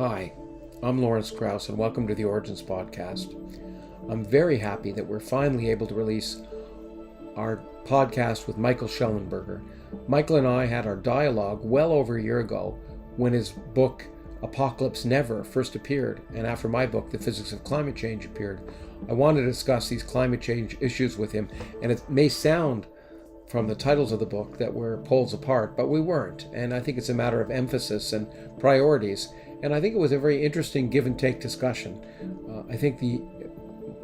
Hi, I'm Lawrence Krauss, and welcome to the Origins Podcast. I'm very happy that we're finally able to release our podcast with Michael Shellenberger. Michael and I had our dialogue well over a year ago when his book Apocalyptic Never first appeared, and after my book, The Physics of Climate Change, appeared. I wanted to discuss these climate change issues with him, and it may sound from the titles of the book that we're poles apart, but we weren't. And I think it's a matter of emphasis and priorities. And I think it was a very interesting give and take discussion. I think the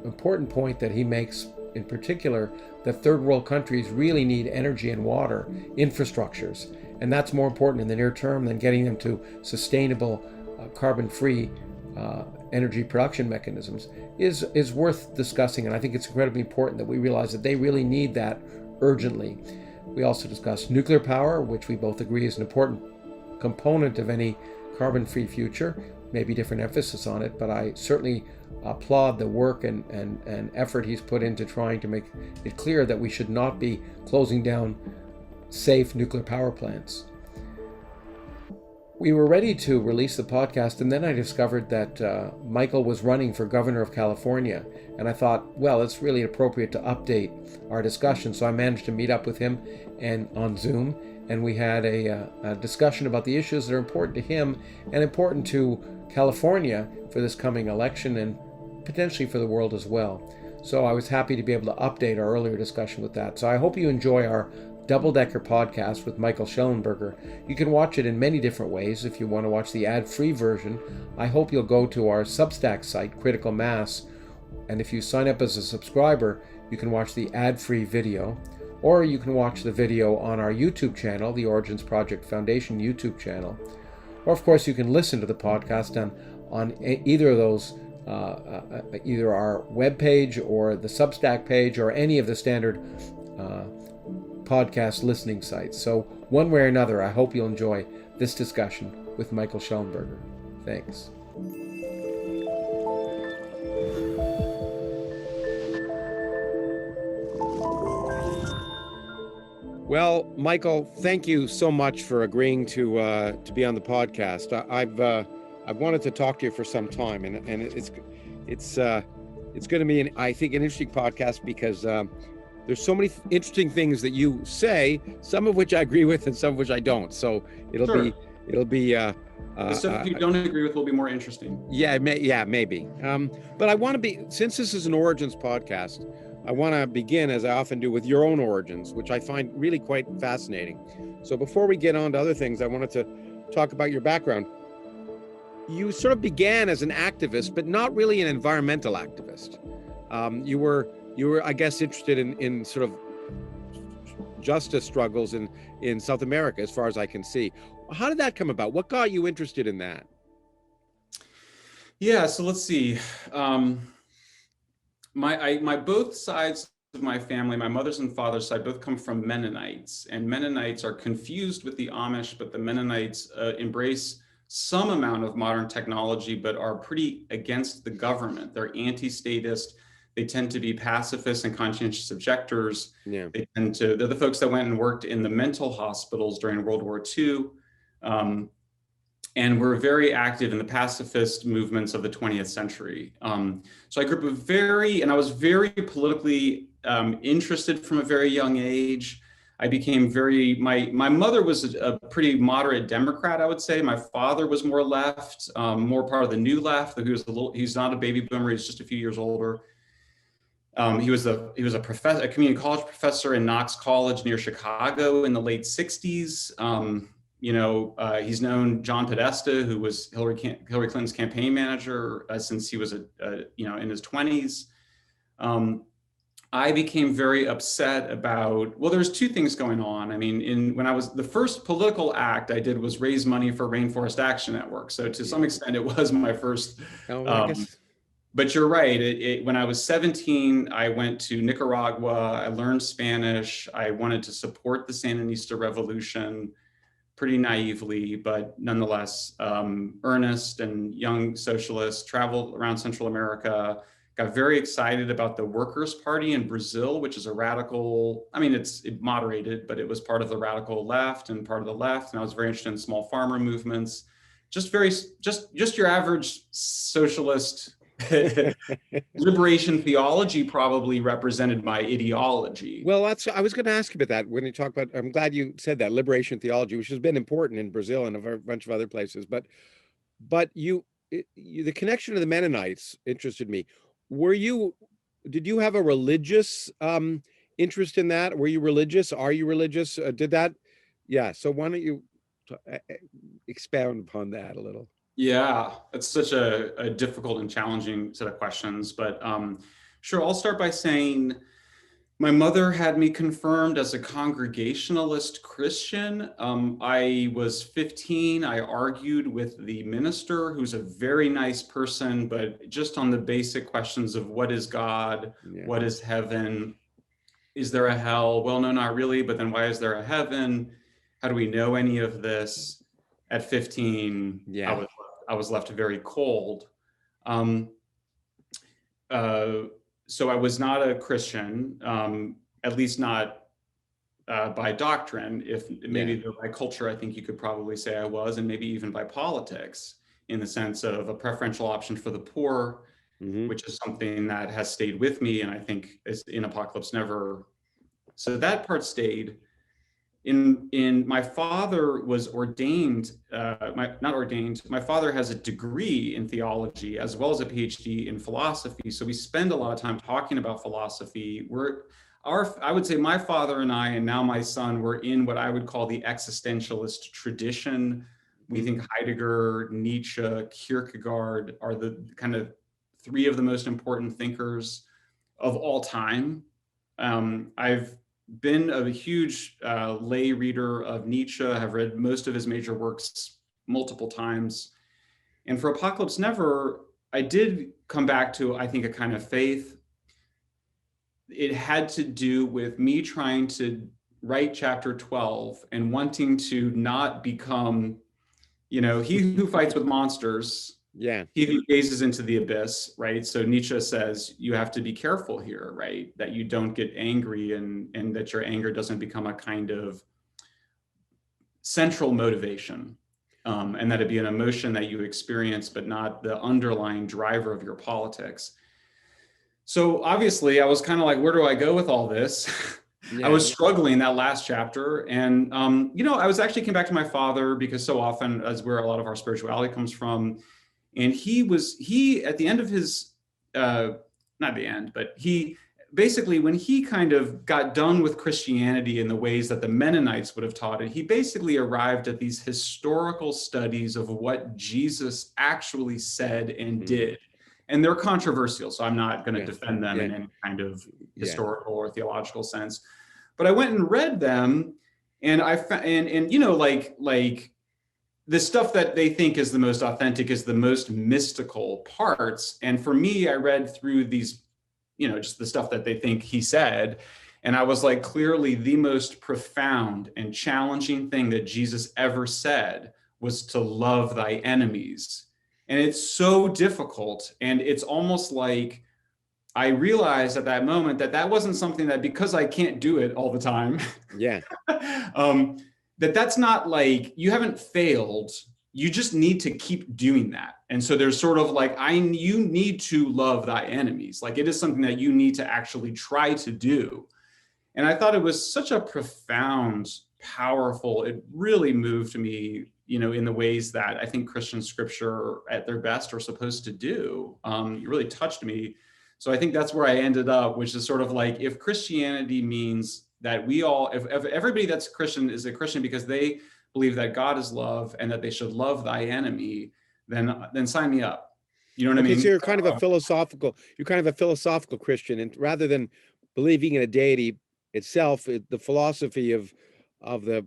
important point that he makes in particular, that third world countries really need energy and water infrastructures. And that's more important in the near term than getting them to sustainable, carbon-free energy production mechanisms is worth discussing. And I think it's incredibly important that we realize that they really need that urgently. We also discussed nuclear power, which we both agree is an important component of any carbon-free future. Maybe different emphasis on it, but I certainly applaud the work and effort he's put into trying to make it clear that we should not be closing down safe nuclear power plants. We were ready to release the podcast, and then I discovered that Michael was running for governor of California, and I thought, well, it's really appropriate to update our discussion. So I managed to meet up with him and on Zoom, and we had a discussion about the issues that are important to him and important to California for this coming election and potentially for the world as well. So I was happy to be able to update our earlier discussion with that. So I hope you enjoy our double-decker podcast with Michael Shellenberger. You can watch it in many different ways. If you want to watch the ad-free version, I hope you'll go to our Substack site, Critical Mass, and if you sign up as a subscriber, you can watch the ad-free video, or you can watch the video on our YouTube channel, the Origins Project Foundation YouTube channel, or of course you can listen to the podcast on either of those, either our webpage or the Substack page or any of the standard podcast listening sites. So one way or another, I hope you'll enjoy this discussion with Michael Shellenberger. Thanks. Well, Michael, thank you so much for agreeing to be on the podcast. I've wanted to talk to you for some time, and it's going to be I think an interesting podcast because there's so many interesting things that you say, some of which I agree with and some of which I don't. So it'll be the stuff you don't agree with will be more interesting. Yeah, maybe. But I want to be, since this is an Origins podcast, I want to begin, as I often do, with your own origins, which I find really quite fascinating. So before we get on to other things, I wanted to talk about your background. You sort of began as an activist, but not really an environmental activist. You were, I guess, interested in sort of justice struggles in South America, as far as I can see. How did that come about? What got you interested in that? Yeah, so let's see. My both sides of my family, my mother's and father's side, both come from Mennonites, and Mennonites are confused with the Amish, but the Mennonites embrace some amount of modern technology, but are pretty against the government. They're anti-statist. They tend to be pacifists and conscientious objectors. Yeah. They're the folks that went and worked in the mental hospitals during World War II. And were very active in the pacifist movements of the 20th century. So I grew up and I was very politically interested from a very young age. I became my mother was a pretty moderate Democrat, I would say. My father was more left, more part of the new left. He's not a baby boomer, he's just a few years older. He was a community college professor in Knox College near Chicago in the late 60s. He's known John Podesta, who was Hillary Clinton's campaign manager since he was in his 20s. I became very upset about, well, there's two things going on. I mean, the first political act I did was raise money for Rainforest Action Network. So to some extent, it was my first. But you're right. When I was 17, I went to Nicaragua. I learned Spanish. I wanted to support the Sandinista revolution. Pretty naively, but nonetheless earnest and young socialist, traveled around Central America, got very excited about the Workers' Party in Brazil, which is a radical, it's moderated, but it was part of the radical left and part of the left. And I was very interested in small farmer movements, just your average socialist liberation theology, probably represented my ideology. Well, I was going to ask you about that when you talk about, I'm glad you said that, liberation theology, which has been important in Brazil and a bunch of other places. But the connection to the Mennonites interested me. Did you have a religious interest in that? Were you religious? Are you religious? Yeah. So why don't you expound upon that a little? Yeah, it's such a difficult and challenging set of questions, but sure, I'll start by saying my mother had me confirmed as a Congregationalist Christian. I was 15. I argued with the minister, who's a very nice person, but just on the basic questions of what is God, what is heaven, is there a hell? Well, no, not really, but then why is there a heaven? How do we know any of this? At 15, I was left very cold. So I was not a Christian, at least not by doctrine. If maybe by culture, I think you could probably say I was, and maybe even by politics, in the sense of a preferential option for the poor, which is something that has stayed with me, and I think is in Apocalypse Never. So that part stayed. My father was ordained, my father has a degree in theology as well as a PhD in philosophy. So we spend a lot of time talking about philosophy. I would say my father and I, and now my son, were in what I would call the existentialist tradition. We think Heidegger, Nietzsche, Kierkegaard are the kind of three of the most important thinkers of all time. I've been a huge lay reader of Nietzsche. I have read most of his major works multiple times. And for Apocalypse Never, I did come back to, I think, a kind of faith. It had to do with me trying to write chapter 12 and wanting to not become, he who fights with monsters, he who gazes into the abyss, right? So Nietzsche says you have to be careful here, right? That you don't get angry and that your anger doesn't become a kind of central motivation, and that it be an emotion that you experience, but not the underlying driver of your politics. So obviously I was kind of like, where do I go with all this? I was struggling that last chapter. And, I was actually came back to my father, because so often, as where a lot of our spirituality comes from, and he at the end of his, not the end, but he basically, when he kind of got done with Christianity in the ways that the Mennonites would have taught it, he basically arrived at these historical studies of what Jesus actually said and did. And they're controversial, so I'm not going to defend them in any kind of historical or theological sense. But I went and read them, and I found, like the stuff that they think is the most authentic is the most mystical parts. And for me, I read through these, just the stuff that they think he said. And I was like, clearly the most profound and challenging thing that Jesus ever said was to love thy enemies. And it's so difficult. And it's almost like I realized at that moment that wasn't something that, because I can't do it all the time. That's not like you haven't failed. You just need to keep doing that. And so there's sort of like, you need to love thy enemies. Like it is something that you need to actually try to do. And I thought it was such a profound, powerful, it really moved me, in the ways that I think Christian scripture at their best are supposed to do. It really touched me. So I think that's where I ended up, which is sort of like, if Christianity means that if everybody that's Christian is a Christian because they believe that God is love and that they should love thy enemy, then sign me up. You know what I mean? So you're kind of a philosophical Christian, and rather than believing in a deity itself, the philosophy of the,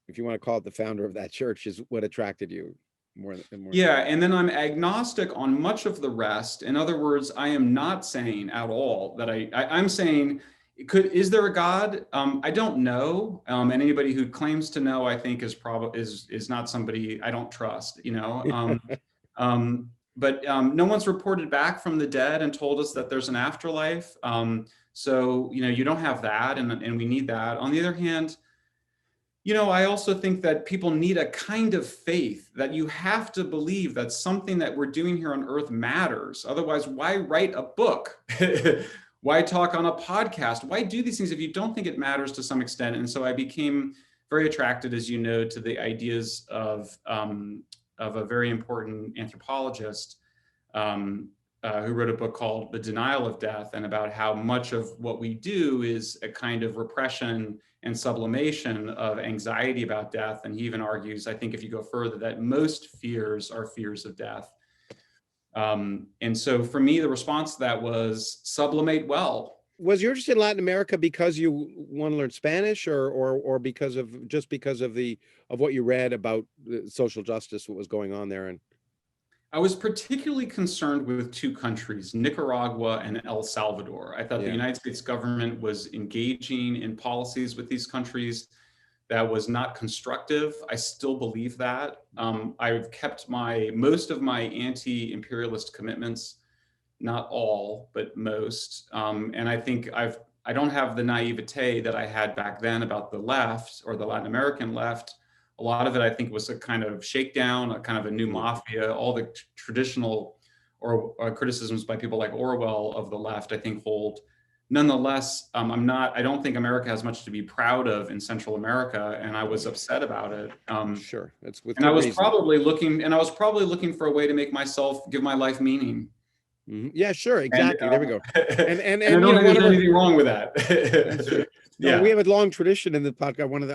if you want to call it, the founder of that church is what attracted you more. And then I'm agnostic on much of the rest. In other words, I am not saying at all that I'm saying, is there a God? I don't know. And anybody who claims to know, I think is not somebody I don't trust, but no one's reported back from the dead and told us that there's an afterlife. So, you don't have that, and we need that. On the other hand, I also think that people need a kind of faith, that you have to believe that something that we're doing here on Earth matters. Otherwise, why write a book? Why talk on a podcast? Why do these things if you don't think it matters to some extent? And so I became very attracted, as you know, to the ideas of a very important anthropologist who wrote a book called The Denial of Death, and about how much of what we do is a kind of repression and sublimation of anxiety about death. And he even argues, I think if you go further, that most fears are fears of death. And so for me, the response to that was sublimate well. Was you interested in Latin America because you want to learn Spanish, or because of what you read about social justice, what was going on there? And I was particularly concerned with two countries, Nicaragua and El Salvador. I thought the United States government was engaging in policies with these countries that was not constructive. I still believe that. I've kept most of my anti-imperialist commitments, not all, but most. And I think I don't have the naivete that I had back then about the left, or the Latin American left. A lot of it, I think, was a kind of shakedown, a kind of a new mafia. All the traditional or criticisms by people like Orwell of the left, I think, hold. Nonetheless, I don't think America has much to be proud of in Central America, and I was upset about it. Sure, that's with and I was probably looking for a way to give my life meaning. Yeah, sure, exactly. There we go. And I don't think there's anything wrong with that. No, we have a long tradition in the podcast. One of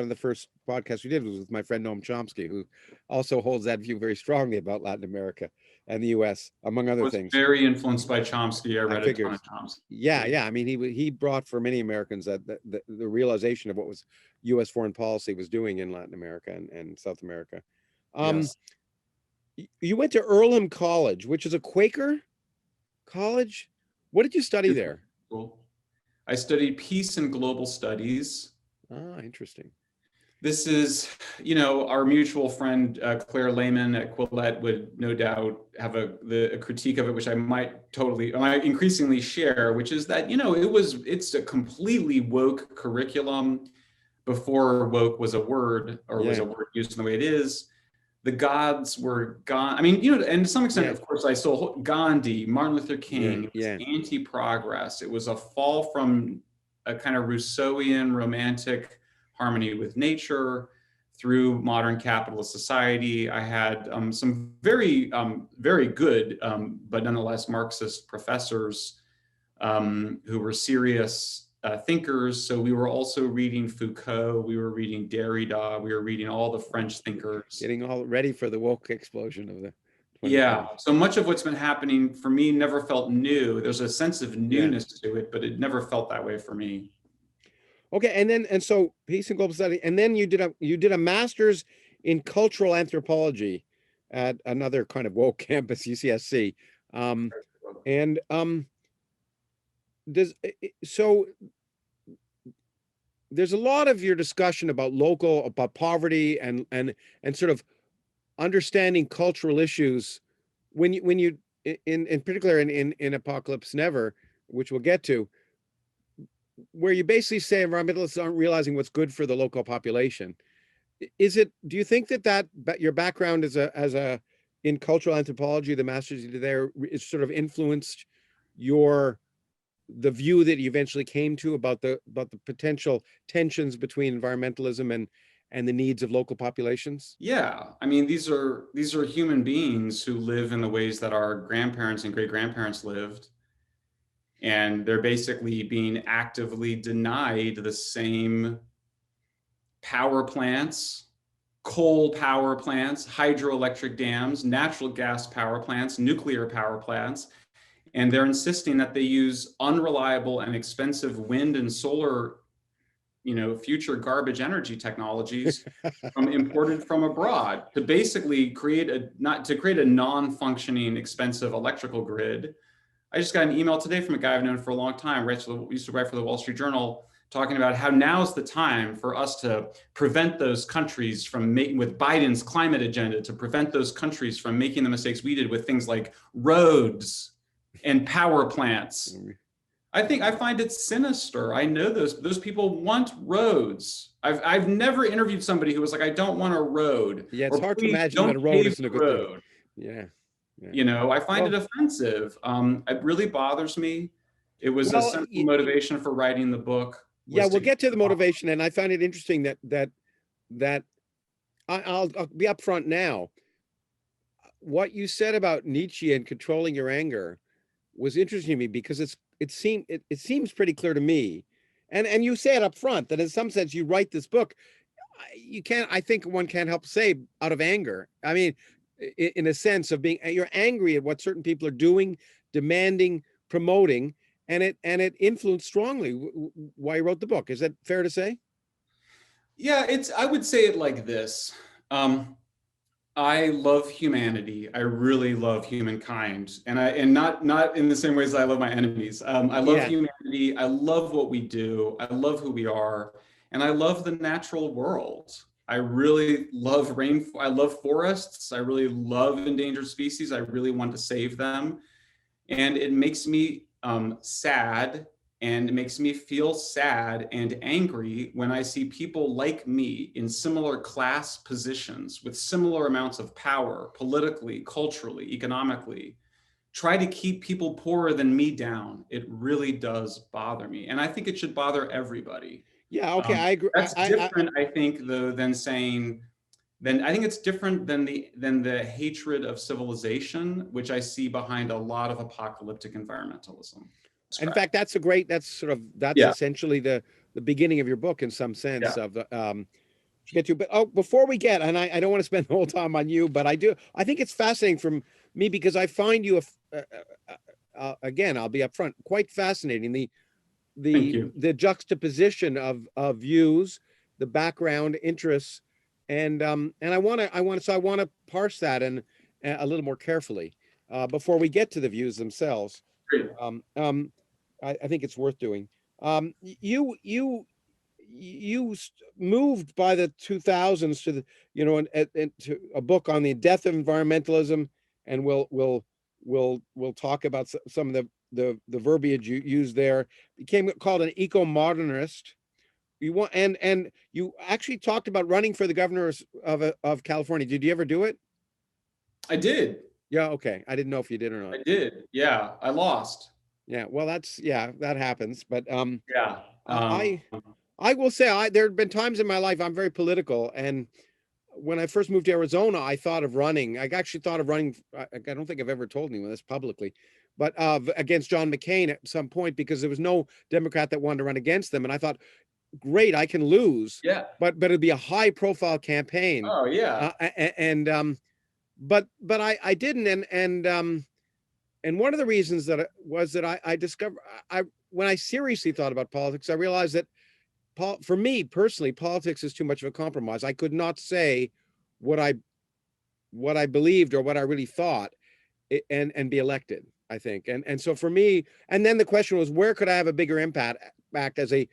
the first podcasts we did was with my friend Noam Chomsky, who also holds that view very strongly about Latin America and the U.S., among other things. Very influenced by Chomsky. I read a ton of Chomsky. Yeah. I mean, he brought for many Americans that the realization of what was U.S. foreign policy was doing in Latin America and South America. Yes. You went to Earlham College, which is a Quaker college. What did you study there? Cool. I studied peace and global studies. Ah, interesting. This is, our mutual friend, Claire Lehman at Quillette would no doubt have a critique of it, which I might increasingly share, which is that, it's a completely woke curriculum before woke was a word, or was a word used in the way it is. The gods were gone. I mean, and to some extent, of course, I still Gandhi, Martin Luther King, it was anti-progress. It was a fall from a kind of Rousseauian romantic harmony with nature through modern capitalist society. I had some very, very good, but nonetheless Marxist professors who were serious thinkers. So we were also reading Foucault, we were reading Derrida, we were reading all the French thinkers. Getting all ready for the woke explosion of the 2020s. Yeah, so much of what's been happening for me never felt new. There's a sense of newness to it, but it never felt that way for me. Okay, and so peace and global study, and then you did a master's in cultural anthropology at another kind of woke campus, UCSC. There's a lot of your discussion about poverty and sort of understanding cultural issues when you in particular in Apocalypse Never, which we'll get to, where you basically say environmentalists aren't realizing what's good for the local population. Do you think that your background in cultural anthropology, the master's you did there, is sort of influenced the view that you eventually came to about the potential tensions between environmentalism and the needs of local populations? Yeah, I mean, these are human beings who live in the ways that our grandparents and great-grandparents lived, and they're basically being actively denied the same power plants, coal power plants, hydroelectric dams, natural gas power plants, nuclear power plants. And they're insisting that they use unreliable and expensive wind and solar, future garbage energy technologies imported from abroad to basically create a non-functioning, expensive electrical grid. I just got an email today from a guy I've known for a long time, used to write for the Wall Street Journal, talking about how now's the time for us to prevent those countries from with Biden's climate agenda, to prevent those countries from making the mistakes we did with things like roads and power plants. I find it sinister. I know those people want roads. I've never interviewed somebody who was like, I don't want a road. Yeah, it's Or hard to please imagine that don't a road pave isn't a the good thing. road. Yeah. Yeah. You know, I find Well, it offensive. It really bothers me. It was a well, central motivation for writing the book. yeah, Was we'll to get to the motivation, and I find it interesting that I'll be upfront now. What you said about Nietzsche and controlling your anger was interesting to me because it seems pretty clear to me, and you say it up front that in some sense you write this book. You can't. I think one can't help say out of anger. I mean, in a sense of being, you're angry at what certain people are doing, demanding, promoting, and it influenced strongly why you wrote the book. Is that fair to say? Yeah, I would say it like this. I love humanity. I really love humankind, and not in the same ways I love my enemies. I love Yeah. humanity. I love what we do. I love who we are, and I love the natural world. I really love I love forests. I really love endangered species. I really want to save them, and it makes me sad, and it makes me feel sad and angry when I see people like me in similar class positions with similar amounts of power, politically, culturally, economically, try to keep people poorer than me down. It really does bother me. And I think it should bother everybody. Yeah. Okay. I agree. That's different, I think, though, than saying, then I think it's different than the hatred of civilization, which I see behind a lot of apocalyptic environmentalism. In fact, that's Yeah. essentially the beginning of your book in some sense Yeah. of to get to. But before we get, and I don't want to spend the whole time on you, but I think it's fascinating from me because I find you again, I'll be upfront, quite fascinating. Thank you. The juxtaposition of views, the background interests, and I want to parse that and a little more carefully before we get to the views themselves. Great. I think it's worth doing. You moved by the 2000s to the, and to a book on the death of environmentalism, and we'll talk about some of the verbiage you used there. Became called an eco-modernist. And you actually talked about running for the governor of California. Did you ever do it? I did. Yeah. Okay. I didn't know if you did or not. I did. Yeah. I lost. Yeah. Well, that happens. But Yeah. I will say there have been times in my life I'm very political, and when I first moved to Arizona, I thought of running. I actually thought of running. I don't think I've ever told anyone this publicly, but against John McCain at some point, because there was no Democrat that wanted to run against them, and I thought, great, I can lose. Yeah. But it'd be a high profile campaign. Oh yeah. But I didn't, and one of the reasons that I discovered, when I seriously thought about politics, I realized that for me personally, politics is too much of a compromise. I could not say what I believed or what I really thought and be elected, I think. And so for me, and then the question was, where could I have a bigger impact as a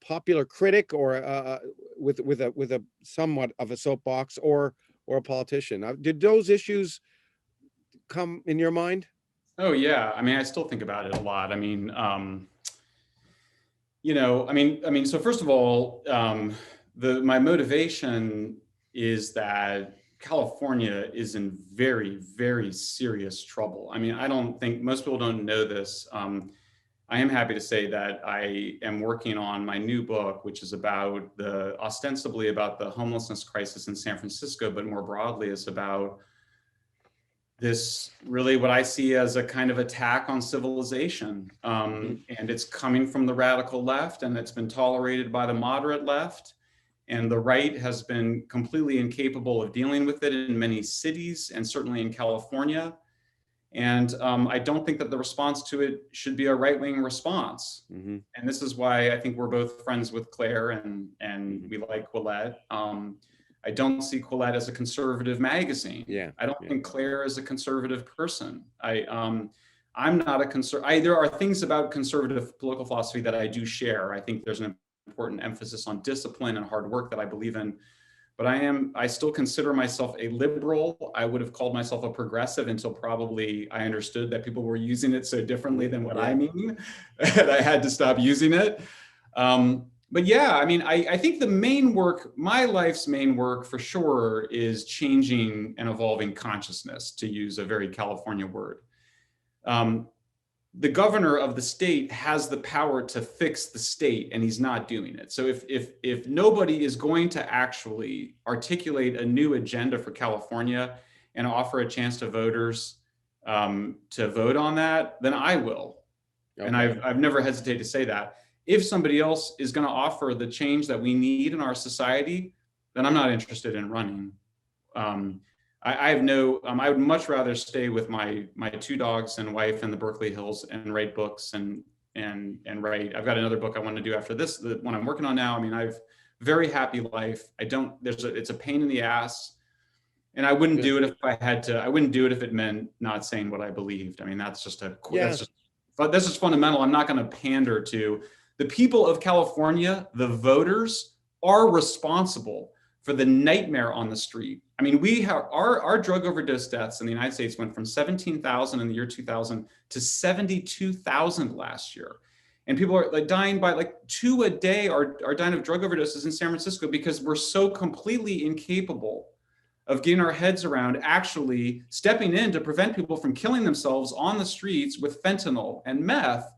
popular critic, or with a somewhat of a soapbox, or a politician? Did those issues come in your mind? Oh yeah. I mean, I still think about it a lot. I mean, so first of all, my motivation is that California is in very, very serious trouble. I mean, I don't think most people don't know this. I am happy to say that I am working on my new book, which is ostensibly about the homelessness crisis in San Francisco, but more broadly is about this, really what I see as a kind of attack on civilization. And it's coming from the radical left, and it's been tolerated by the moderate left. And the right has been completely incapable of dealing with it in many cities, and certainly in California. And I don't think that the response to it should be a right-wing response. Mm-hmm. And this is why I think we're both friends with Claire, and we like Quillette. I don't see Quillette as a conservative magazine. Yeah. I don't think Claire is a conservative person. I'm not a there are things about conservative political philosophy that I do share. I think there's an important emphasis on discipline and hard work that I believe in. but I still consider myself a liberal. I would have called myself a progressive until probably I understood that people were using it so differently than what I mean, that I had to stop using it. But yeah, I mean, I think the main work, my life's main work for sure, is changing and evolving consciousness, to use a very California word. The governor of the state has the power to fix the state, and he's not doing it. So if nobody is going to actually articulate a new agenda for California and offer a chance to voters to vote on that, then I will. Okay. And I've never hesitated to say that. If somebody else is going to offer the change that we need in our society, then I'm not interested in running. I have no, I would much rather stay with my two dogs and wife in the Berkeley Hills and write books and write. I've got another book I want to do after this, the one I'm working on now. I mean, I've very happy life. It's a pain in the ass, and I wouldn't do it if I had to. I wouldn't do it if it meant not saying what I believed. I mean, that's just fundamental. I'm not going to pander to the people of California. The voters are responsible for the nightmare on the street. I mean, we have our drug overdose deaths in the United States went from 17,000 in the year 2000 to 72,000 last year. And people are like dying by like 2 a day are dying of drug overdoses in San Francisco because we're so completely incapable of getting our heads around actually stepping in to prevent people from killing themselves on the streets with fentanyl and meth.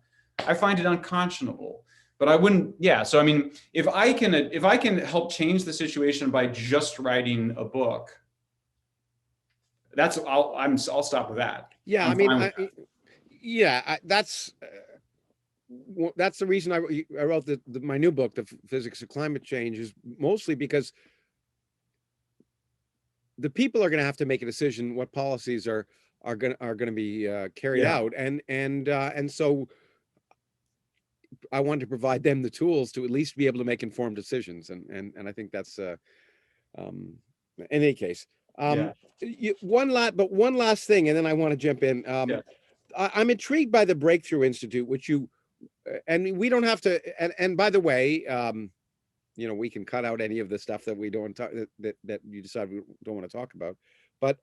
I find it unconscionable. But I wouldn't, yeah. So I mean, if I can help change the situation by just writing a book, I'll stop with that. Yeah, that's the reason I wrote my new book, The Physics of Climate Change, is mostly because the people are going to have to make a decision what policies are going to be carried out, and so I wanted to provide them the tools to at least be able to make informed decisions, and I think that's in any case. One last thing, and then I want to jump in. I'm intrigued by the Breakthrough Institute, which you and we don't have to. And by the way, we can cut out any of the stuff that we don't talk, that you decide we don't want to talk about. But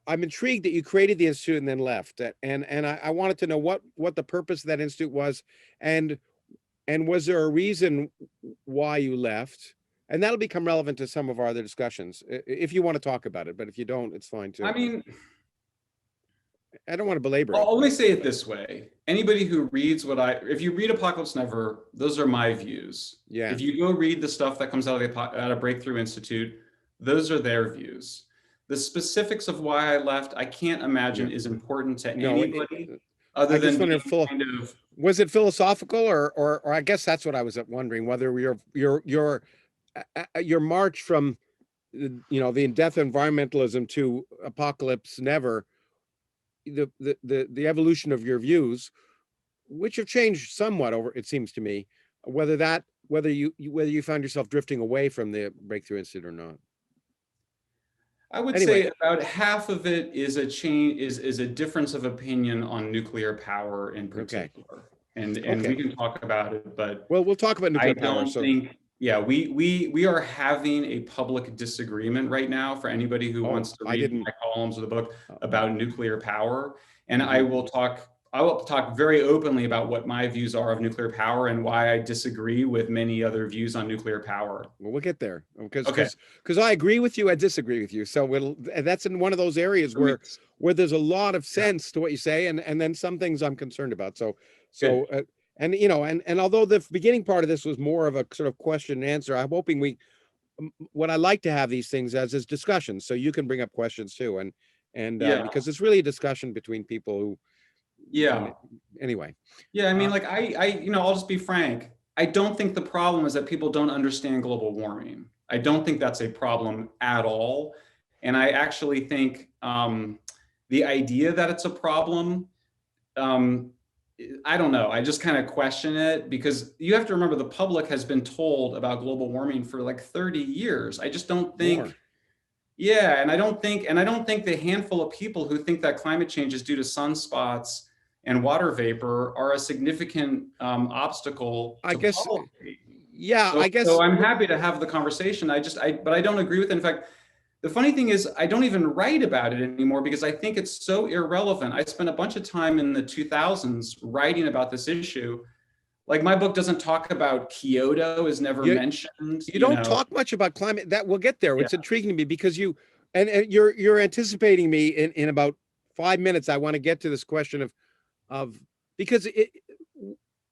I'm intrigued that you created the institute and then left. And I wanted to know what the purpose of that institute was, and was there a reason why you left? And that'll become relevant to some of our other discussions if you want to talk about it. But if you don't, it's fine too. I mean, I don't want to belabor it. I'll only say it this way. Anybody who reads if you read Apocalypse Never, those are my views. Yeah. If you go read the stuff that comes out of Breakthrough Institute, those are their views. The specifics of why I left, I can't imagine is important to anybody other than was it philosophical or I guess that's what I was wondering, whether your march from the death of environmentalism to Apocalypse Never, the evolution of your views, which have changed somewhat over, it seems to me, whether you found yourself drifting away from the Breakthrough Institute or not. I would say about half of it is a change, is a difference of opinion on nuclear power in particular. And we can talk about it, but we'll talk about nuclear power. We are having a public disagreement right now for anybody who wants to read my columns of the book about nuclear power. And I will talk very openly about what my views are of nuclear power and why I disagree with many other views on nuclear power. Well, we'll get there because I agree with you, I disagree with you. So that's in one of those areas where there's a lot of sense to what you say, and then some things I'm concerned about. And although the beginning part of this was more of a sort of question and answer, I'm hoping what I like to have these things as is discussions, so you can bring up questions too, and because it's really a discussion between people who. Anyway. I mean, I'll just be frank. I don't think the problem is that people don't understand global warming. I don't think that's a problem at all. And I actually think the idea that it's a problem, I don't know. I just kind of question it, because you have to remember the public has been told about global warming for like 30 years. I just don't think. More. Yeah, and I don't think the handful of people who think that climate change is due to sunspots and water vapor are a significant obstacle to policy. Yeah, I guess. So I'm happy to have the conversation. But I don't agree with it. In fact, the funny thing is I don't even write about it anymore because I think it's so irrelevant. I spent a bunch of time in the 2000s writing about this issue. Like my book doesn't talk about Kyoto, is never mentioned. You don't talk much about climate. That we'll get there. Yeah. It's intriguing to me because and you're anticipating me in about 5 minutes. I want to get to this question of because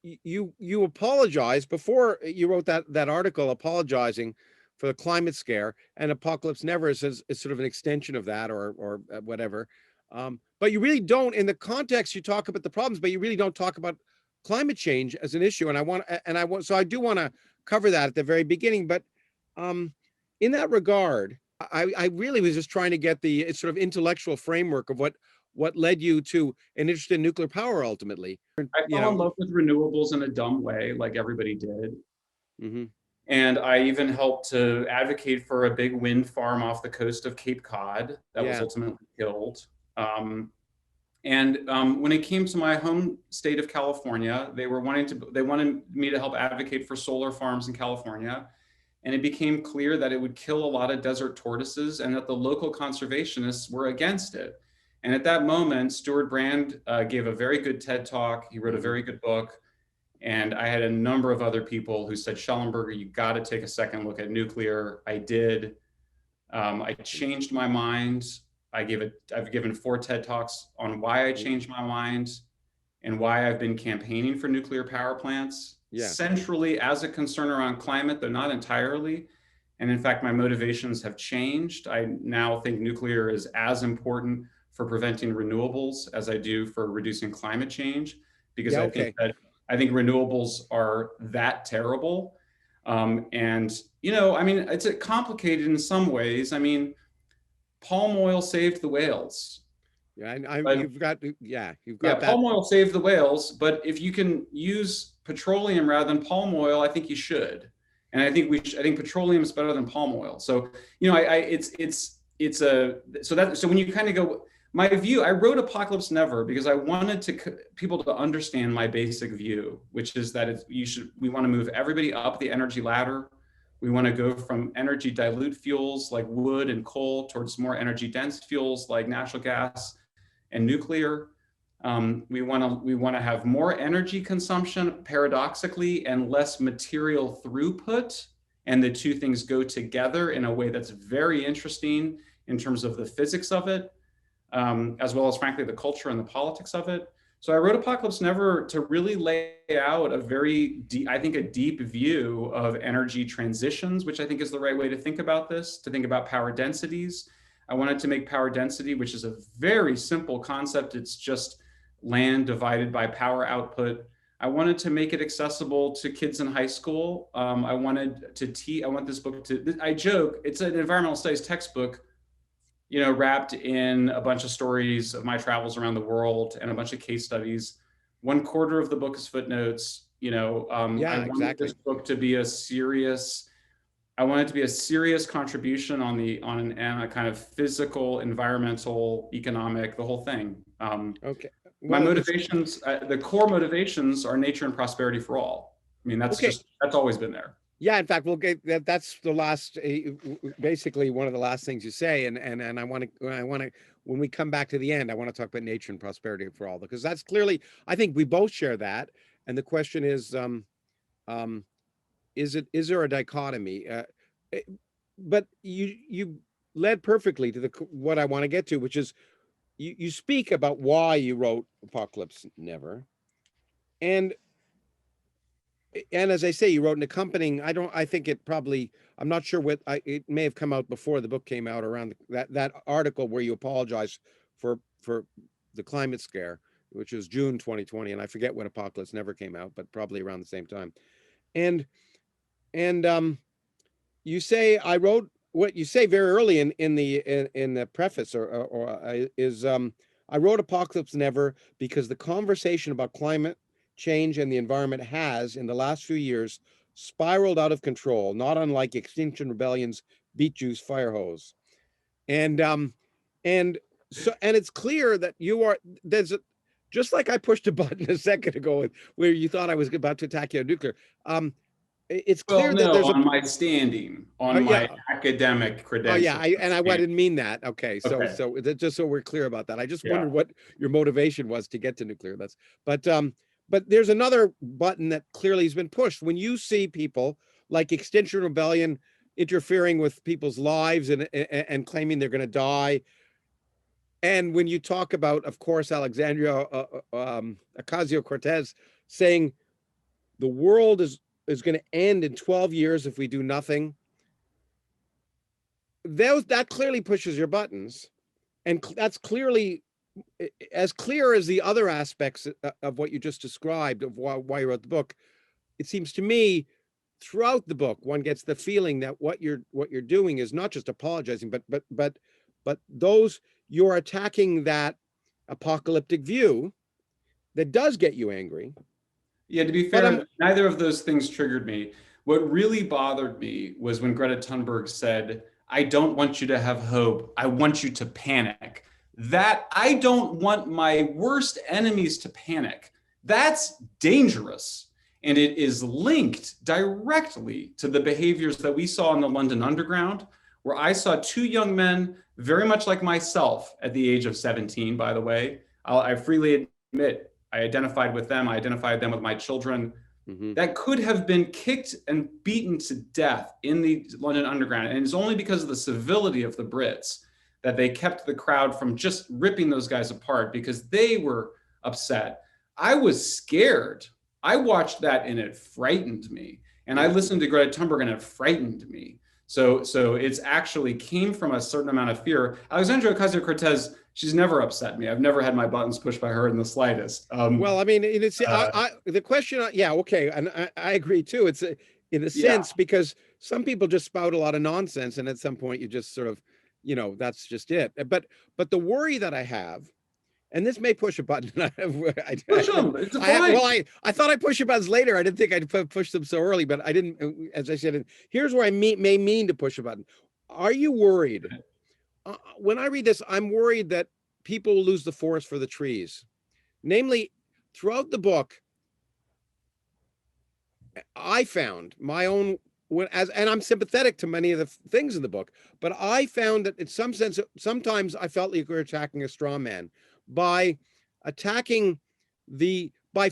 you apologized before you wrote that article apologizing for the climate scare, and Apocalypse Never is sort of an extension of that or whatever. But you really don't, in the context, you talk about the problems, but you really don't talk about climate change as an issue. So I do want to cover that at the very beginning. But in that regard, I really was just trying to get the sort of intellectual framework of what led you to an interest in nuclear power ultimately. I fell in love with renewables in a dumb way, like everybody did. Mm-hmm. And I even helped to advocate for a big wind farm off the coast of Cape Cod that was ultimately killed. When it came to my home state of California, they wanted me to help advocate for solar farms in California. And it became clear that it would kill a lot of desert tortoises and that the local conservationists were against it. And at that moment, Stuart Brand gave a very good TED Talk. He wrote a very good book. And I had a number of other people who said, Shellenberger, you got to take a second look at nuclear. I did. I changed my mind. I've given 4 TED Talks on why I changed my mind and why I've been campaigning for nuclear power plants, centrally as a concern around climate, though not entirely. And in fact, my motivations have changed. I now think nuclear is as important for preventing renewables as I do for reducing climate change, because I think renewables are that terrible. It's complicated in some ways. I mean, palm oil saved the whales. You've got that. Palm oil saved the whales, but if you can use petroleum rather than palm oil, I think you should. And I think I think petroleum is better than palm oil. So, so when you kind of go, my view, I wrote Apocalypse Never because I wanted people to understand my basic view, which is that we want to move everybody up the energy ladder. We want to go from energy dilute fuels like wood and coal towards more energy dense fuels like natural gas and nuclear. We want to have more energy consumption, paradoxically, and less material throughput. And the two things go together in a way that's very interesting in terms of the physics of it. As well as, frankly, the culture and the politics of it. So I wrote Apocalypse Never to really lay out a very a deep view of energy transitions, which I think is the right way to think about this, to think about power densities. I wanted to make power density, which is a very simple concept. It's just land divided by power output. I wanted to make it accessible to kids in high school. I want this book to, I joke, it's an environmental studies textbook, wrapped in a bunch of stories of my travels around the world and a bunch of case studies. 1/4 of the book is footnotes. I wanted this book to be a serious contribution on a kind of physical, environmental, economic, the whole thing. My motivations, the core motivations are nature and prosperity for all. I mean, that's always been there. Yeah, in fact, we'll get that. That's the last, basically one of the last things you say, and I want to, when we come back to the end, I want to talk about nature and prosperity for all, because that's clearly, I think we both share that. And the question is there a dichotomy? But you led perfectly to what I want to get to, which is you speak about why you wrote Apocalypse Never, and as I say, you wrote an accompanying. I'm not sure it may have come out before the book came out, around that article where you apologize for the climate scare, which was June 2020, and I forget when Apocalypse Never came out, but probably around the same time. And you say, I wrote what you say very early in the preface, I wrote Apocalypse Never because the conversation about climate change and the environment has, in the last few years, spiraled out of control, not unlike Extinction Rebellion's beet juice fire hose. And it's clear that just like I pushed a button a second ago where you thought I was about to attack you on nuclear. it's Well, clear that no, there's on my standing, on my yeah. academic Oh yeah, credentials. I didn't mean that. Okay, Okay. so just so we're clear about that. I just Yeah. wondered what your motivation was to get to nuclear. But there's another button that clearly has been pushed. When you see people like Extinction Rebellion interfering with people's lives and claiming they're going to die, and when you talk about, of course, Alexandria Ocasio-Cortez saying the world is going to end in 12 years if we do nothing, that clearly pushes your buttons, and that's clearly as clear as the other aspects of what you just described of why you wrote the book. It seems to me throughout the book one gets the feeling that what you're doing is not just apologizing, but those you're attacking that apocalyptic view that does get you angry. Yeah, to be fair, neither of those things triggered me. What really bothered me was when Greta Thunberg said, I don't want you to have hope. I want you to panic. That I don't want my worst enemies to panic. That's dangerous. And it is linked directly to the behaviors that we saw in the London Underground, where I saw two young men, very much like myself at the age of 17, by the way. I freely admit, I identified with them. I identified them with my children. Mm-hmm. That could have been kicked and beaten to death in the London Underground. And it's only because of the civility of the Brits that they kept the crowd from just ripping those guys apart, because they were upset. I was scared. I watched that and it frightened me. And I listened to Greta Thunberg and it frightened me. So it's actually came from a certain amount of fear. Alexandria Ocasio-Cortez, she's never upset me. I've never had my buttons pushed by her in the slightest. Well, I mean, it's the question. Yeah, okay, and I agree too. It's in a sense because some people just spout a lot of nonsense, and at some point you just sort of, that's just it. But the worry that I have, and this may push a button. Push them. It's fine. I thought I'd push your buttons later. I didn't think I'd push them so early, but I didn't. As I said, here's where I may mean to push a button. Are you worried? When I read this, I'm worried that people will lose the forest for the trees. Namely, throughout the book, I found my own and I'm sympathetic to many of the things in the book, but I found that in some sense, sometimes I felt like we were attacking a straw man by attacking by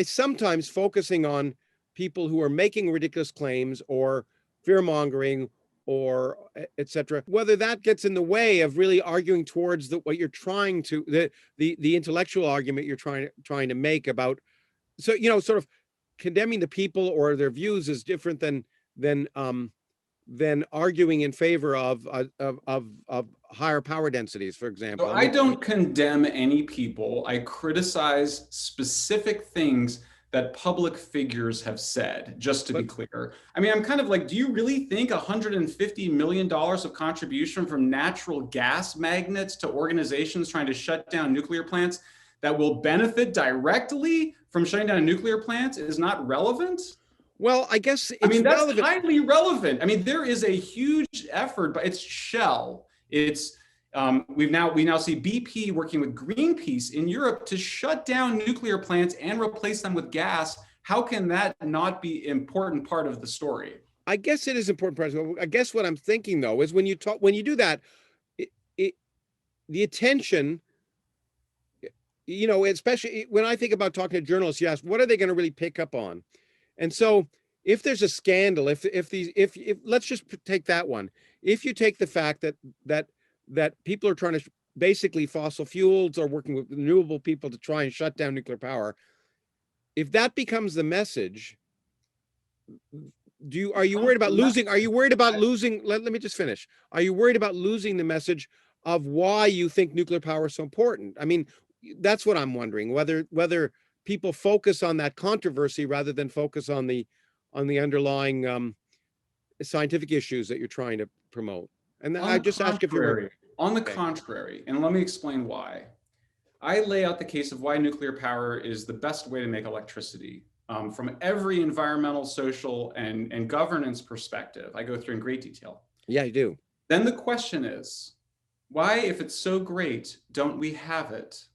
sometimes focusing on people who are making ridiculous claims or fear mongering or etc. Whether that gets in the way of really arguing towards what you're trying to the intellectual argument you're trying to make about, so sort of condemning the people or their views is different than arguing in favor of higher power densities, for example. So I don't condemn any people. I criticize specific things that public figures have said, just to be clear. I mean, I'm kind of like, do you really think $150 million of contribution from natural gas magnets to organizations trying to shut down nuclear plants that will benefit directly from shutting down nuclear plants is not relevant? Well, I guess that's highly relevant. I mean, there is a huge effort, but it's Shell. It's we now see BP working with Greenpeace in Europe to shut down nuclear plants and replace them with gas. How can that not be an important part of the story? I guess it is important part. I guess what I'm thinking though is when you do that, the attention, especially when I think about talking to journalists, you ask, what are they going to really pick up on? And so if there's a scandal, if let's just take that one. If you take the fact that people are trying to basically fossil fuels or working with renewable people to try and shut down nuclear power, if that becomes the message, are you worried about losing? Let me just finish. Are you worried about losing the message of why you think nuclear power is so important? I mean, that's what I'm wondering, whether people focus on that controversy rather than focus on the underlying scientific issues that you're trying to promote. And I just ask if you're on the contrary, and let me explain why. I lay out the case of why nuclear power is the best way to make electricity from every environmental, social, and governance perspective. I go through in great detail. Yeah, you do. Then the question is, why, if it's so great, don't we have it?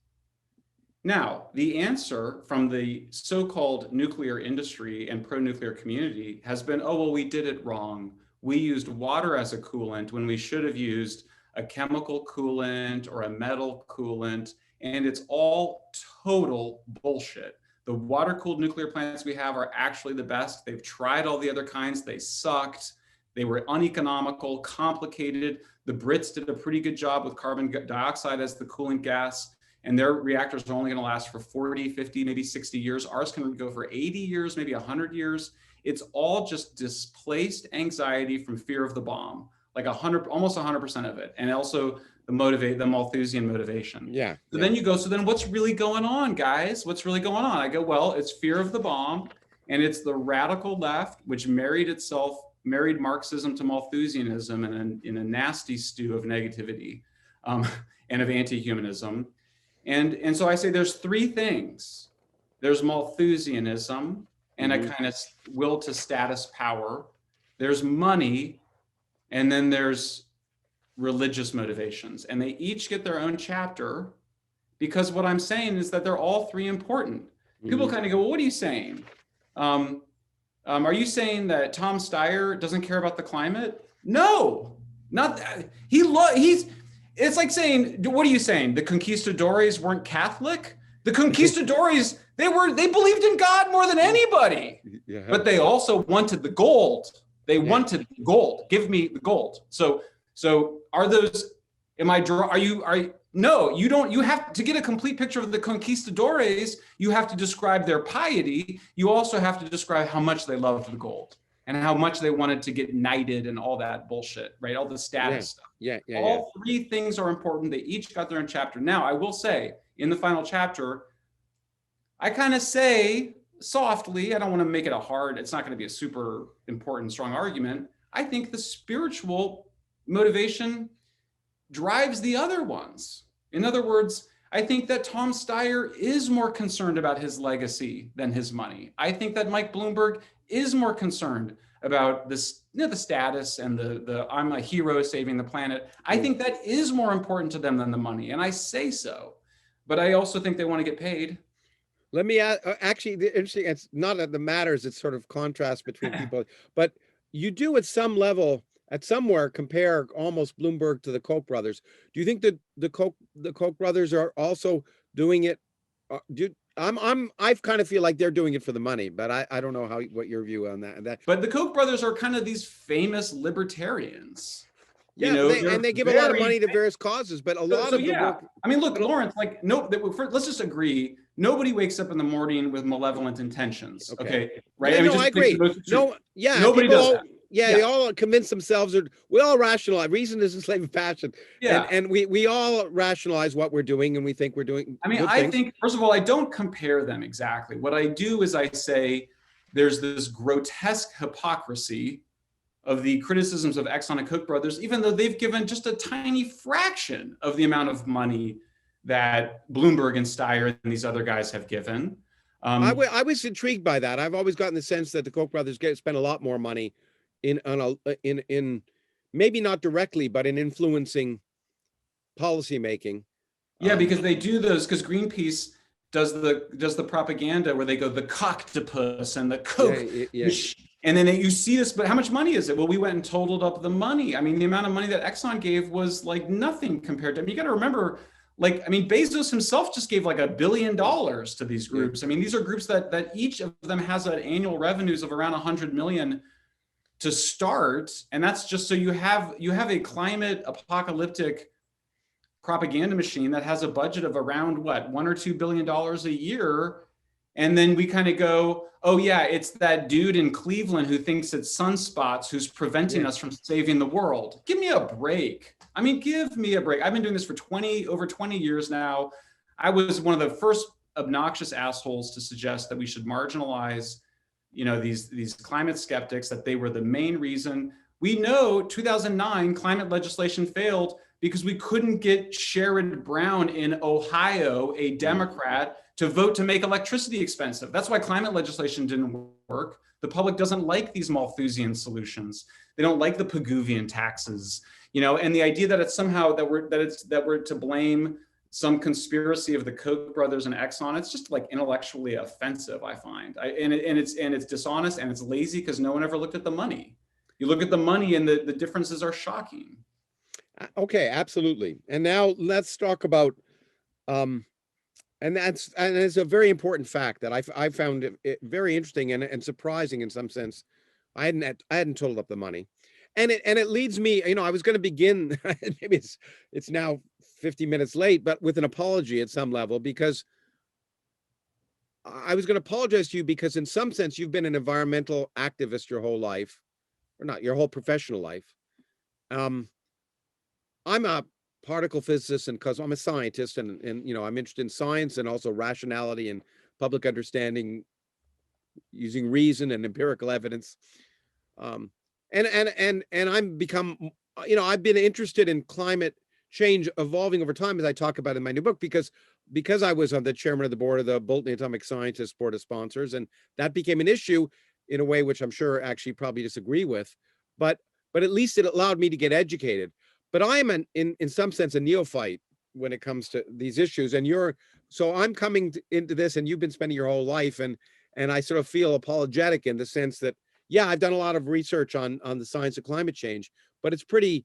Now, the answer from the so-called nuclear industry and pro-nuclear community has been, oh, well, we did it wrong. We used water as a coolant when we should have used a chemical coolant or a metal coolant, and it's all total bullshit. The water-cooled nuclear plants we have are actually the best. They've tried all the other kinds. They sucked. They were uneconomical, complicated. The Brits did a pretty good job with carbon dioxide as the coolant gas, and their reactors are only going to last for 40, 50, maybe 60 years. Ours can go for 80 years, maybe 100 years. It's all just displaced anxiety from fear of the bomb, like almost 100% of it. And also the Malthusian motivation. Yeah. So then you go, so then what's really going on, guys? What's really going on? I go, well, it's fear of the bomb, and it's the radical left, which married Marxism to Malthusianism in a nasty stew of negativity and of anti-humanism. And so I say there's three things. There's Malthusianism and a kind of will to status power. There's money, and then there's religious motivations. And they each get their own chapter, because what I'm saying is that they're all three important. People kind of go, well, what are you saying? Are you saying that Tom Steyer doesn't care about the climate? No, not that. It's like saying, what are you saying? The conquistadores weren't Catholic? The conquistadores, they believed in God more than anybody, but they also wanted the gold. They wanted gold. Give me the gold. So are those, no, you don't, you have to get a complete picture of the conquistadores. You have to describe their piety. You also have to describe how much they loved the gold and how much they wanted to get knighted and all that bullshit, right? All the status stuff. All three things are important. They each got their own chapter. Now, I will say in the final chapter, I kind of say softly, I don't want to make it it's not going to be a super important, strong argument. I think the spiritual motivation drives the other ones. In other words, I think that Tom Steyer is more concerned about his legacy than his money. I think that Mike Bloomberg is more concerned about this, the status and the I'm a hero saving the planet. I think that is more important to them than the money, and I say so. But I also think they want to get paid. Let me add, actually, the interesting, it's not that the matters, it's sort of contrast between people, but you do at some level, at somewhere, compare almost Bloomberg to the Koch brothers. Do you think that the Koch brothers are also doing it? I kind of feel like they're doing it for the money, but I don't know what your view on that. But the Koch brothers are kind of these famous libertarians. Yeah, and they give a lot of money to various causes, but a lot of the work. I mean, look, Lawrence, like, let's just agree. Nobody wakes up in the morning with malevolent intentions. Okay, right? Yeah, I agree. Nobody does that. They all convince themselves, or we all rationalize. Reason is a slave of passion. Yeah, and we all rationalize what we're doing, and we think we're doing. I mean, I think, first of all, I don't compare them exactly. What I do is I say there's this grotesque hypocrisy of the criticisms of Exxon and Koch brothers, even though they've given just a tiny fraction of the amount of money that Bloomberg and Steyer and these other guys have given. I was intrigued by that. I've always gotten the sense that the Koch brothers spend a lot more money in maybe not directly, but in influencing policy making. Yeah, because they do those, because Greenpeace does the propaganda where they go the cocktopus and the Koch. And then you see this, but how much money is it? Well, we went and totaled up the money. I mean, the amount of money that Exxon gave was like nothing compared to, I mean, you got to remember, like, I mean, Bezos himself just gave like $1 billion to these groups. I mean, these are groups that each of them has an annual revenues of around 100 million to start. And that's just so you have a climate apocalyptic propaganda machine that has a budget of around what, $1 or $2 billion a year. And then we kind of go, oh yeah, it's that dude in Cleveland who thinks it's sunspots who's preventing us from saving the world. Give me a break. I mean, give me a break. I've been doing this for over 20 years now. I was one of the first obnoxious assholes to suggest that we should marginalize, these climate skeptics, that they were the main reason. We know 2009 climate legislation failed because we couldn't get Sherrod Brown in Ohio, a Democrat, to vote to make electricity expensive. That's why climate legislation didn't work. The public doesn't like these Malthusian solutions. They don't like the Pigouvian taxes, and the idea that it's somehow that we're to blame some conspiracy of the Koch brothers and Exxon. It's just like intellectually offensive, I find. And it's dishonest and it's lazy because no one ever looked at the money. You look at the money and the differences are shocking. Okay, absolutely. And now let's talk about, and it's a very important fact that I found it very interesting and surprising in some sense. I hadn't totaled up the money, and it leads me. I was going to begin. Maybe it's now 50 minutes late, but with an apology at some level, because I was going to apologize to you because in some sense you've been an environmental activist your whole life, or not your whole professional life. I'm a particle physicist and because I'm a scientist and I'm interested in science and also rationality and public understanding using reason and empirical evidence. And I'm become, I've been interested in climate change evolving over time, as I talk about in my new book, because I was on the chairman of the board of the Bolton Atomic Scientists Board of Sponsors, and that became an issue in a way which I'm sure actually probably disagree with, but at least it allowed me to get educated. But I am in some sense a neophyte when it comes to these issues, and so I'm coming into this, and you've been spending your whole life, and I sort of feel apologetic in the sense that, yeah, I've done a lot of research on the science of climate change, but it's pretty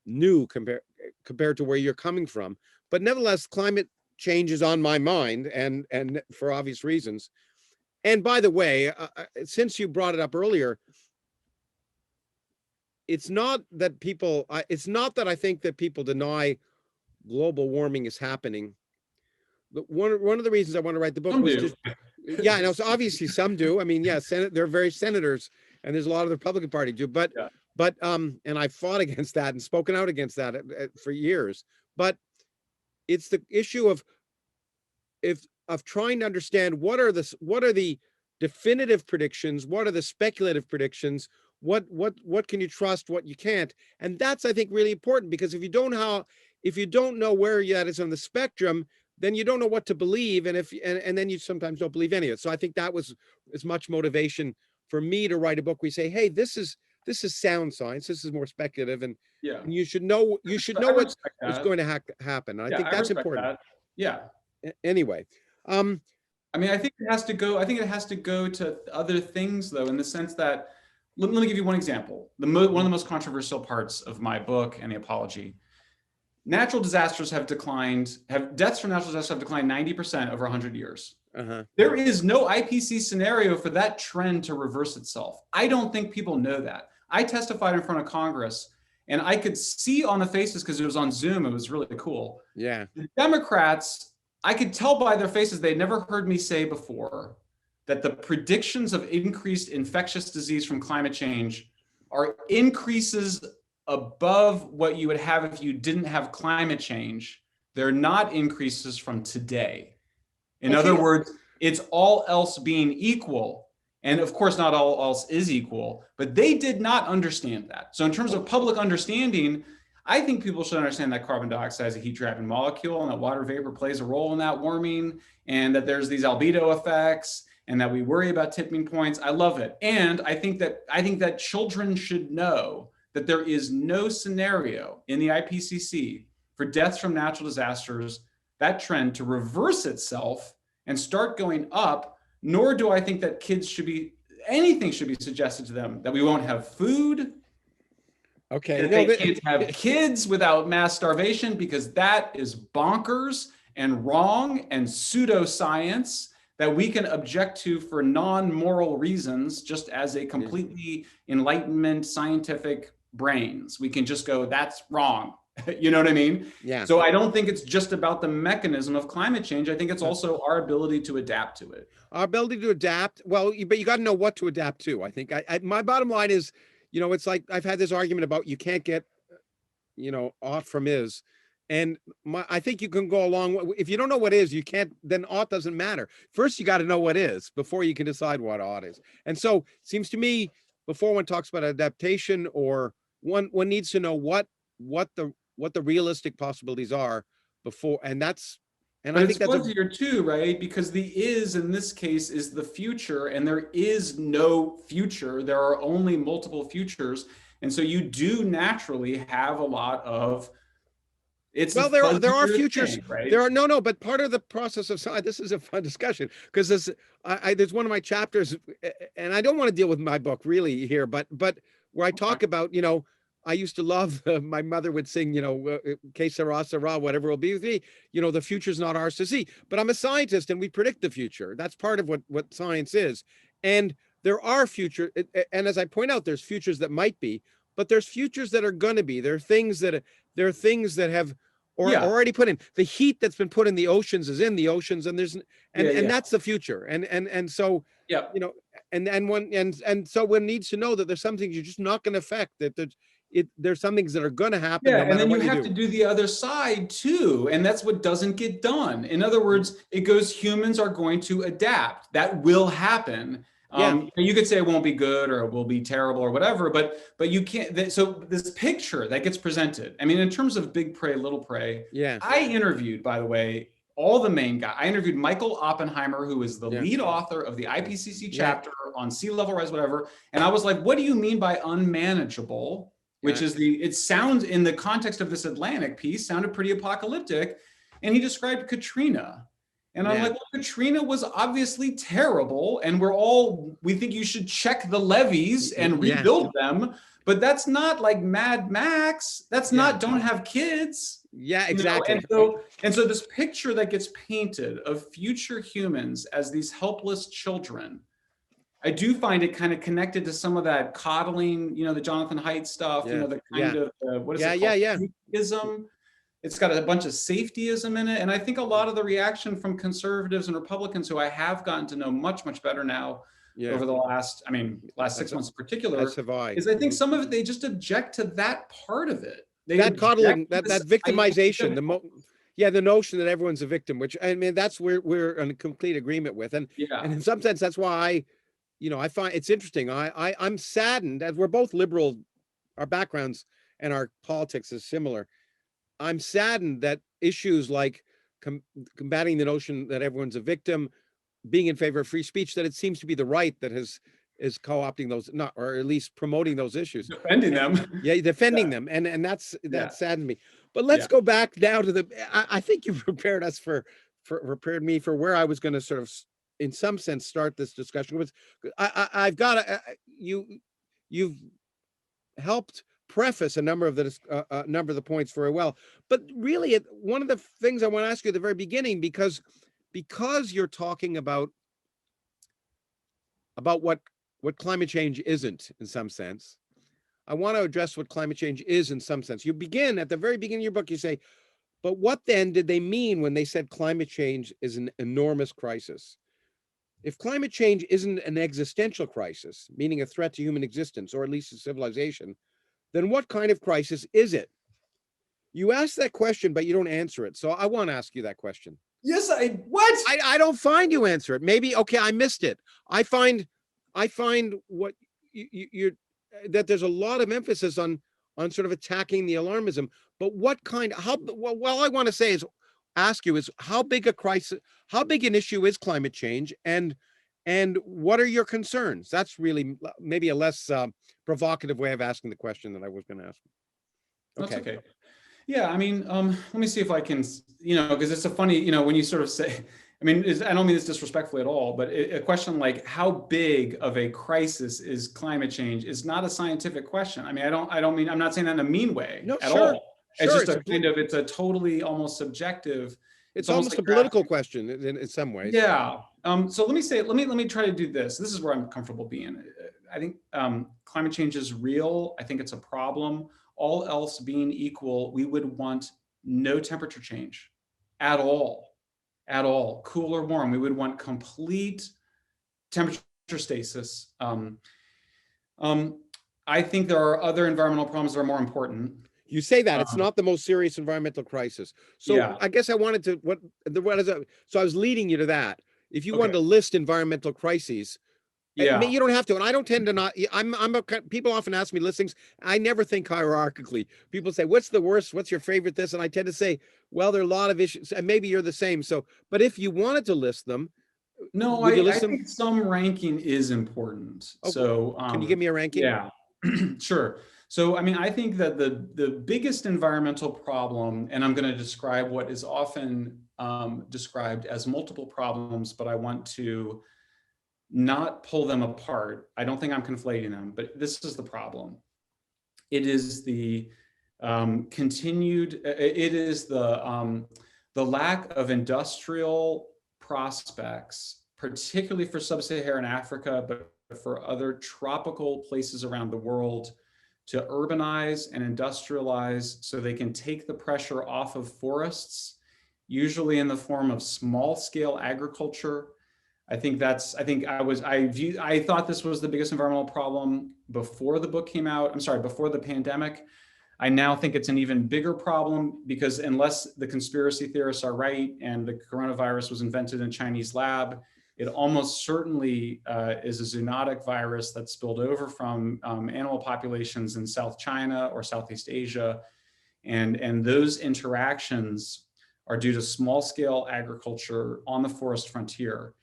new compared to where you're coming from. But nevertheless, climate change is on my mind, and for obvious reasons. And by the way, since you brought it up earlier, it's not that I think that people deny global warming is happening. But one of the reasons I want to write the book was just, yeah, and so obviously some do. I mean, yeah, there are various senators, and there's a lot of the Republican Party do, but and I fought against that and spoken out against that for years. But it's the issue of trying to understand what are the definitive predictions, what are the speculative predictions, what can you trust, what you can't, and that's, I think, really important, because if you don't know where that is on the spectrum, then you don't know what to believe, and then you sometimes don't believe any of it. So I think that was as much motivation for me to write a book. We say, hey, this is sound science. This is more speculative, and you should know what's going to happen. And I think that's important. That. Yeah. Anyway, I mean, I think it has to go to other things, though, in the sense that, let me give you one example. One of the most controversial parts of my book and the apology. Natural disasters deaths from natural disasters have declined 90% over 100 years. Uh-huh. There is no IPCC scenario for that trend to reverse itself. I don't think people know that. I testified in front of Congress, and I could see on the faces, because it was on Zoom, it was really cool. Yeah. The Democrats, I could tell by their faces, they'd never heard me say before that the predictions of increased infectious disease from climate change are increases above what you would have if you didn't have climate change. They're not increases from today. In other words, it's all else being equal. And of course, not all else is equal, but they did not understand that. So in terms of public understanding, I think people should understand that carbon dioxide is a heat-trapping molecule, and that water vapor plays a role in that warming, and that there's these albedo effects, and that we worry about tipping points. I love it. And I think that children should know that there is no scenario in the IPCC for deaths from natural disasters, that trend to reverse itself and start going up, nor do I think that anything should be suggested to them that we won't have food. Okay. That they can't have kids without mass starvation, because that is bonkers and wrong and pseudoscience that we can object to for non-moral reasons, just as a completely Enlightenment scientific brains. We can just go, that's wrong. You know what I mean? Yeah. So I don't think it's just about the mechanism of climate change. I think it's also our ability to adapt to it. Our ability to adapt. Well, but you got to know what to adapt to. I think my bottom line is, it's like I've had this argument about you can't get, ought from is. And I think you can go along. If you don't know what is, you can't, then ought doesn't matter. First, you got to know what is before you can decide what ought is. And so it seems to me, before one talks about adaptation, or one needs to know what the realistic possibilities are before, and I think that's fuzzier too, right? Because the is in this case is the future, and there is no future. There are only multiple futures. And so you do naturally have a lot of It's a Well, there are fuzzier futures. thing, right? There are no, but part of the process of science. This is a fun discussion because there's one of my chapters, and I don't want to deal with my book really here, but where I talk about, I used to love. My mother would sing, "Que sera, sera," whatever will be with me. The future's not ours to see. But I'm a scientist, and we predict the future. That's part of what science is. And there are future, and as I point out, there's futures that might be, but there's futures that are going to be. There are things that have or Yeah. already put in. The heat that's been put in the oceans is in the oceans, and and that's the future. And so Yeah. and so one needs to know that there's some things you're just not going to affect. That there's some things that are going to happen. Yeah, No and matter then you what have do. to do the other side too, and that's what doesn't get done. In other words, it goes, humans are going to adapt. That will happen. You could say it won't be good or it will be terrible or whatever, but you can't. So this picture that gets presented, I mean, in terms of big prey, little prey, Yeah. I interviewed, by the way, all the main guys. I interviewed Michael Oppenheimer, who is the lead author of the IPCC chapter on sea level rise, whatever. And I was like, what do you mean by unmanageable? Which is it sounds, in the context of this Atlantic piece, sounded pretty apocalyptic. And he described Katrina. And I'm like, well, Katrina was obviously terrible. And we think you should check the levees and rebuild them. But that's not like Mad Max. That's not don't have kids. Yeah, exactly. And so this picture that gets painted of future humans as these helpless children, I do find it kind of connected to some of that coddling, the Jonathan Haidt stuff, the kind of, what is it called? Safetyism. It's got a bunch of safetyism in it. And I think a lot of the reaction from conservatives and Republicans, who I have gotten to know much, much better now over the last 6 months in particular, is I think some of it, they just object to that part of it. That coddling, that victimization, the notion that everyone's a victim, which, I mean, that's where we're in complete agreement with. And in some sense, that's why I find it's interesting. I'm saddened, as we're both liberal, our backgrounds and our politics is similar. I'm saddened that issues like combating the notion that everyone's a victim, being in favor of free speech, that it seems to be the right that is co-opting those, or at least promoting those issues, defending them. Defending them, and that's saddened me. But let's go back now to I think you've prepared us prepared me for where I was going to sort of, in some sense, start this discussion with. I've got you've helped preface a number of the points very well, but really one of the things I want to ask you at the very beginning, because you're talking about what climate change isn't, in some sense, I want to address what climate change is in some sense. You begin at the very beginning of your book, you say, but what then did they mean when they said climate change is an enormous crisis? If climate change isn't an existential crisis, meaning a threat to human existence, or at least to civilization, then what kind of crisis is it? You ask that question, but you don't answer it. So I want to ask you that question. Yes, I don't find you answer it. Maybe, okay, I missed it. I find what you're that there's a lot of emphasis on sort of attacking the alarmism. But what kind, I want to say is, ask you is, how big a crisis, how big an issue is climate change, and what are your concerns? That's really maybe a less provocative way of asking the question that I was going to ask. Okay. That's okay. Yeah, I mean, let me see if I can, because it's a funny, when you sort of say, I mean, I don't mean this disrespectfully at all, but a question like how big of a crisis is climate change is not a scientific question. I mean, I'm not saying that in a mean way at all. It's just it's a totally almost subjective. It's almost a political question in some ways. Yeah. So let me try to do this. This is where I'm comfortable being. I think climate change is real. I think it's a problem. All else being equal, we would want no temperature change at all, cool or warm. We would want complete temperature stasis. I think there are other environmental problems that are more important. You say that it's not the most serious environmental crisis. So I guess I wanted to, so I was leading you to that. If you wanted to list environmental crises, you don't have to, and I don't tend to not. People often ask me listings. I never think hierarchically. People say, "What's the worst? What's your favorite?" This, and I tend to say, "Well, there are a lot of issues, and maybe you're the same." So, but if you wanted to list them, I think some ranking is important. Okay. So, can you give me a ranking? Yeah, sure. So, I mean, I think that the biggest environmental problem, and I'm going to describe what is often described as multiple problems, but I want to not pull them apart. I don't think I'm conflating them, but this is the problem. It is the the lack of industrial prospects, particularly for sub-Saharan Africa, but for other tropical places around the world, to urbanize and industrialize so they can take the pressure off of forests, usually in the form of small scale agriculture. I thought this was the biggest environmental problem before the book came out. I'm sorry, before the pandemic. I now think it's an even bigger problem because unless the conspiracy theorists are right and the coronavirus was invented in a Chinese lab, it almost certainly is a zoonotic virus that spilled over from animal populations in South China or Southeast Asia. And those interactions are due to small scale agriculture on the forest frontier.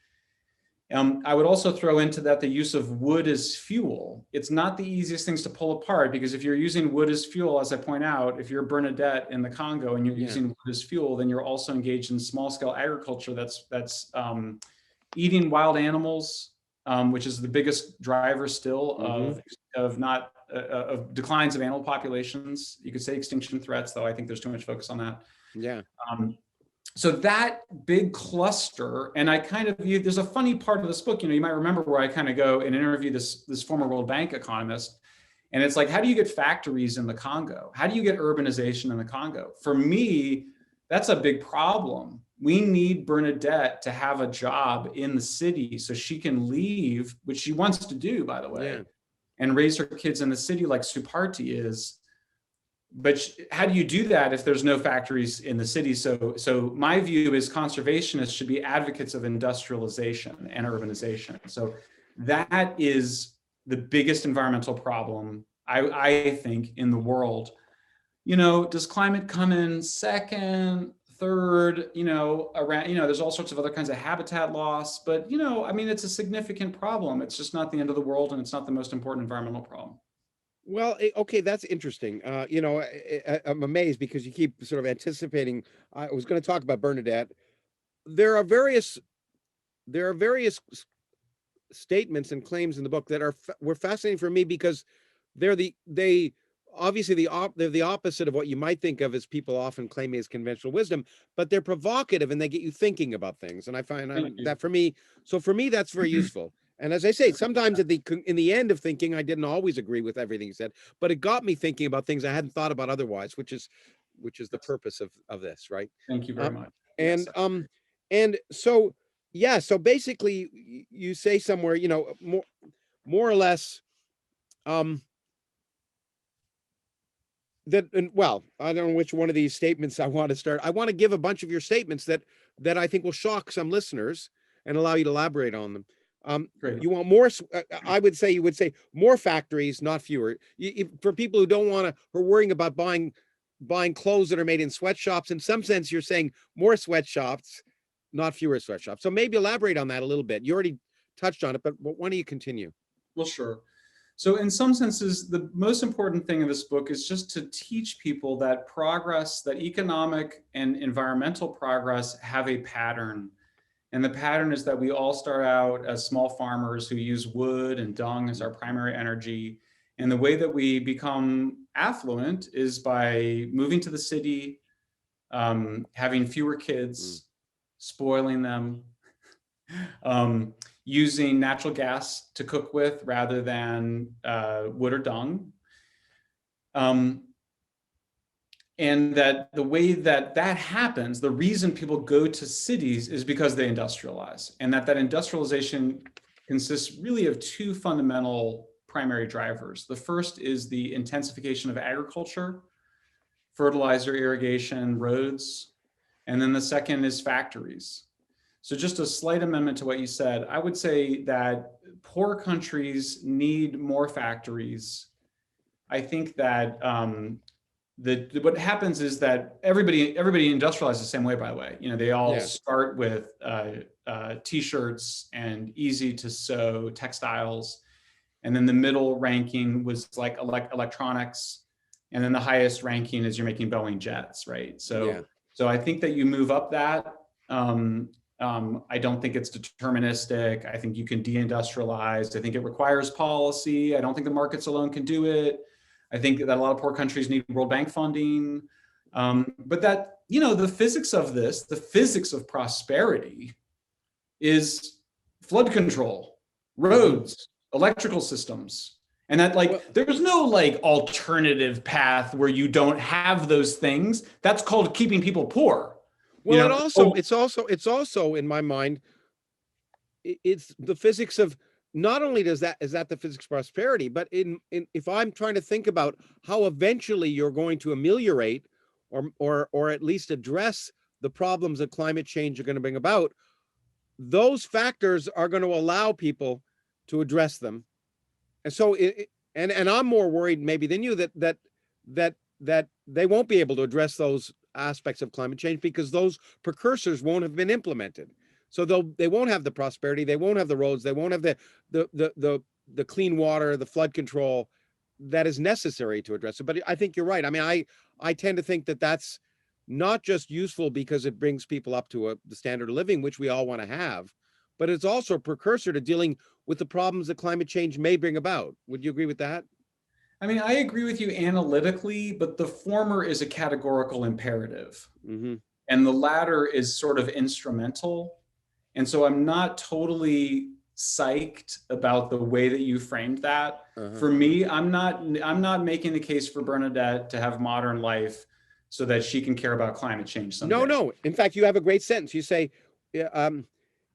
I would also throw into that the use of wood as fuel. It's not the easiest things to pull apart because if you're using wood as fuel, as I point out, if you're Bernadette in the Congo and you're using wood as fuel, then you're also engaged in small scale agriculture that's eating wild animals, which is the biggest driver still of declines of animal populations. You could say extinction threats, though I think there's too much focus on that. Yeah. So that big cluster, and I kind of view, there's a funny part of this book, you might remember where I kind of go and interview this former World Bank economist. And it's like, how do you get factories in the Congo? How do you get urbanization in the Congo? For me, that's a big problem. We need Bernadette to have a job in the city so she can leave, which she wants to do, by the way, and raise her kids in the city like Supartie is. But how do you do that if there's no factories in the city? So my view is conservationists should be advocates of industrialization and urbanization. So that is the biggest environmental problem, I think, in the world. Does climate come in second, third, around, there's all sorts of other kinds of habitat loss, but, I mean, it's a significant problem. It's just not the end of the world, and it's not the most important environmental problem. Well, okay, that's interesting. I'm amazed because you keep sort of anticipating. I was going to talk about Bernadette. There are various statements and claims in the book that were fascinating for me because they're the opposite of what you might think of as people often claiming as conventional wisdom, but they're provocative and they get you thinking about things. And I find that for me, that's very useful. And as I say, sometimes in the end of thinking, I didn't always agree with everything he said, but it got me thinking about things I hadn't thought about otherwise, which is the purpose of this, right? Thank you very much. And so basically you say somewhere, more or less, well, I don't know which one of these statements I want to start. I want to give a bunch of your statements that I think will shock some listeners and allow you to elaborate on them. You want more, I would say, you would say more factories, not fewer. For people who don't want to, who are worrying about buying clothes that are made in sweatshops, in some sense, you're saying more sweatshops, not fewer sweatshops. So maybe elaborate on that a little bit. You already touched on it, but why don't you continue? Well, sure. So in some senses, the most important thing in this book is just to teach people that progress, that economic and environmental progress have a pattern. And the pattern is that we all start out as small farmers who use wood and dung as our primary energy. And the way that we become affluent is by moving to the city, having fewer kids, spoiling them, using natural gas to cook with rather than wood or dung. And that the way that happens, the reason people go to cities is because they industrialize, and that industrialization consists really of two fundamental primary drivers. The first is the intensification of agriculture, fertilizer, irrigation, roads, and then the second is factories. So just a slight amendment to what you said, I would say that poor countries need more factories. I think that what happens is that everybody industrializes the same way, by the way. They all start with t-shirts and easy to sew textiles. And then the middle ranking was like electronics. And then the highest ranking is you're making Boeing jets, right? So, so I think that you move up that. I don't think it's deterministic. I think you can deindustrialize. I think it requires policy. I don't think the markets alone can do it. I think that a lot of poor countries need World Bank funding. But that, you know, the physics of this, the physics of prosperity is flood control, roads, electrical systems. And that, like, there's no like alternative path where you don't have those things. That's called keeping people poor. Well, you know? it's also in my mind, it's the physics of, not only is that the physics of prosperity, but if I'm trying to think about how eventually you're going to ameliorate or at least address the problems that climate change are going to bring about, those factors are going to allow people to address them. And so and I'm more worried maybe than you that they won't be able to address those aspects of climate change because those precursors won't have been implemented. So they won't have the prosperity, they won't have the roads, they won't have the clean water, the flood control that is necessary to address it. But I think you're right. I mean, I tend to think that that's not just useful because it brings people up to the standard of living, which we all want to have, but it's also a precursor to dealing with the problems that climate change may bring about. Would you agree with that? I mean, I agree with you analytically, but the former is a categorical imperative. Mm-hmm. And the latter is sort of instrumental. And so I'm not totally psyched about the way that you framed that. For me, I'm not making the case for Bernadette to have modern life so that she can care about climate change someday. No. In fact, you have a great sentence. You say,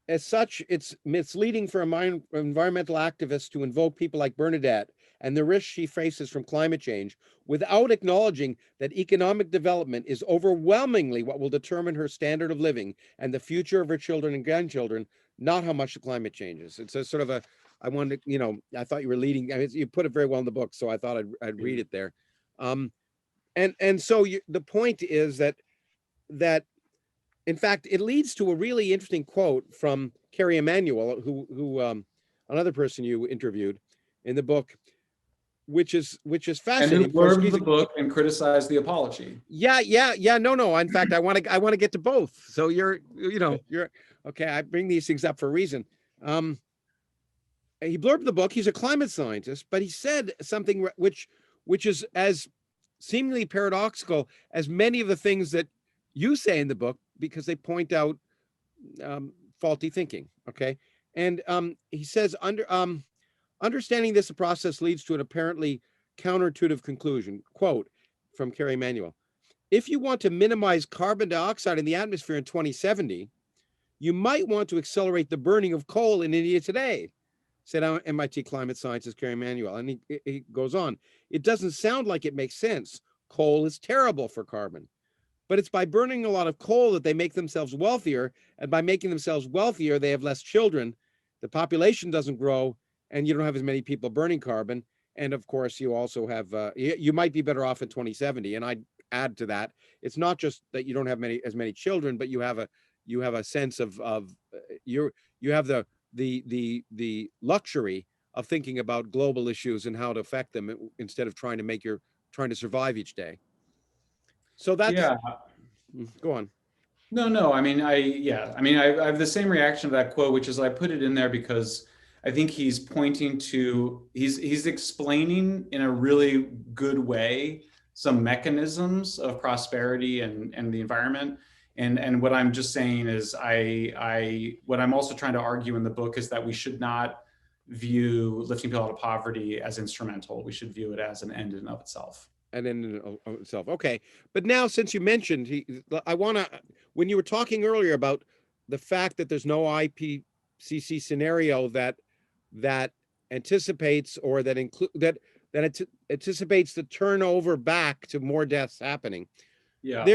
as such, it's misleading for environmental activists to invoke people like Bernadette and the risks she faces from climate change without acknowledging that economic development is overwhelmingly what will determine her standard of living and the future of her children and grandchildren, not how much the climate changes. It's a sort of I wanted to, you know, I thought you were leading, I mean, you put it very well in the book, so I thought I'd read it there. And so the point is that in fact, it leads to a really interesting quote from Carrie Emanuel, who another person you interviewed in the book, which is fascinating. And who blurbed the book and criticized the apology. Yeah. No. In fact, I want to get to both. So you're okay. I bring these things up for a reason. He blurbed the book. He's a climate scientist, but he said something which is as seemingly paradoxical as many of the things that you say in the book, because they point out faulty thinking. Okay, and he says understanding this process leads to an apparently counterintuitive conclusion. Quote from Carrie Emanuel: if you want to minimize carbon dioxide in the atmosphere in 2070, you might want to accelerate the burning of coal in India today, said MIT climate scientist Carrie Emanuel. And he goes on, it doesn't sound like it makes sense. Coal is terrible for carbon. But it's by burning a lot of coal that they make themselves wealthier. And by making themselves wealthier, they have less children. The population doesn't grow, and you don't have as many people burning carbon. And of course, you also have, you might be better off in 2070. And I'd add to that, it's not just that you don't have as many children, but you have a sense of you have the luxury of thinking about global issues and how to affect them instead of trying to survive each day. So that's, go on. No. I mean, I have the same reaction to that quote, which is I put it in there because I think he's pointing to, he's explaining in a really good way some mechanisms of prosperity and the environment. And what I'm just saying is what I'm also trying to argue in the book is that we should not view lifting people out of poverty as instrumental. We should view it as an end in and of itself. And in itself. Okay. But now, since you mentioned, when you were talking earlier about the fact that there's no IPCC scenario that anticipates or that anticipates the turnover back to more deaths happening. Yeah.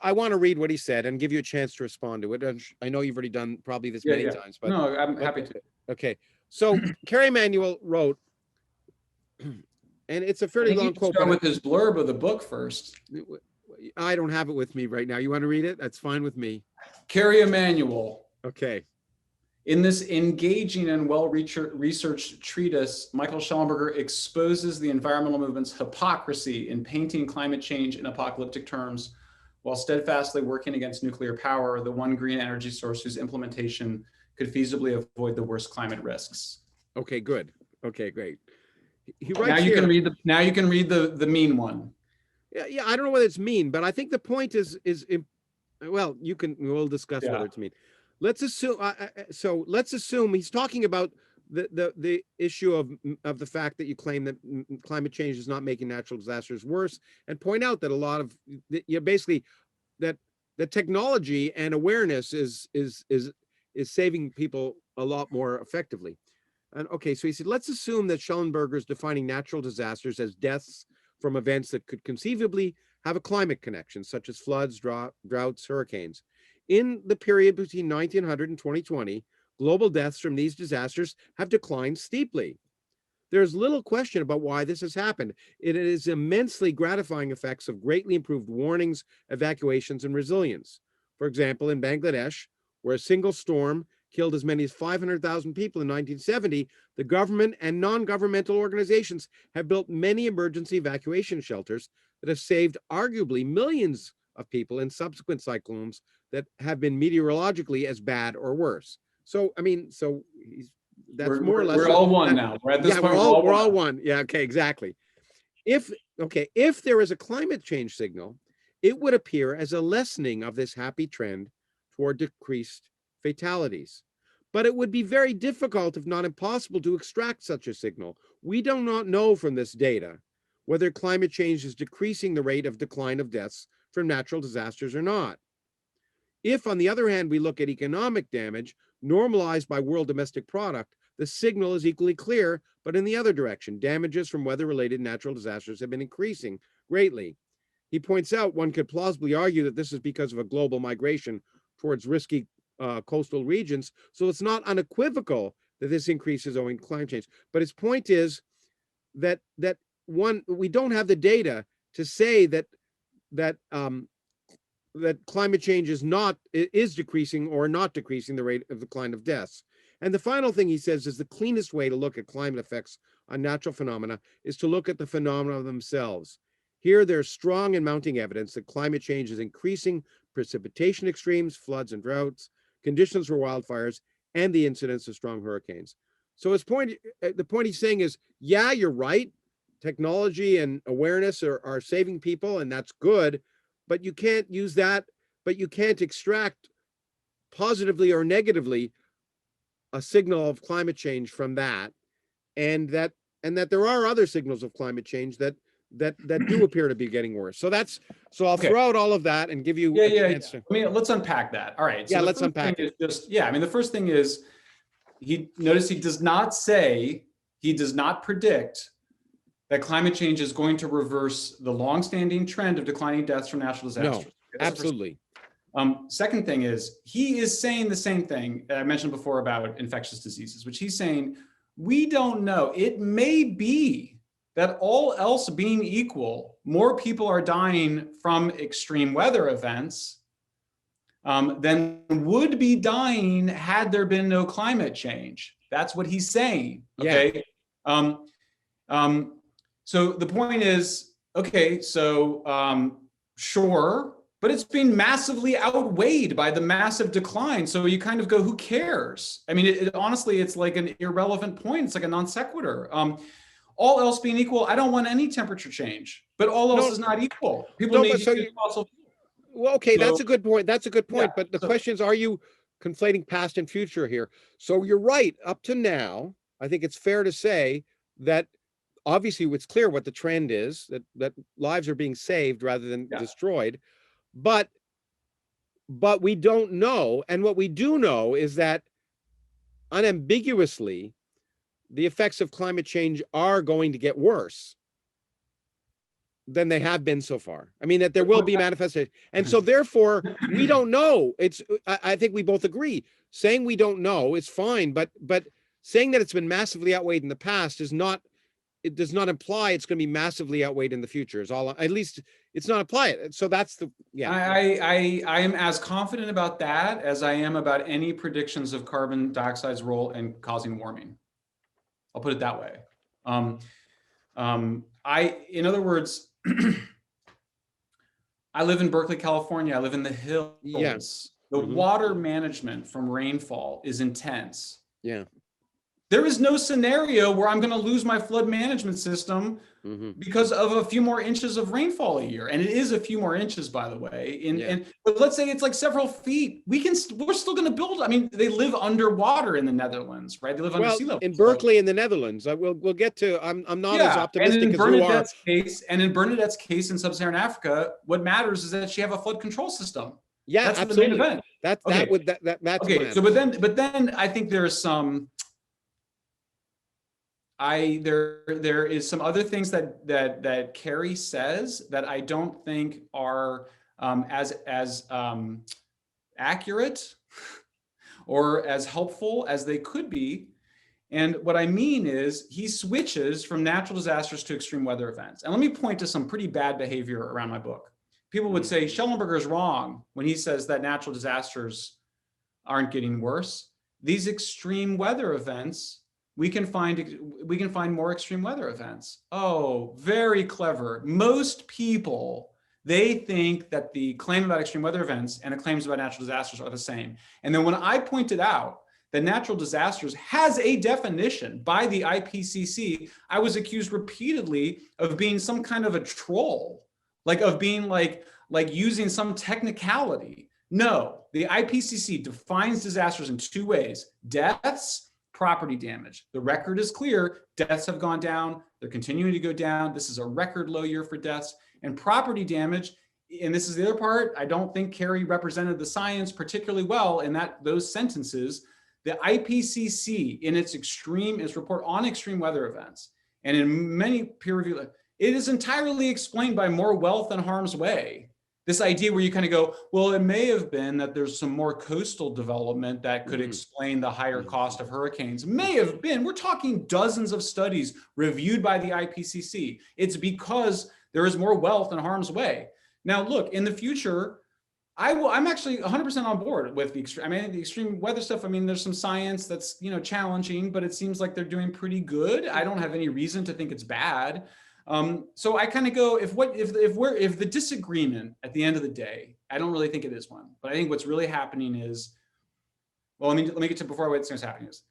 I want to read what he said and give you a chance to respond to it. And I know you've already done probably this many times, but no, I'm happy to. Okay. So Carrie Emanuel wrote, and it's a fairly long quote. Start with his blurb of the book first. I don't have it with me right now. You want to read it? That's fine with me. Carrie Emanuel. Okay. In this engaging and well-researched treatise, Michael Shellenberger exposes the environmental movement's hypocrisy in painting climate change in apocalyptic terms, while steadfastly working against nuclear power, the one green energy source whose implementation could feasibly avoid the worst climate risks. Okay, good. Okay, great. He Now writes you here. can read the mean one. Yeah, I don't know whether it's mean, but I think the point is well, we'll discuss whether it's mean. Let's assume. So let's assume he's talking about the issue of the fact that you claim that climate change is not making natural disasters worse, and point out that a lot of basically that the technology and awareness is saving people a lot more effectively. And okay, so he said, let's assume that Schellenberger is defining natural disasters as deaths from events that could conceivably have a climate connection, such as floods, droughts, hurricanes. In the period between 1900 and 2020, global deaths from these disasters have declined steeply. There's little question about why this has happened. It is immensely gratifying effects of greatly improved warnings, evacuations, and resilience. For example, in Bangladesh, where a single storm killed as many as 500,000 people in 1970, the government and non-governmental organizations have built many emergency evacuation shelters that have saved arguably millions of people in subsequent cyclones that have been meteorologically as bad or worse. So, I mean, that's more or less. We're all one now. We're at this point. We're all one. Yeah, okay, exactly. If there is a climate change signal, it would appear as a lessening of this happy trend toward decreased fatalities. But it would be very difficult, if not impossible, to extract such a signal. We do not know from this data whether climate change is decreasing the rate of decline of deaths from natural disasters or not. If, on the other hand, we look at economic damage normalized by world domestic product, the signal is equally clear, but in the other direction. Damages from weather-related natural disasters have been increasing greatly. He points out one could plausibly argue that this is because of a global migration towards risky coastal regions, so it's not unequivocal that this increase is owing to climate change. But his point is that we don't have the data to say that climate change is decreasing or not decreasing the rate of decline of deaths. And the final thing he says is the cleanest way to look at climate effects on natural phenomena is to look at the phenomena themselves. Here, there's strong and mounting evidence that climate change is increasing precipitation extremes, floods and droughts, conditions for wildfires, and the incidence of strong hurricanes. So the point he's saying is, yeah, you're right. Technology and awareness are saving people, and that's good, but you can't use that, but you can't extract positively or negatively a signal of climate change from that, and that there are other signals of climate change that do appear to be getting worse. So I'll throw out all of that and give you a chance to. I mean, let's unpack that. All right. So let's unpack it. The first thing is he does not predict that climate change is going to reverse the longstanding trend of declining deaths from natural disasters. No, absolutely. Second thing is, he is saying the same thing I mentioned before about infectious diseases, which he's saying, we don't know. It may be that all else being equal, more people are dying from extreme weather events than would be dying had there been no climate change. That's what he's saying, okay? Yeah. So the point is, okay, so sure, but it's been massively outweighed by the massive decline. So you kind of go, who cares? I mean, honestly, it's like an irrelevant point. It's like a non sequitur. All else being equal, I don't want any temperature change, but all else is not equal. People need to use fossil fuel. Well, okay, that's a good point. That's a good point. Yeah, but the question is, are you conflating past and future here? So you're right. Up to now, I think it's fair to say that obviously it's clear what the trend is, that lives are being saved rather than destroyed. But we don't know. And what we do know is that unambiguously, the effects of climate change are going to get worse than they have been so far. I mean, that there will be manifestation. And so therefore, we don't know. I think we both agree. Saying we don't know is fine, but saying that it's been massively outweighed in the past is not it does not imply it's going to be massively outweighed in the future. Is all, at least it's not applied. So that's the, yeah. I am as confident about that as I am about any predictions of carbon dioxide's role in causing warming. I'll put it that way. In other words, I live in Berkeley, California. I live in the hills. Yeah. The water management from rainfall is intense. Yeah. There is no scenario where I'm going to lose my flood management system because of a few more inches of rainfall a year. And it is a few more inches, by the way. But let's say it's like several feet. We're still going to build. I mean, they live underwater in the Netherlands, right? They live under sea level. In Berkeley, in the Netherlands, we'll get to. I'm not as optimistic as you are. And in Bernadette's case in sub-Saharan Africa, what matters is that she have a flood control system. Yeah, that's absolutely. The main event. That's okay. So, but then I think there is some. There is some other things that Carrie says that I don't think are as accurate or as helpful as they could be. And what I mean is he switches from natural disasters to extreme weather events. And let me point to some pretty bad behavior around my book. People would say Shellenberger is wrong when he says that natural disasters aren't getting worse. These extreme weather events, we can find more extreme weather events. Oh, very clever. Most people, they think that the claim about extreme weather events and the claims about natural disasters are the same. And then when I pointed out that natural disasters has a definition by the IPCC, I was accused repeatedly of being some kind of a troll, like of being like using some technicality. No, the IPCC defines disasters in two ways: deaths, property damage. The record is clear. Deaths have gone down. They're continuing to go down. This is a record low year for deaths. And property damage, and this is the other part, I don't think Carrie represented the science particularly well in those sentences. The IPCC in its report on extreme weather events, and in many peer review, it is entirely explained by more wealth and harm's way. This idea where you kind of go, well, it may have been that there's some more coastal development that could explain the higher cost of hurricanes. May have been. We're talking dozens of studies reviewed by the IPCC. It's because there is more wealth in harm's way. Now, look, in the future, I'm actually 100% on board with the extreme weather stuff. I mean, there's some science that's, challenging, but it seems like they're doing pretty good. I don't have any reason to think it's bad. So I kind of go, if the disagreement at the end of the day, I don't really think it is one, but I think what's really happening is, well, let me get to before what's happening is,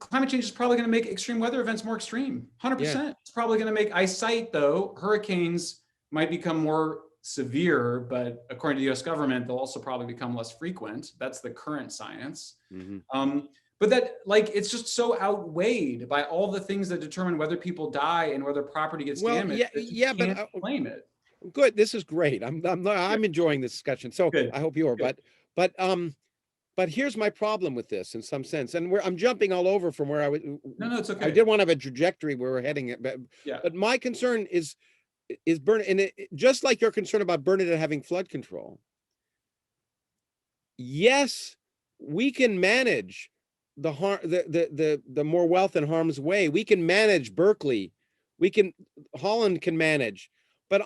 climate change is probably going to make extreme weather events more extreme. 100%. Yeah. It's probably going to make, I cite though, hurricanes might become more severe, but according to the US government, they'll also probably become less frequent. That's the current science. But that, it's just so outweighed by all the things that determine whether people die and whether property gets damaged. But blame it. Good. This is great. I'm enjoying this discussion. So good. I hope you are. Good. But here's my problem with this in some sense, and I'm jumping all over from where I was. No, it's okay. I did want to have a trajectory where we're heading it, but my concern is Bernadette, and just like your concern about Bernadette having flood control. Yes, we can manage the more wealth and harm's way. We can manage Berkeley. Holland can manage, but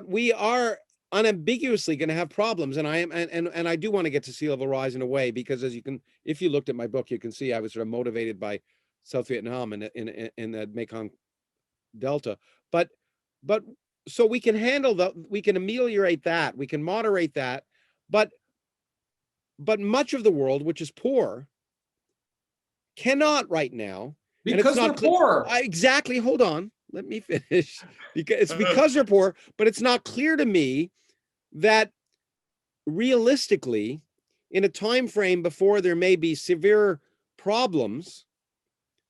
we are unambiguously going to have problems. And I do want to get to sea level rise in a way, because if you looked at my book, you can see I was sort of motivated by South Vietnam and in the Mekong Delta, but so we can we can ameliorate that, we can moderate that, but much of the world, which is poor, cannot right now. Because they're poor. Exactly. Hold on. Let me finish. Because they're poor, but it's not clear to me that realistically, in a time frame before there may be severe problems.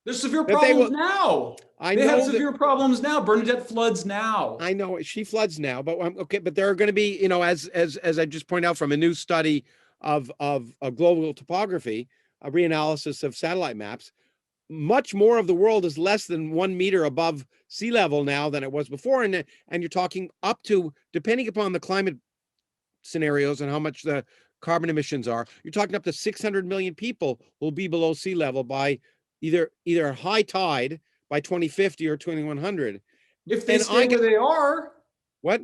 There's severe problems now. They have severe problems now. Bernadette floods now. I know she floods now, but okay. But there are going to be, as I just pointed out from a new study of global topography, a reanalysis of satellite maps, much more of the world is less than 1 meter above sea level now than it was before, and you're talking up to, depending upon the climate scenarios and how much the carbon emissions are, you're talking up to 600 million people will be below sea level by either high tide by 2050 or 2100. If they And stay where they are, what?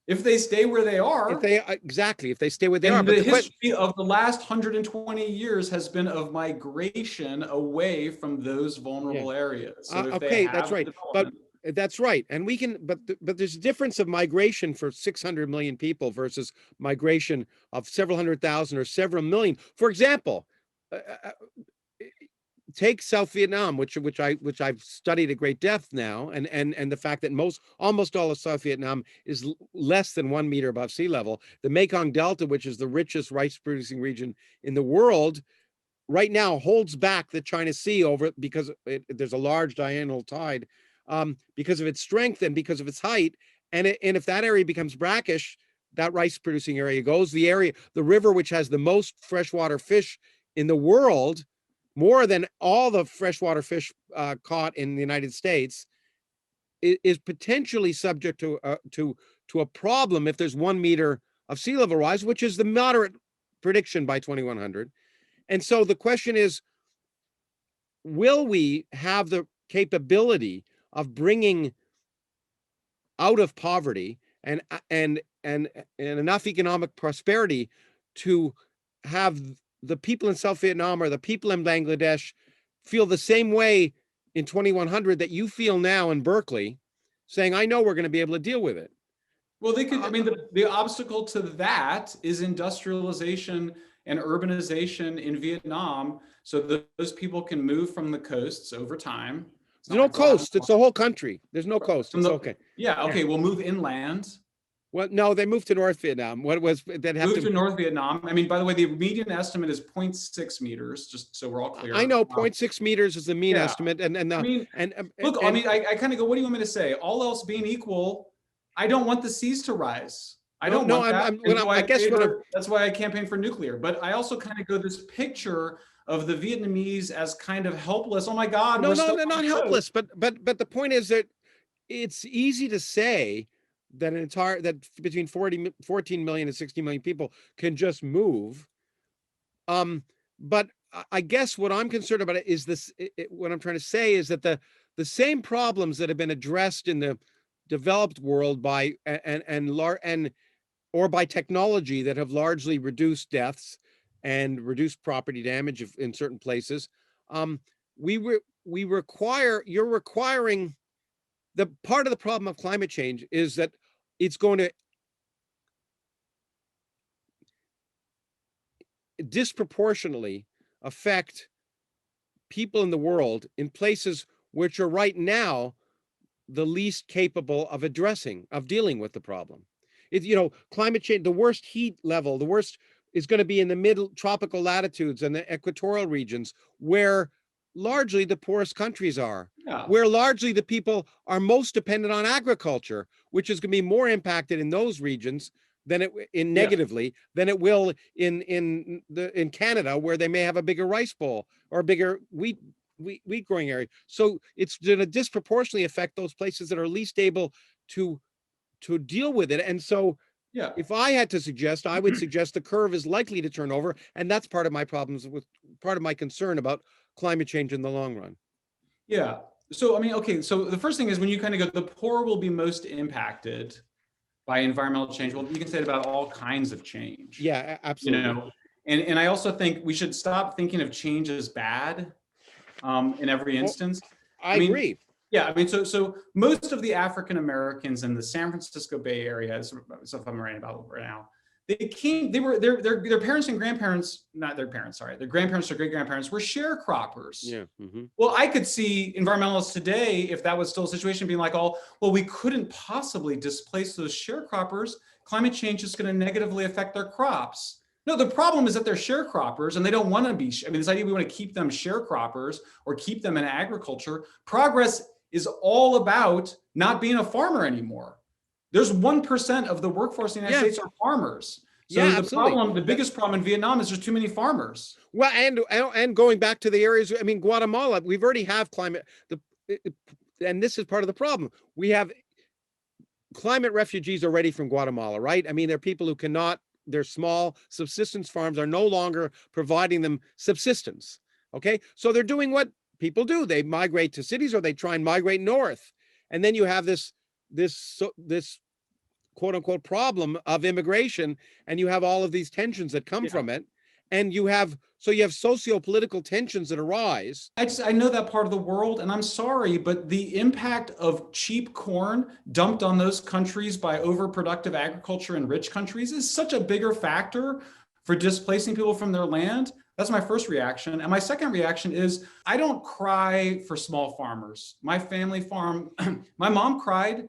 if they stay where they are, If they exactly, if they stay where they are. and But the history of the last 120 years has been of migration away from those vulnerable areas. So if they okay, have that's right. But development, that's right. And we can, but there's a difference of migration for 600 million people versus migration of several 100,000 or several million. For example, uh, uh, take South Vietnam, which I've studied at great depth now, and the fact that almost all of South Vietnam is less than 1 meter above sea level. The Mekong Delta, which is the richest rice producing region in the world, right now holds back the China Sea over because there's a large diurnal tide, because of its strength and because of its height. And if that area becomes brackish, that rice producing area goes. The river which has the most freshwater fish in the world, more than all the freshwater fish caught in the United States, is potentially subject to a problem if there's 1 meter of sea level rise, which is the moderate prediction by 2100. And so the question is, will we have the capability of bringing out of poverty and enough economic prosperity to have the people in South Vietnam or the people in Bangladesh feel the same way in 2100 that you feel now in Berkeley, saying, I know we're going to be able to deal with it? well, they could, I mean, the obstacle to that is industrialization and urbanization in Vietnam. So those people can move from the coasts over time. There's no coast. It's the whole country. There's no coast. It's okay. Yeah. Okay. We'll move inland. Well, no, they moved to North Vietnam. What was that? Moved to North Vietnam. I mean, by the way, the median estimate is 0.6 meters, just so we're all clear. I know 0.6 meters is the mean estimate. And I mean, look, I mean, I kind of go, what do you want me to say? All else being equal, I don't want the seas to rise. I don't want that. That's why I campaign for nuclear. But I also kind of go this picture of the Vietnamese as kind of helpless. Oh my God. No, they're not helpless. But the point is that it's easy to say that that between 14 million and 60 million people can just move. But I guess what I'm concerned about is this. What I'm trying to say is that the same problems that have been addressed in the developed world by or by technology that have largely reduced deaths and reduced property damage in certain places. You're requiring. The part of the problem of climate change is that it's going to disproportionately affect people in the world in places which are right now the least capable of dealing with the problem. Climate change, the worst heat level, the worst is going to be in the middle tropical latitudes and the equatorial regions, where largely the poorest countries are, where largely the people are most dependent on agriculture, which is going to be more impacted in those regions than negatively than it will in Canada, where they may have a bigger rice bowl or a bigger wheat growing area. So it's going to disproportionately affect those places that are least able to deal with it. And so if I had to suggest, I would suggest the curve is likely to turn over. And that's part of my concern about climate change in the long run. Yeah. So, I mean, okay. So the first thing is when you kind of go, the poor will be most impacted by environmental change. Well, you can say it about all kinds of change. Yeah, absolutely. And I also think we should stop thinking of change as bad in every instance. I agree. Yeah, I mean, so most of the African Americans in the San Francisco Bay Area, stuff I'm writing about right now, their parents and grandparents, not their parents, sorry, their grandparents or great grandparents were sharecroppers. Yeah. Mm-hmm. Well, I could see environmentalists today, if that was still a situation, being like, oh, well, we couldn't possibly displace those sharecroppers. Climate change is going to negatively affect their crops. No, the problem is that they're sharecroppers and they don't want to be. I mean, this idea we want to keep them sharecroppers or keep them in agriculture. Progress is all about not being a farmer anymore. There's 1% of the workforce in the United States are farmers. So the biggest problem in Vietnam is there's too many farmers. Well, and going back to the areas, I mean, Guatemala, we've already have climate, and this is part of the problem. We have climate refugees already from Guatemala, right? I mean, they're people who their small subsistence farms are no longer providing them subsistence. Okay. So they're doing what people do. They migrate to cities or they try and migrate north. And then you have this quote unquote problem of immigration, and you have all of these tensions that come from it. And you have socio-political tensions that arise. I know that part of the world, and I'm sorry, but the impact of cheap corn dumped on those countries by overproductive agriculture in rich countries is such a bigger factor for displacing people from their land. That's my first reaction. And my second reaction is I don't cry for small farmers. My family farm, my mom cried.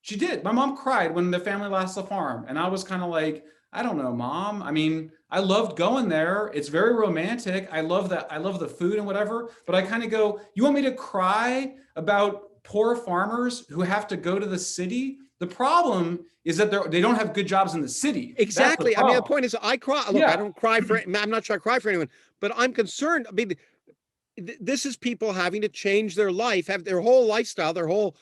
She did. My mom cried when the family lost the farm. And I was kind of like, I don't know, Mom. I mean, I loved going there. It's very romantic. I love that. I love the food and whatever. But I kind of go, you want me to cry about poor farmers who have to go to the city? The problem is that they don't have good jobs in the city. Exactly. I mean, the point is, I cry. Look, I don't cry for. I'm not sure I cry for anyone, but I'm concerned. I mean, this is people having to change their life, have their whole lifestyle, their whole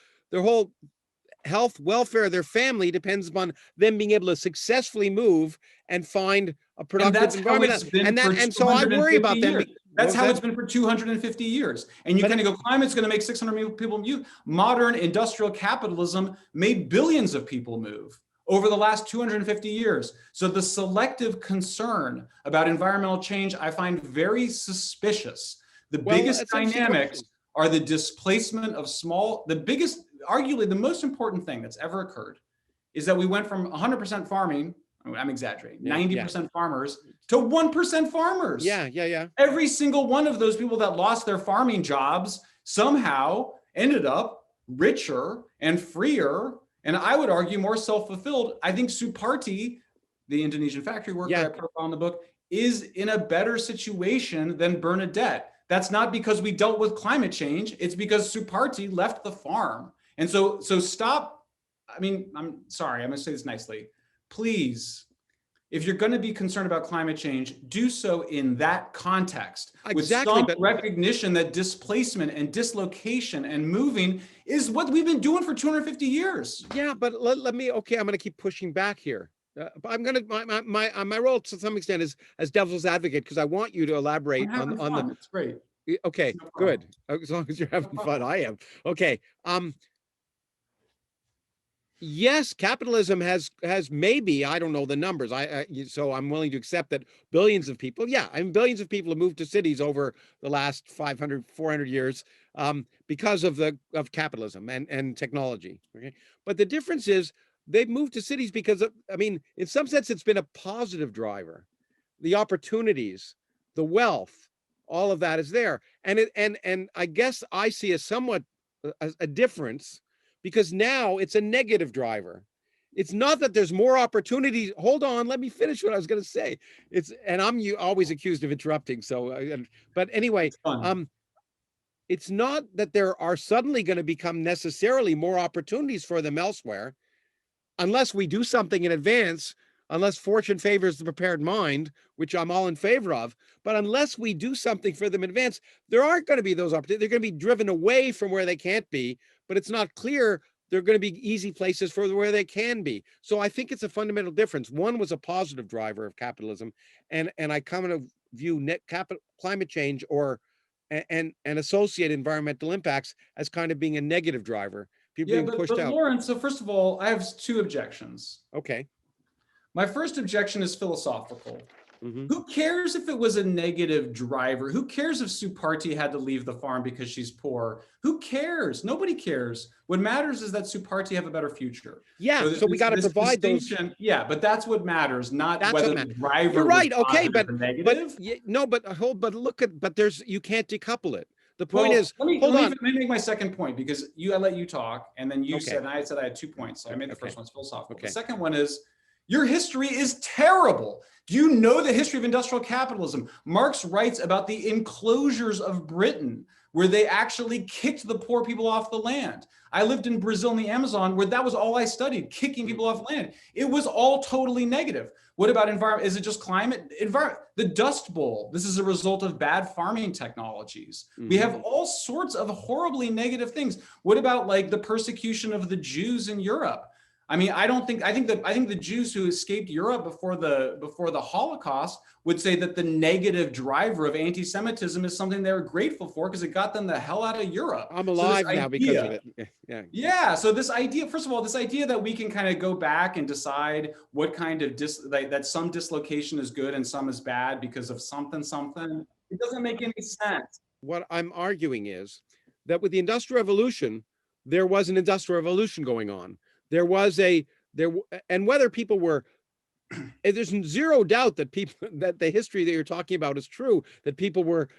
health, welfare, their family depends upon them being able to successfully move and find a productive environment. And so I worry about them. That's how it's been for 250 years. And you kind of go, climate's going to make 600 million people move. Modern industrial capitalism made billions of people move over the last 250 years. So the selective concern about environmental change, I find very suspicious. The biggest dynamics are the displacement of arguably the most important thing that's ever occurred is that we went from 100% farming, I'm exaggerating, 90% farmers to 1% farmers. Yeah. Every single one of those people that lost their farming jobs somehow ended up richer and freer, and I would argue more self-fulfilled. I think Suparti, the Indonesian factory worker I profile in the book, is in a better situation than Bernadette. That's not because we dealt with climate change. It's because Suparti left the farm. And so stop. I mean, I'm sorry, I'm going to say this nicely. Please, if you're going to be concerned about climate change, do so in that context with some recognition that displacement and dislocation and moving is what we've been doing for 250 years. Yeah, but let me, I'm going to keep pushing back here. I'm going to, my role to some extent is as devil's advocate, because I want you to elaborate on the. It's great. Okay, no good. As long as you're having fun, I am. Okay. Yes, capitalism has maybe, I don't know the numbers. So I'm willing to accept that billions of people, billions of people have moved to cities over the last 500, 400 years because of capitalism and technology. Okay, but the difference is they've moved to cities because in some sense it's been a positive driver. The opportunities, the wealth, all of that is there, and I guess I see a difference. Because now it's a negative driver. It's not that there's more opportunities. Hold on, let me finish what I was going to say. I'm always accused of interrupting. So, but anyway, it's not that there are suddenly going to become necessarily more opportunities for them elsewhere, unless we do something in advance. Unless fortune favors the prepared mind, which I'm all in favor of. But unless we do something for them in advance, there aren't going to be those opportunities. They're going to be driven away from where they can't be, but it's not clear they're going to be easy places for where they can be. So I think it's a fundamental difference. One was a positive driver of capitalism, and I kind of view climate change and associate environmental impacts as kind of being a negative driver. People being pushed out. Lawrence, so first of all, I have two objections. Okay. My first objection is philosophical. Mm-hmm. Who cares if it was a negative driver? Who cares if Suparti had to leave the farm because she's poor? Who cares? Nobody cares. What matters is that Suparti have a better future. Yeah, so we got to provide those. Yeah, but that's what matters, not whether the driver. You're right. Okay, but negative. But there's you can't decouple it. The point is, let me make my second point, because I let you talk, and then you said, and I said I had 2 points. So I made the first one's philosophical. The second one is, your history is terrible. Do you know the history of industrial capitalism? Marx writes about the enclosures of Britain, where they actually kicked the poor people off the land. I lived in Brazil in the Amazon, where that was all I studied, kicking people off land. It was all totally negative. What about environment? Is it just climate? The Dust Bowl, this is a result of bad farming technologies. Mm-hmm. We have all sorts of horribly negative things. What about like the persecution of the Jews in Europe? I mean, I think the Jews who escaped Europe before the Holocaust would say that the negative driver of anti-Semitism is something they were grateful for because it got them the hell out of Europe. I'm alive now because of it. Yeah. Yeah. So this idea, first of all, this idea that we can kind of go back and decide what kind of that some dislocation is good and some is bad because of something, it doesn't make any sense. What I'm arguing is that with the Industrial Revolution, there was an Industrial Revolution going on. And whether people were, there's zero doubt that that the history that you're talking about is true, that people were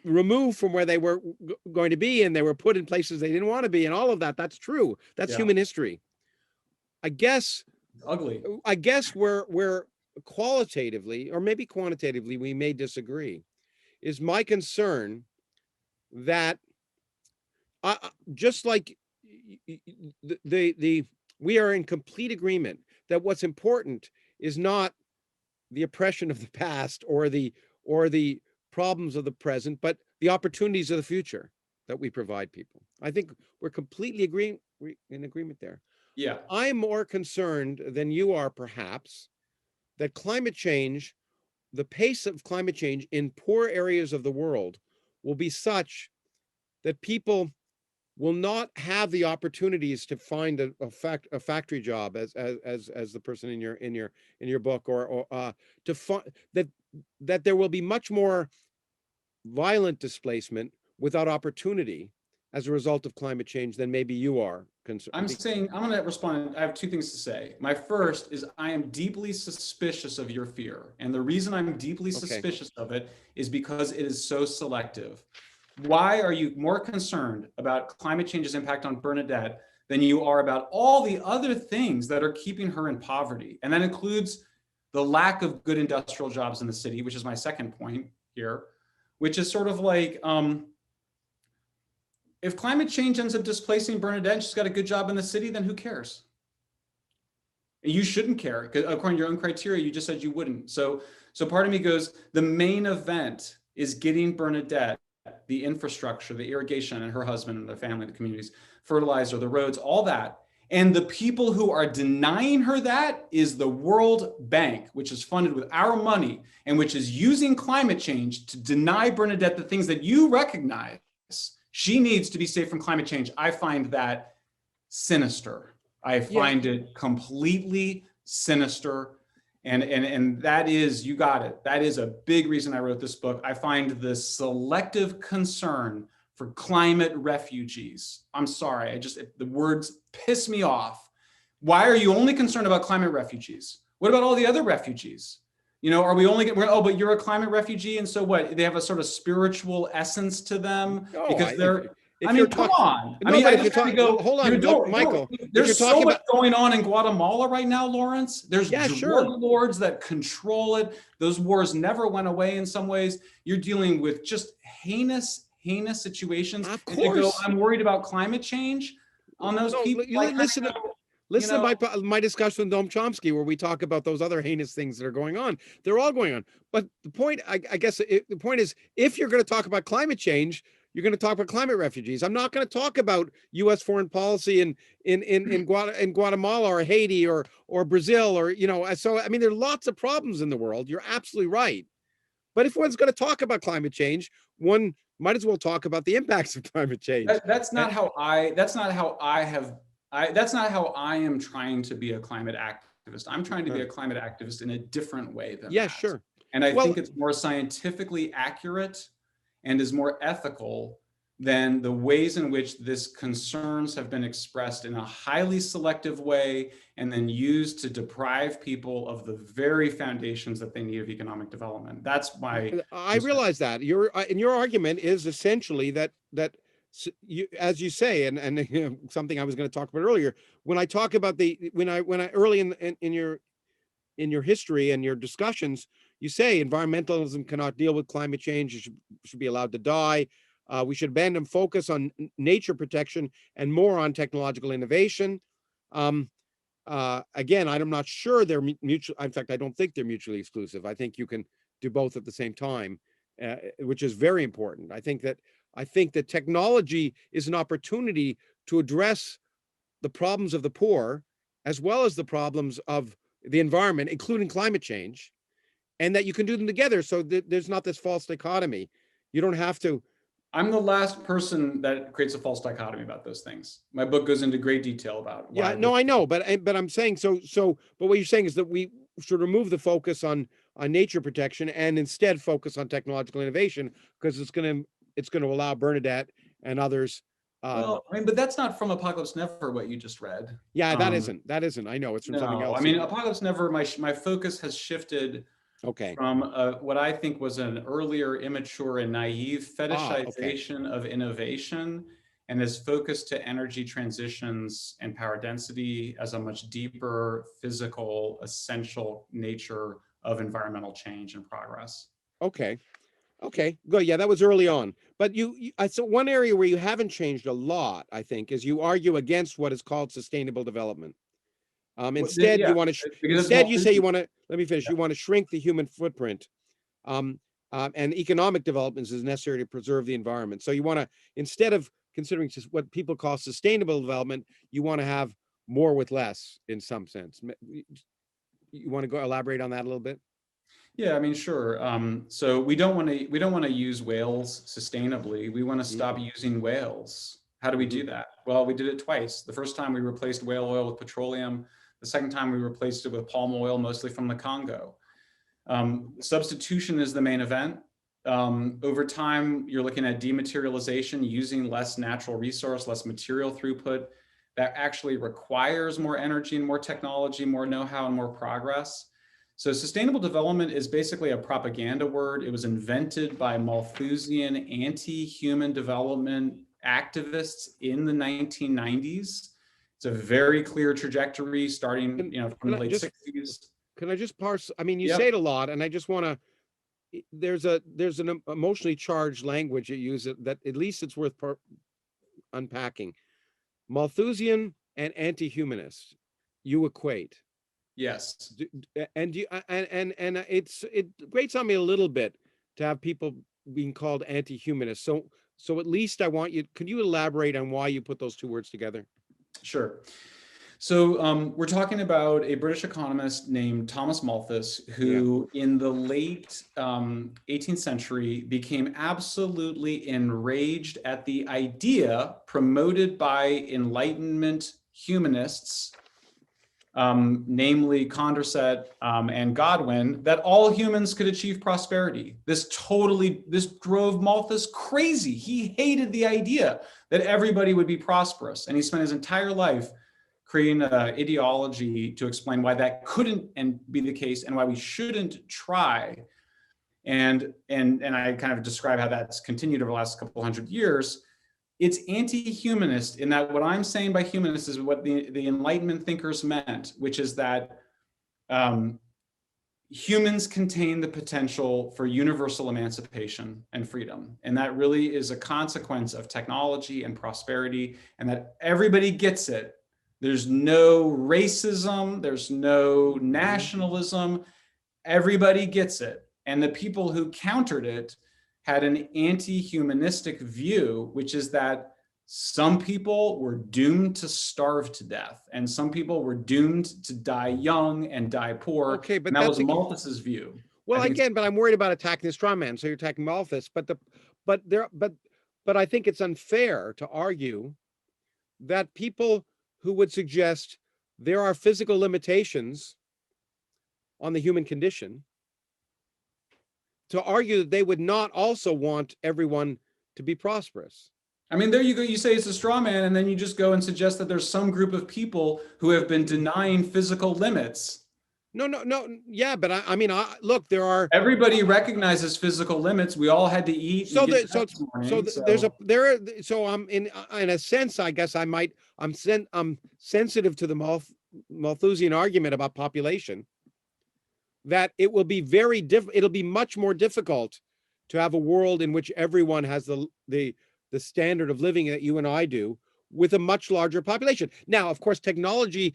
removed from where they were going to be, and they were put in places they didn't want to be, and all of that. That's true. That's human history. I guess ugly. I guess we're qualitatively, or maybe quantitatively, we may disagree. Is my concern that just like we are in complete agreement that what's important is not the oppression of the past or the problems of the present, but the opportunities of the future that we provide people. I think we're completely in agreement there. Yeah. I'm more concerned than you are, perhaps, that climate change, the pace of climate change in poor areas of the world will be such that people will not have the opportunities to find a factory job, as the person in your book, or to find that there will be much more violent displacement without opportunity as a result of climate change than maybe you are concerned. I'm going to respond. I have two things to say. My first is I am deeply suspicious of your fear. And the reason I'm deeply suspicious of it is because it is so selective. Why are you more concerned about climate change's impact on Bernadette than you are about all the other things that are keeping her in poverty? And that includes the lack of good industrial jobs in the city, which is my second point here, which is sort of like, if climate change ends up displacing Bernadette and she's got a good job in the city, then who cares? You shouldn't care, because according to your own criteria, you just said you wouldn't. So part of me goes, the main event is getting Bernadette the infrastructure, the irrigation, and her husband and their family, the communities, fertilizer, the roads, all that. And the people who are denying her that is the World Bank, which is funded with our money and which is using climate change to deny Bernadette the things that you recognize she needs to be safe from climate change. I find that sinister. I find it completely sinister. And that is, you got it. That is a big reason I wrote this book. I find the selective concern for climate refugees. I'm sorry, the words piss me off. Why are you only concerned about climate refugees? What about all the other refugees? You know, are we only but you're a climate refugee, and so what? They have a sort of spiritual essence to them because they're. Come on. No, I just have to go. Hold on, Michael. There's so much going on in Guatemala right now, Lawrence. There's drug lords that control it. Those wars never went away. In some ways, you're dealing with just heinous situations. Of course. And you go, I'm worried about climate change on those people. Listen to my discussion with Noam Chomsky, where we talk about those other heinous things that are going on. They're all going on. But the point, I guess, the point is, if you're going to talk about climate change, you're going to talk about climate refugees. I'm not going to talk about U.S. foreign policy in Guatemala or Haiti or Brazil or, you know. So I mean, there are lots of problems in the world. You're absolutely right. But if one's going to talk about climate change, one might as well talk about the impacts of climate change. That's not how I am trying to be a climate activist. I'm trying to be a climate activist in a different way than that. Sure. And I think it's more scientifically accurate and is more ethical than the ways in which this concerns have been expressed in a highly selective way and then used to deprive people of the very foundations that they need of economic development. That's my. I realize that your argument is essentially that you, as you say, and you know, something I was going to talk about earlier, when I talk about when I early in your history and your discussions, you say environmentalism cannot deal with climate change. It should be allowed to die. We should abandon focus on nature protection and more on technological innovation. Again, I'm not sure they're mutual. In fact, I don't think they're mutually exclusive. I think you can do both at the same time, which is very important. I think that technology is an opportunity to address the problems of the poor, as well as the problems of the environment, including climate change, and that you can do them together. So there's not this false dichotomy. You don't have to. I'm the last person that creates a false dichotomy about those things. My book goes into great detail about why. Yeah, no, I know, but I'm saying but what you're saying is that we should remove the focus on nature protection and instead focus on technological innovation, because it's going to allow Bernadette and others. Well, I mean, but that's not from Apocalypse Never, what you just read. Yeah, that isn't. I know it's from something else. I mean, Apocalypse Never, my focus has shifted from what I think was an earlier immature and naive fetishization of innovation, and is focused to energy transitions and power density as a much deeper physical, essential nature of environmental change and progress. Okay, good. Yeah, that was early on. But so one area where you haven't changed a lot, I think, is you argue against what is called sustainable development. Instead, you want to. Instead, you say you want to. Let me finish. You want to shrink the human footprint, and economic developments is necessary to preserve the environment. So you want to, instead of considering just what people call sustainable development, you want to have more with less in some sense. You want to go elaborate on that a little bit? Yeah, I mean, sure. So we don't want to use whales sustainably. We want to stop using whales. How do we do that? Well, we did it twice. The first time we replaced whale oil with petroleum. The second time we replaced it with palm oil, mostly from the Congo. Substitution is the main event. Over time, you're looking at dematerialization, using less natural resource, less material throughput. That actually requires more energy and more technology, more know-how and more progress. So sustainable development is basically a propaganda word. It was invented by Malthusian anti-human development activists in the 1990s. It's a very clear trajectory starting, from the late 60s. Can I just parse? I mean, you say it a lot, and I just want to. There's an emotionally charged language you use that at least it's worth unpacking. Malthusian and anti-humanist, you equate. Yes. And it grates on me a little bit to have people being called anti-humanist. So at least I want you. Could you elaborate on why you put those two words together? Sure. So we're talking about a British economist named Thomas Malthus, who in the late 18th century became absolutely enraged at the idea promoted by Enlightenment humanists, namely Condorcet and Godwin, that all humans could achieve prosperity. This drove Malthus crazy. He hated the idea that everybody would be prosperous. And he spent his entire life creating an ideology to explain why that couldn't be the case and why we shouldn't try. And I kind of describe how that's continued over the last couple hundred years. It's anti-humanist in that what I'm saying by humanist is what the Enlightenment thinkers meant, which is that humans contain the potential for universal emancipation and freedom. And that really is a consequence of technology and prosperity, and that everybody gets it. There's no racism, there's no nationalism, everybody gets it. And the people who countered it had an anti-humanistic view, which is that some people were doomed to starve to death, and some people were doomed to die young and die poor. Okay, but and that was Malthus's view. Well, again, but I'm worried about attacking the straw man. So you're attacking Malthus, but I think it's unfair to argue that people who would suggest there are physical limitations on the human condition, to argue that they would not also want everyone to be prosperous. I mean, there you go. You say it's a straw man, and then you just go and suggest that there's some group of people who have been denying physical limits. No. Yeah, but I mean, look, there are. Everybody recognizes physical limits. We all had to eat. So I'm in a sense, I guess I'm sensitive to the Malthusian argument about population, that it will be it'll be much more difficult to have a world in which everyone has the standard of living that you and I do, with a much larger population. Now, of course, technology,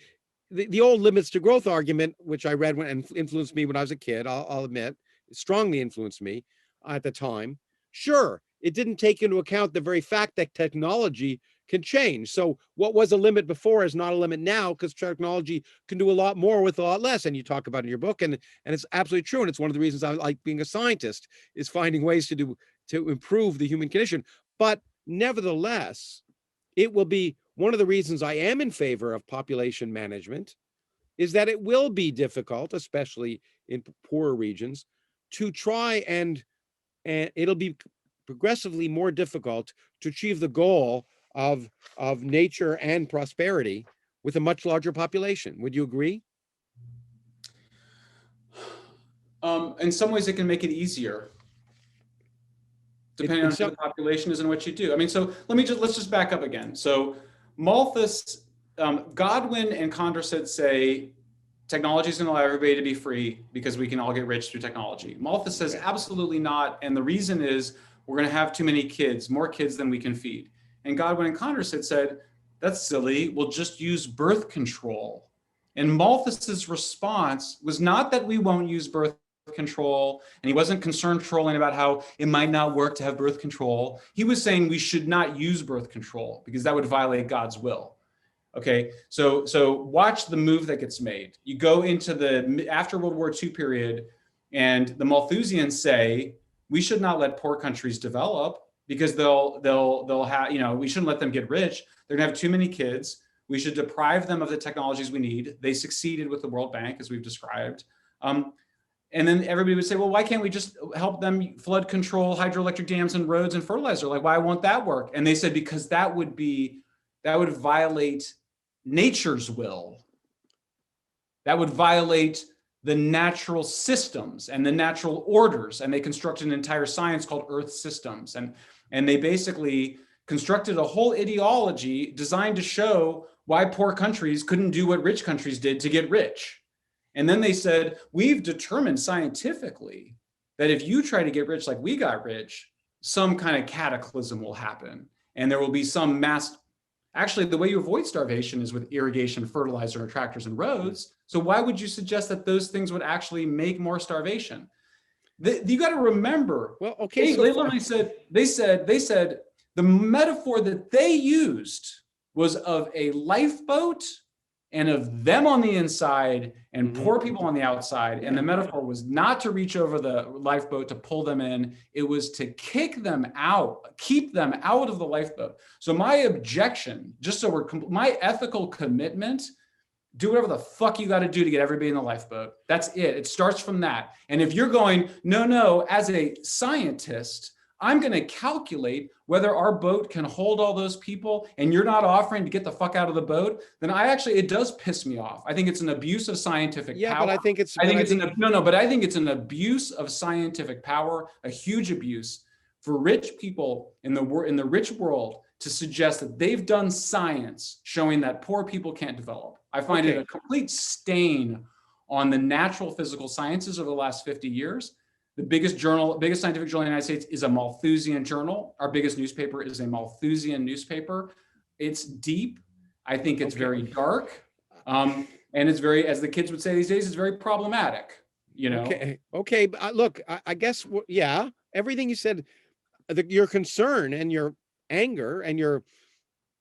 the old limits to growth argument, which I read and influenced me when I was a kid, I'll admit, strongly influenced me at the time. Sure, it didn't take into account the very fact that technology can change. So what was a limit before is not a limit now, because technology can do a lot more with a lot less. And you talk about it in your book, and it's absolutely true. And it's one of the reasons I like being a scientist, is finding ways to improve the human condition. But nevertheless, it will be one of the reasons I am in favor of population management, is that it will be difficult, especially in poorer regions, to try and it'll be progressively more difficult to achieve the goal of nature and prosperity with a much larger population. Would you agree? In some ways, it can make it easier, depending on who the population is and what you do. I mean, so let's just back up again. So Malthus, Godwin and Condorcet say technology is going to allow everybody to be free because we can all get rich through technology. Malthus says absolutely not, and the reason is we're going to have too many kids, more kids than we can feed. And Godwin and Condorcet said, that's silly, we'll just use birth control. And Malthus's response was not that we won't use birth control, and he wasn't concerned trolling about how it might not work to have birth control. He was saying we should not use birth control because that would violate God's will. Okay, so watch the move that gets made. You go into the after World War II period, and the Malthusians say we should not let poor countries develop because they'll have, you know, we shouldn't let them get rich. They're gonna have too many kids. We should deprive them of the technologies we need. They succeeded with the World Bank, as we've described. And then everybody would say, well, why can't we just help them flood control hydroelectric dams and roads and fertilizer? Like, why won't that work? And they said, because that would violate nature's will. That would violate the natural systems and the natural orders. And they constructed an entire science called Earth systems. And they basically constructed a whole ideology designed to show why poor countries couldn't do what rich countries did to get rich. And then they said, we've determined scientifically that if you try to get rich like we got rich, some kind of cataclysm will happen. And there will be some mass. Actually, the way you avoid starvation is with irrigation, fertilizer, and tractors and roads. So why would you suggest that those things would actually make more starvation? You got to remember. Well, okay. They literally said, they said the metaphor that they used was of a lifeboat and of them on the inside and poor people on the outside. And the metaphor was not to reach over the lifeboat to pull them in. It was to kick them out, keep them out of the lifeboat. So my objection, just so my ethical commitment, do whatever the fuck you got to do to get everybody in the lifeboat. That's it. It starts from that. And if you're going, no, as a scientist, I'm going to calculate whether our boat can hold all those people, and you're not offering to get the fuck out of the boat, then it does piss me off. I think it's an abuse of scientific power. Yeah, but I think it's an abuse of scientific power, a huge abuse for rich people in the rich world to suggest that they've done science showing that poor people can't develop. I find it a complete stain on the natural physical sciences over the last 50 years. The biggest scientific journal in the United States is a Malthusian journal. Our biggest newspaper is a Malthusian newspaper. It's deep. I think it's very dark. And it's very, as the kids would say these days, it's very problematic, you know? Okay. Look, I guess, yeah, everything you said, your concern and your anger and your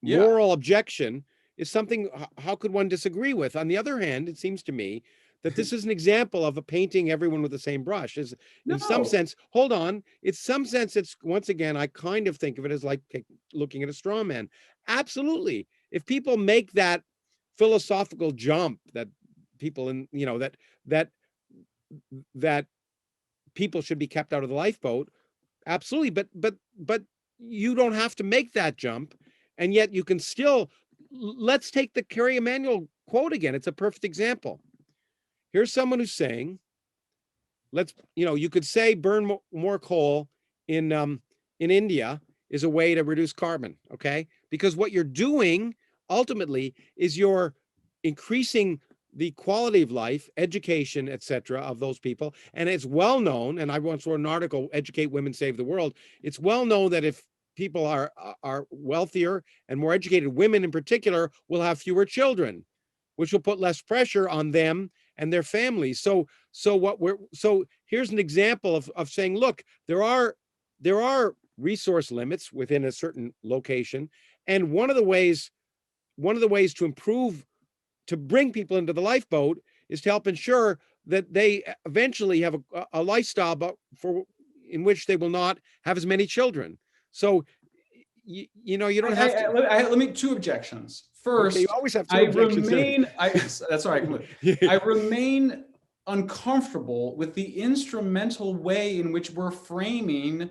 moral objection is something, how could one disagree with? On the other hand, it seems to me that this is an example of a painting everyone with the same brush. In some sense, hold on, it's, once again, I kind of think of it as like looking at a straw man. Absolutely. If people make that philosophical jump that people that people should be kept out of the lifeboat, absolutely. But you don't have to make that jump. And yet you can still, let's take the Carrie Emanuel quote again. It's a perfect example. Here's someone who's saying, you could say burn more coal in India is a way to reduce carbon, okay? Because what you're doing ultimately is you're increasing the quality of life, education, etc., of those people. And it's well known, and I once wrote an article, Educate Women, Save the World. It's well known that if people are wealthier and more educated, women in particular will have fewer children, which will put less pressure on them and their families. So here's an example of saying, look, there are resource limits within a certain location, And one of the ways to improve, to bring people into the lifeboat is to help ensure that they eventually have a lifestyle in which they will not have as many children. So, you know, you don't have to. Let me two objections. First, Okay, you always have two objections. That's all right. I remain uncomfortable with the instrumental way in which we're framing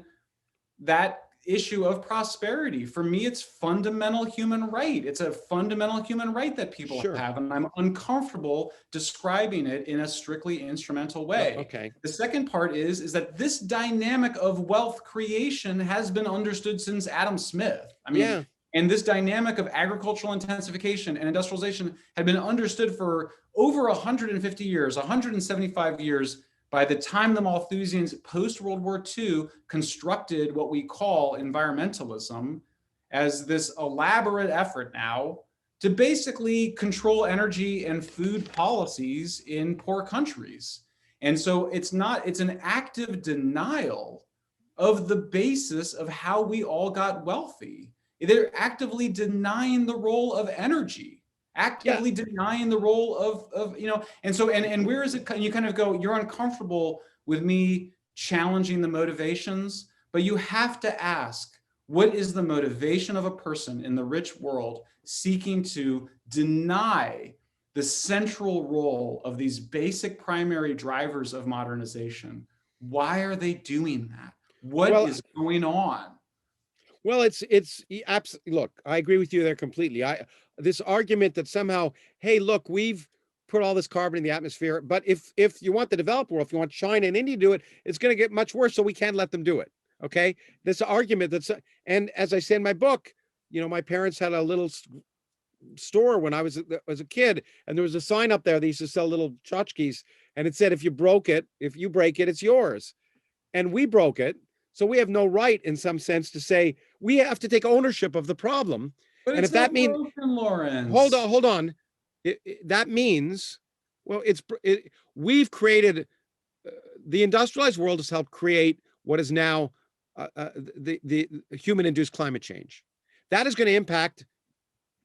that issue of prosperity. For me, it's fundamental human right. It's a fundamental human right that people have, and I'm uncomfortable describing it in a strictly instrumental way. Okay. The second part is that this dynamic of wealth creation has been understood since Adam Smith. I mean, and this dynamic of agricultural intensification and industrialization had been understood for over 150 years, 175 years, by the time the Malthusians post-World War II constructed what we call environmentalism as this elaborate effort now to basically control energy and food policies in poor countries. And so it's an active denial of the basis of how we all got wealthy. They're actively denying the role of energy, actively denying the role of and so and where is it, you kind of go, you're uncomfortable with me challenging the motivations, but you have to ask, what is the motivation of a person in the rich world seeking to deny the central role of these basic primary drivers of modernization? Why are they doing that? What is going on? Well, look, I agree with you there completely. This argument that somehow, hey, look, we've put all this carbon in the atmosphere, but if you want the developed world, if you want China and India to do it, it's going to get much worse, so we can't let them do it. Okay, this argument and as I say in my book, you know, my parents had a little store when I was a kid, and there was a sign up there. They used to sell little tchotchkes, and it said, if you break it, it's yours. And we broke it. So we have no right, in some sense, to say we have to take ownership of the problem. But and if that means, Lawrence, hold on, that means, well, we've created the industrialized world has helped create what is now the human-induced climate change. That is going to impact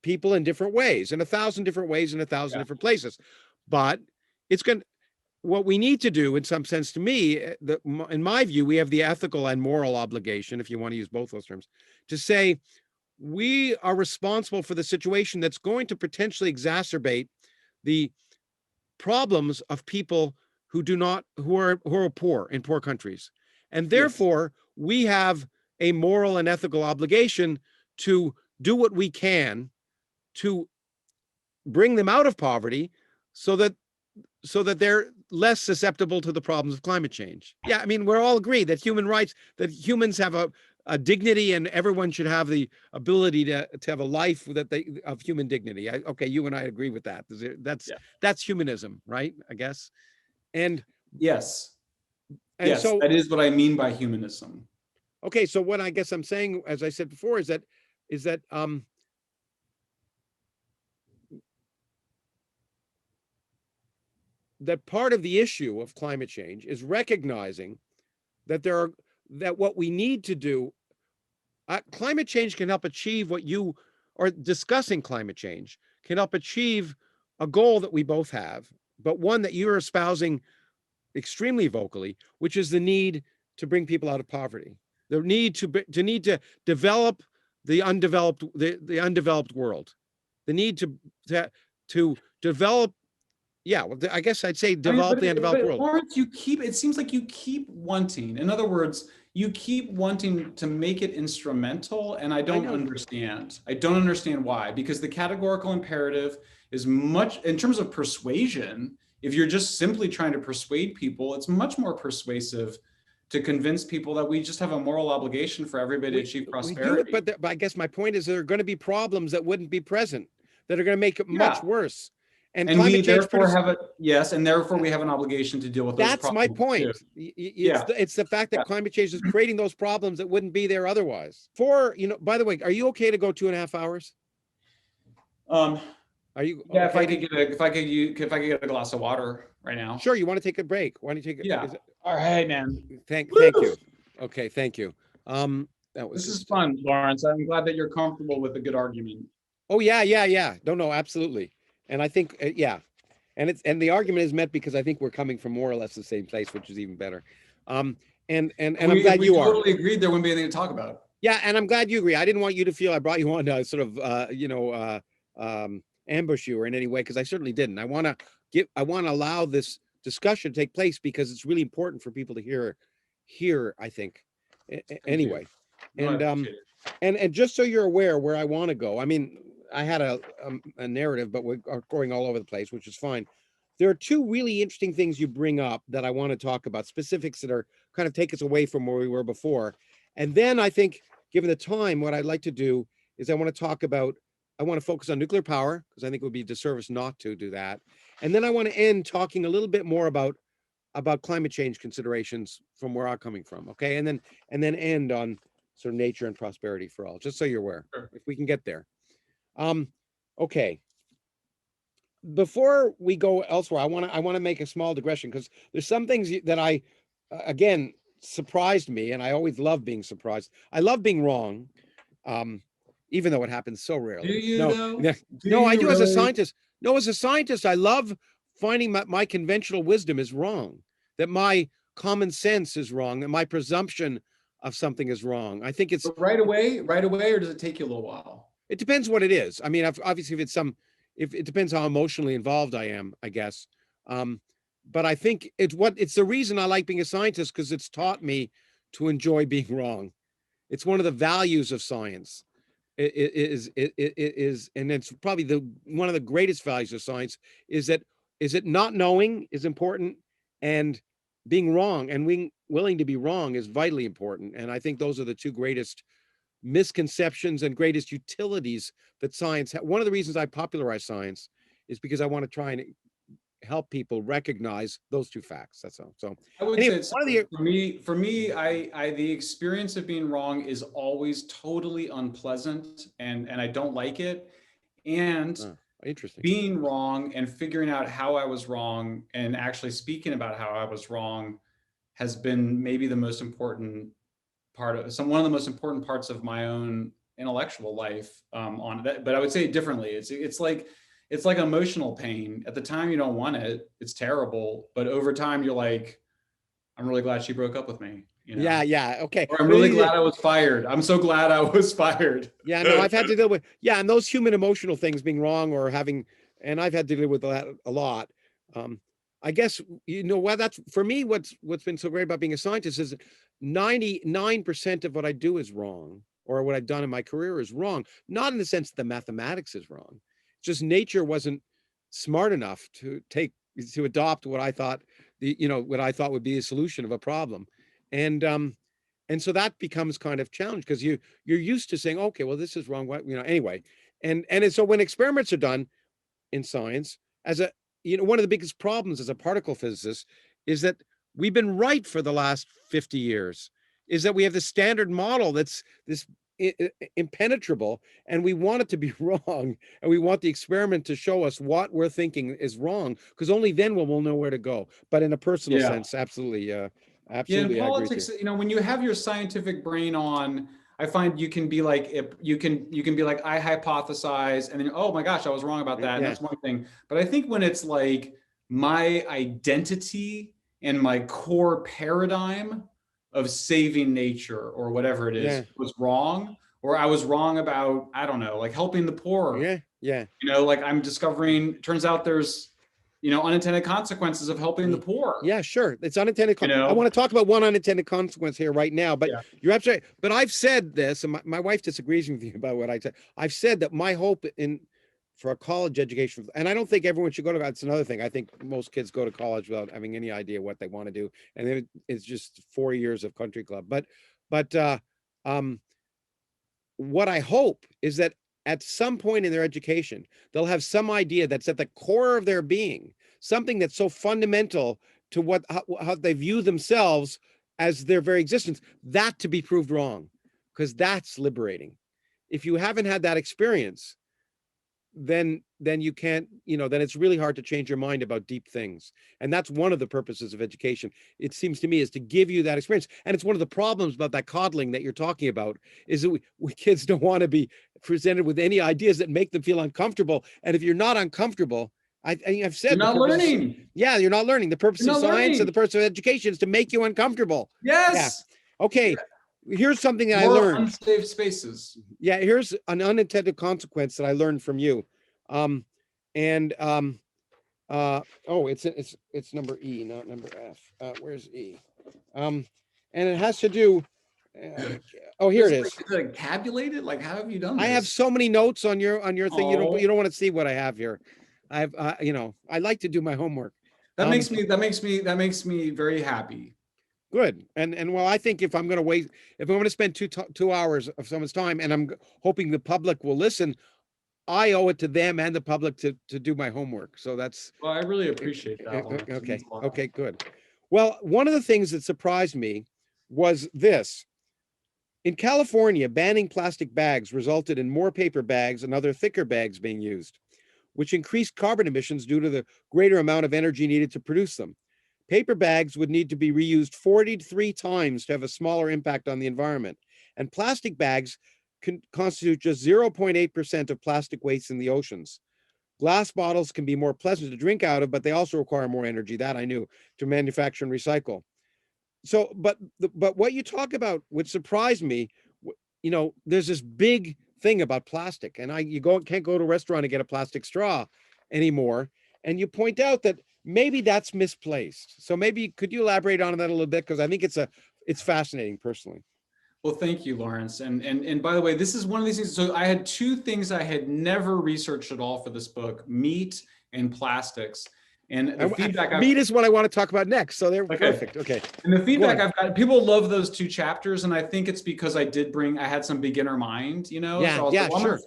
people in different ways, in 1,000 different ways, in 1,000 different places. But what we need to do, in some sense, to me, in my view, we have the ethical and moral obligation, if you want to use both those terms, to say we are responsible for the situation that's going to potentially exacerbate the problems of people who are poor in poor countries. And therefore, we have a moral and ethical obligation to do what we can to bring them out of poverty so that they're less susceptible to the problems of climate change. Yeah, I mean, we're all agreed that human rights, that humans have a dignity, and everyone should have the ability to have a life of human dignity. Okay, you and I agree with that. That's humanism, right? I guess. And yes, so that is what I mean by humanism. Okay, so what I guess I'm saying, as I said before, is that that part of the issue of climate change is recognizing that that what we need to do, climate change can help achieve discussing climate change can help achieve a goal that we both have, but one that you're espousing extremely vocally, which is the need to bring people out of poverty, the need to develop the undeveloped world, the need to develop. Yeah, well, I guess I'd say develop the undeveloped world. Lawrence, it seems like you keep wanting, in other words, you keep wanting to make it instrumental, and I don't understand. I don't understand why, because the categorical imperative is much, in terms of persuasion, if you're just simply trying to persuade people, it's much more persuasive to convince people that we just have a moral obligation for everybody to achieve prosperity. But I guess my point is there are going to be problems that wouldn't be present, that are going to make it much worse. And we therefore therefore we have an obligation to deal with those problems. That's my point. It's the fact that climate change is creating those problems that wouldn't be there otherwise. By the way, are you okay to go 2.5 hours? Are you? Yeah, okay if I could get a glass of water right now. Sure. You want to take a break? Why don't you take it? Yeah. All right, man. Thank you. Okay, thank you. that was This is just, fun, Lawrence. I'm glad that you're comfortable with a good argument. oh yeah. No, absolutely. And I think, yeah. And the argument is met because I think we're coming from more or less the same place, which is even better. And I'm If glad we you are. totally agreed, there wouldn't be anything to talk about. Yeah, and I'm glad you agree. I didn't want you to feel I brought you on to sort of, ambush you or in any way, because I certainly didn't. I want to allow this discussion to take place because it's really important for people to hear, I think. Anyway, No, I and appreciate it. and just so you're aware where I want to go. I mean, I had a narrative, but we're going all over the place, which is fine. There are two really interesting things you bring up that I want to talk about, specifics that are kind of take us away from where we were before. And then I think, given the time, what I'd like to do is I want to focus on nuclear power, because I think it would be a disservice not to do that. And then I want to end talking a little bit more about climate change considerations from where I'm coming from. Okay. And then end on sort of nature and prosperity for all, just so you're aware, Sure. if we can get there. Okay. Before we go elsewhere, I want to make a small digression, because there's some things that again, surprised me, and I always love being surprised. I love being wrong, even though it happens so rarely. Do you though? No, I you do as a really? scientist. No, as a scientist, I love finding my conventional wisdom is wrong, that my common sense is wrong, that my presumption of something is wrong. I think it's But right away, or does it take you a little while? it depends what it is. I mean, obviously, if it depends how emotionally involved I am, I guess. But I think it's the reason I like being a scientist, because it's taught me to enjoy being wrong. It's one of the values of science. It is, and it's probably one of the greatest values of science is that not knowing is important, and being wrong and being willing to be wrong is vitally important. And I think those are the two greatest misconceptions and greatest utilities that science one of the reasons I popularize science is because I want to try and help people recognize those two facts. That's all. So I would anyway, say for me, I the experience of being wrong is always totally unpleasant, and I don't like it. And interesting. being wrong and figuring out how I was wrong and actually speaking about how I was wrong has been maybe the most important part of one of the most important parts of my own intellectual life, on that. But I would say it differently. It's like emotional pain. At the time, you don't want it. It's terrible. But over time, you're like, I'm really glad she broke up with me. You know? Yeah. Okay. Or I'm really glad I was fired. I'm so glad I was fired. Yeah, no, I've had to deal with, and those human emotional things, being wrong or having, and I've had to deal with that a lot. I guess, what that's, for me, what's been so great about being a scientist is 99% of what I do is wrong, or what I've done in my career is wrong. Not in the sense that the mathematics is wrong. It's just nature wasn't smart enough to adopt what I thought what I thought would be a solution of a problem. And so that becomes kind of challenge, because you're used to saying, okay, well, this is wrong. What, anyway. And so when experiments are done in science, one of the biggest problems as a particle physicist is that we've been right for the last 50 years, is that we have the standard model that's this impenetrable, and we want it to be wrong, and we want the experiment to show us what we're thinking is wrong, because only then we'll know where to go. But in a personal sense, absolutely. Absolutely. Yeah, in politics, when you have your scientific brain on, I find you can be like, you can be like, I hypothesize, and then, oh my gosh, I was wrong about that. And that's one thing. But I think when it's like my identity and my core paradigm of saving nature or whatever it is was wrong, or I was wrong about, I don't know, like helping the poor. Yeah. Like I'm discovering, turns out there's, unintended consequences of helping the poor. Yeah, sure. It's unintended. I want to talk about one unintended consequence here right now, but you're absolutely. But I've said this, and my wife disagrees with you about what I said. I've said that my hope for a college education, and I don't think everyone should go to. That's another thing. I think most kids go to college without having any idea what they want to do, and it's just 4 years of country club. But what I hope is that at some point in their education, they'll have some idea that's at the core of their being, something that's so fundamental to how they view themselves as their very existence, that to be proved wrong, because that's liberating. If you haven't had that experience, then you can't, then it's really hard to change your mind about deep things. And that's one of the purposes of education, it seems to me, is to give you that experience. And it's one of the problems about that coddling that you're talking about, is that we kids don't want to be presented with any ideas that make them feel uncomfortable. And if you're not uncomfortable, I've said, You're not learning. Yeah, you're not learning. The purpose of science and the purpose of education is to make you uncomfortable. Yes. Yeah. Okay. Here's something that More I learned. unsafe spaces. Yeah, here's an unintended consequence that I learned from you. Oh, it's number E, not number F. Where's E? And it has to do. Here it is. Is it tabulated? Like, how have you done this? I have so many notes on your thing. Oh. You don't want to see what I have here. I like to do my homework. That makes me very happy. Good. And well, I think if I'm going to spend 2 hours of someone's time, and I'm hoping the public will listen, I owe it to them and the public to do my homework. So that's. Well, I really appreciate that. Okay, good. Well, one of the things that surprised me was this. In California, banning plastic bags resulted in more paper bags and other thicker bags being used, which increased carbon emissions due to the greater amount of energy needed to produce them. Paper bags would need to be reused 43 times to have a smaller impact on the environment. And plastic bags constitute just 0.8% of plastic waste in the oceans. Glass bottles can be more pleasant to drink out of, but they also require more energy, that I knew, to manufacture and recycle. So, but what you talk about, which surprised me, there's this big thing about plastic, and can't go to a restaurant and get a plastic straw anymore. And you point out that maybe that's misplaced. So maybe could you elaborate on that a little bit? Because I think it's fascinating personally. Well, thank you, Lawrence. And by the way, this is one of these things. So I had two things I had never researched at all for this book: meat and plastics. And the feedback meat is what I want to talk about next. So they're perfect. Okay. And the feedback I've got, people love those two chapters, and I think it's because I had some beginner mind, Yeah, so yeah, sure.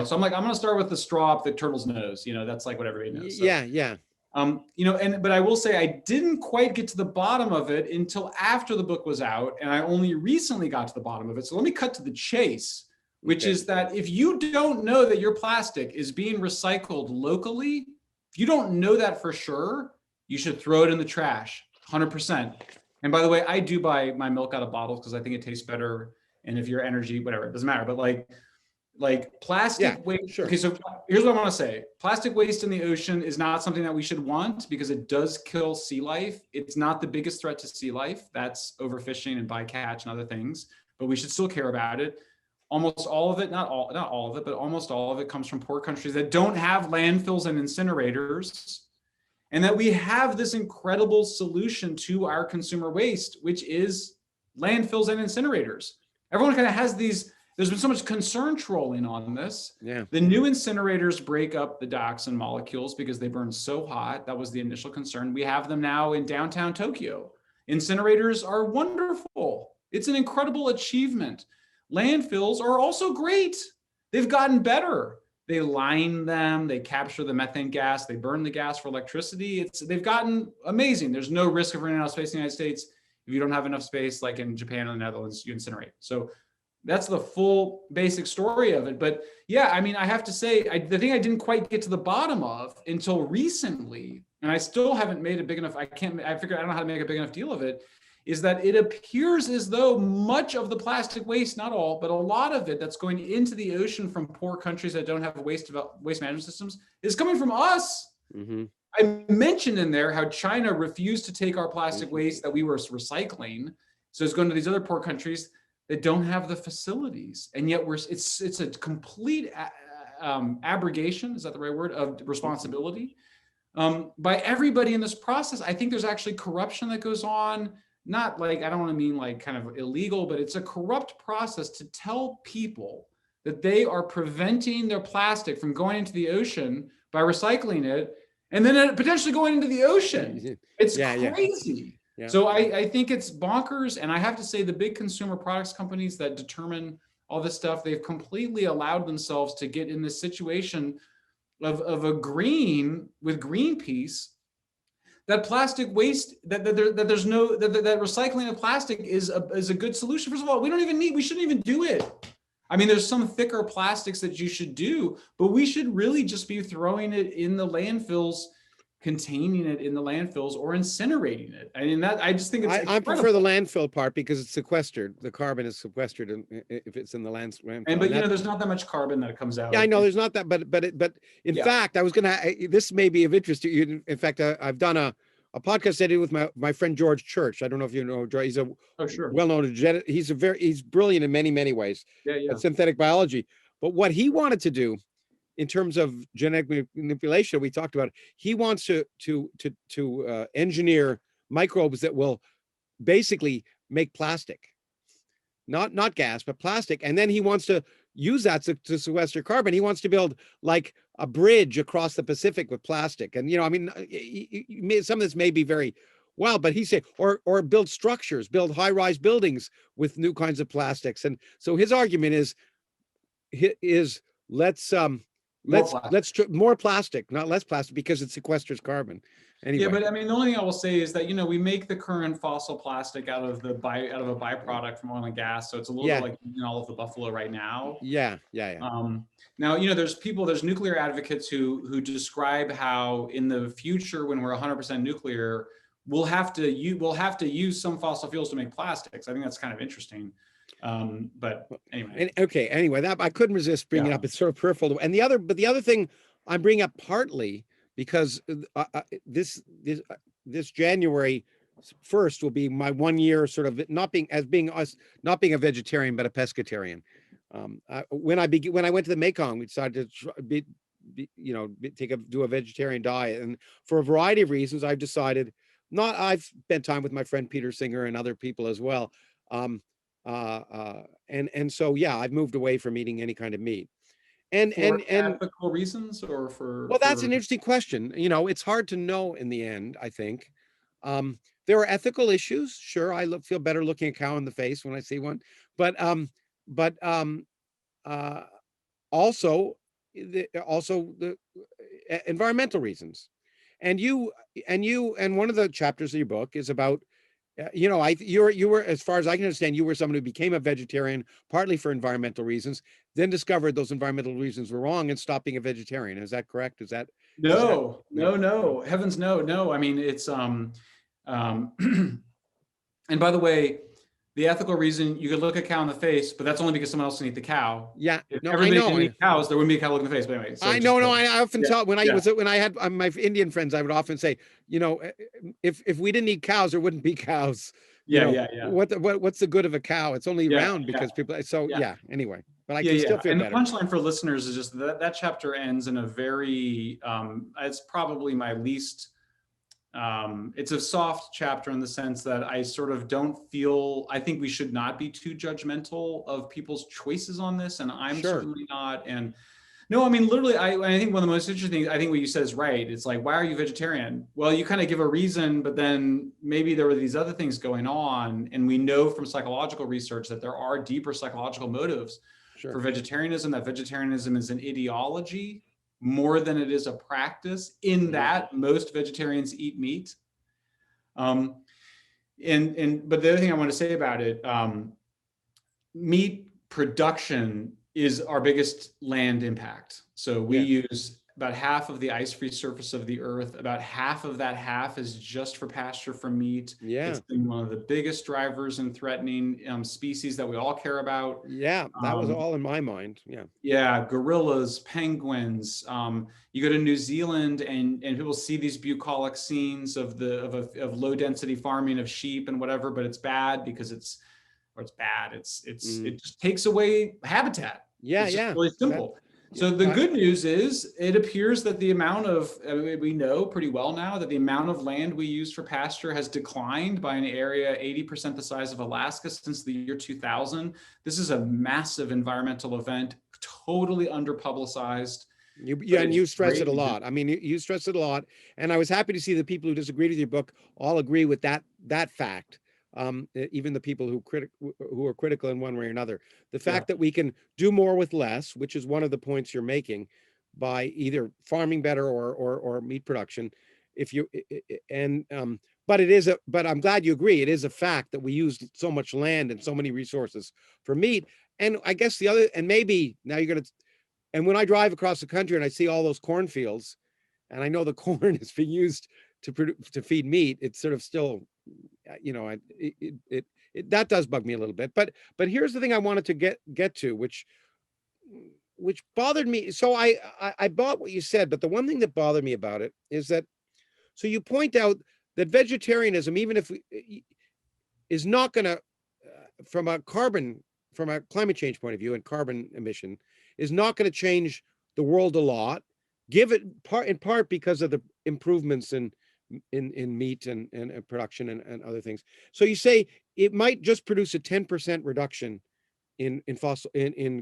So I'm like, I'm going to start with the straw up the turtle's nose. That's like what everybody knows. So, yeah. But I will say I didn't quite get to the bottom of it until after the book was out, and I only recently got to the bottom of it. So let me cut to the chase, which is that if you don't know that your plastic is being recycled locally, if you don't know that for sure, you should throw it in the trash, 100%. And by the way, I do buy my milk out of bottles because I think it tastes better. And if your energy, whatever, it doesn't matter. But like plastic waste. Sure. Okay, so here's what I want to say. Plastic waste in the ocean is not something that we should want because it does kill sea life. It's not the biggest threat to sea life. That's overfishing and bycatch and other things, but we should still care about it. Almost all of it, not all of it, but almost all of it comes from poor countries that don't have landfills and incinerators, and that we have this incredible solution to our consumer waste, which is landfills and incinerators. Everyone kind of has these. There's been so much concern trolling on this. Yeah. The new incinerators break up the dioxin molecules because they burn so hot. That was the initial concern. We have them now in downtown Tokyo. Incinerators are wonderful. It's an incredible achievement. Landfills are also great. They've gotten better. They line them, they capture the methane gas, they burn the gas for electricity. They've gotten amazing. There's no risk of running out of space in the United States. If you don't have enough space, like in Japan or the Netherlands, you incinerate. So that's the full basic story of it. But yeah, I mean, I have to say, the thing I didn't quite get to the bottom of until recently, and I still haven't made a big enough, I don't know how to make a big enough deal of it, is that it appears as though much of the plastic waste, not all, but a lot of it that's going into the ocean from poor countries that don't have waste management systems is coming from us. Mm-hmm. I mentioned in there how China refused to take our plastic waste that we were recycling. So it's going to these other poor countries that don't have the facilities. And yet it's a complete abrogation, is that the right word, of responsibility by everybody in this process. I think there's actually corruption that goes on. Not like, I don't want to mean like kind of illegal, but it's a corrupt process to tell people that they are preventing their plastic from going into the ocean by recycling it, and then it potentially going into the ocean. It's crazy. Yeah. So I think it's bonkers. And I have to say, the big consumer products companies that determine all this stuff, they've completely allowed themselves to get in this situation of agreeing with Greenpeace that plastic waste, that recycling of plastic is a good solution. First of all, we shouldn't even do it. I mean, there's some thicker plastics that you should do, but we should really just be throwing it in the landfills, containing it in the landfills, or incinerating it. I mean, I just think it's I prefer the landfill part because it's sequestered. The carbon is sequestered if it's in the landfill. And but there's not that much carbon that comes out. Yeah, I know there's not that, but in fact, I was this may be of interest to you. In fact, I've done a podcast I did with my friend George Church. I don't know if you know George. He's a well-known he's brilliant in many ways. At synthetic biology. But what he wanted to do in terms of genetic manipulation, we talked about, he wants to engineer microbes that will basically make plastic, not gas, but plastic. And then he wants to use that to sequester carbon. He wants to build like a bridge across the Pacific with plastic. And, I mean, some of this may be very wild, but he said, or build structures, build high-rise buildings with new kinds of plastics. And so his argument is let's more plastic, not less plastic, because it sequesters carbon. Anyway. Yeah, but I mean, the only thing I will say is that, we make the current fossil plastic out of a byproduct from oil and gas. So it's a little bit like eating all of the buffalo right now. Yeah. Now, there's nuclear advocates who describe how in the future, when we're 100% nuclear, we'll have to use some fossil fuels to make plastics. I think that's kind of interesting. But anyway. Anyway, that I couldn't resist bringing up. It's sort of peripheral. And the other thing I'm bringing up partly because this January 1st will be my 1 year sort of not being a vegetarian but a pescatarian. When I went to the Mekong, we decided to do a vegetarian diet, and for a variety of reasons, I've decided I've spent time with my friend Peter Singer and other people as well. And so I've moved away from eating any kind of meat. And ethical reasons, or that's an interesting question. It's hard to know in the end, I think. There are ethical issues. Sure, I feel better looking a cow in the face when I see one, but also the environmental reasons. And one of the chapters of your book is about, you were, as far as I can understand, you were someone who became a vegetarian partly for environmental reasons, then discovered those environmental reasons were wrong and stopped being a vegetarian. Is that correct? No. Heavens, no. I mean, it's and by the way, the ethical reason, you could look a cow in the face, but that's only because someone else can eat the cow. Yeah, if everybody can eat cows, there wouldn't be a cow looking in the face. But anyway, I often tell when I had my Indian friends, I would often say, if we didn't eat cows, there wouldn't be cows. What's the good of a cow? It's only around because people. So anyway, but I can still feel better. And the punchline for listeners is just that chapter ends in a very. It's probably my least. It's a soft chapter in the sense that I sort of I think we should not be too judgmental of people's choices on this. And I'm certainly not. And no, I mean, literally, I think one of the most interesting things, I think what you said is right. It's like, why are you vegetarian? Well, you kind of give a reason, but then maybe there were these other things going on. And we know from psychological research that there are deeper psychological motives for vegetarianism, that vegetarianism is an ideology more than it is a practice, in that most vegetarians eat meat. But the other thing I want to say about it, meat production is our biggest land impact. So we use about half of the ice-free surface of the earth. About half of that half is just for pasture for meat. It's been one of the biggest drivers in threatening species that we all care about. That was all in my mind. Gorillas, penguins. You go to New Zealand and people see these bucolic scenes of low density farming of sheep and whatever, but it's bad because it just takes away habitat. It's just really simple. So the good news is it appears that the amount of, we know pretty well now that the amount of land we use for pasture has declined by an area 80% the size of Alaska since the year 2000. This is a massive environmental event, totally underpublicized. And you stress it a lot. I mean, you stress it a lot. And I was happy to see the people who disagreed with your book all agree with that fact. Even the people who are critical in one way or another, the fact that we can do more with less, which is one of the points you're making, by either farming better or meat production. But I'm glad you agree. It is a fact that we use so much land and so many resources for meat, And I guess the other, and maybe now you're going to, and when I drive across the country and I see all those cornfields, and I know the corn is being used to feed meat, it's sort of still, you know, that does bug me a little bit. But here's the thing I wanted to get to, which bothered me. So I bought what you said, but the one thing that bothered me about it is that, so you point out that vegetarianism, even if is not going to, from a climate change point of view and carbon emission, is not going to change the world a lot. In part because of the improvements in meat and production and other things. So you say it might just produce a 10% reduction in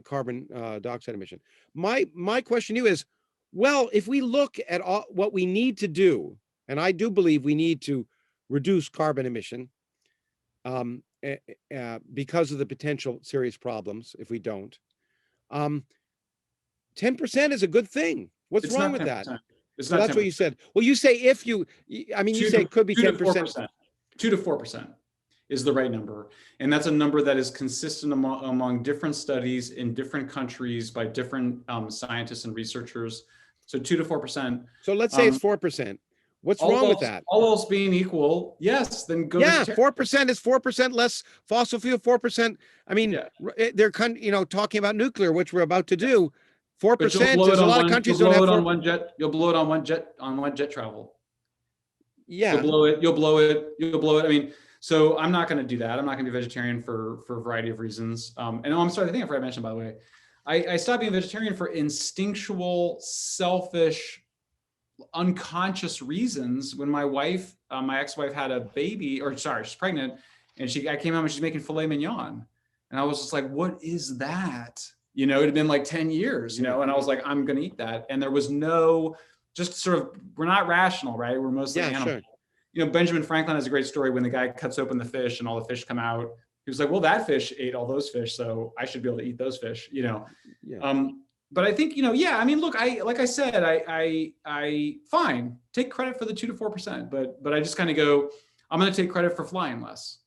carbon dioxide emission. My question to you is, well, if we look at what we need to do, and I do believe we need to reduce carbon emission because of the potential serious problems if we don't. 10% is a good thing. What's wrong with 10%. that? It's So not that's 10%. what you said. Well, you say you say it could be 10%. 2 to 4% is the right number. And that's a number that is consistent among different studies in different countries by different scientists and researchers. So 2 to 4%. So let's say it's 4%. What's wrong with that? All else being equal, yes, then go. Yeah, 4% is 4% less fossil fuel, 4%. I mean, they're talking about nuclear, which we're about to do. 4%. There's a lot of countries don't have. You'll blow it on one jet. You'll blow it on one jet travel. Yeah. You'll blow it. I mean, so I'm not going to do that. I'm not going to be vegetarian for a variety of reasons. And I'm sorry, I think I forgot to mention, by the way, I stopped being vegetarian for instinctual, selfish, unconscious reasons. When my wife, my ex-wife, had a baby, she's pregnant, and I came home and she's making filet mignon, and I was just like, what is that? It had been like 10 years, and I was like, I'm going to eat that. And there was no, just sort of, we're not rational, right? We're mostly animal. Sure. Benjamin Franklin has a great story when the guy cuts open the fish and all the fish come out. He was like, well, that fish ate all those fish, so I should be able to eat those fish, But I think, I mean, look, like I said, I fine, take credit for the 2 to 4%, but I just kind of go, I'm going to take credit for flying less.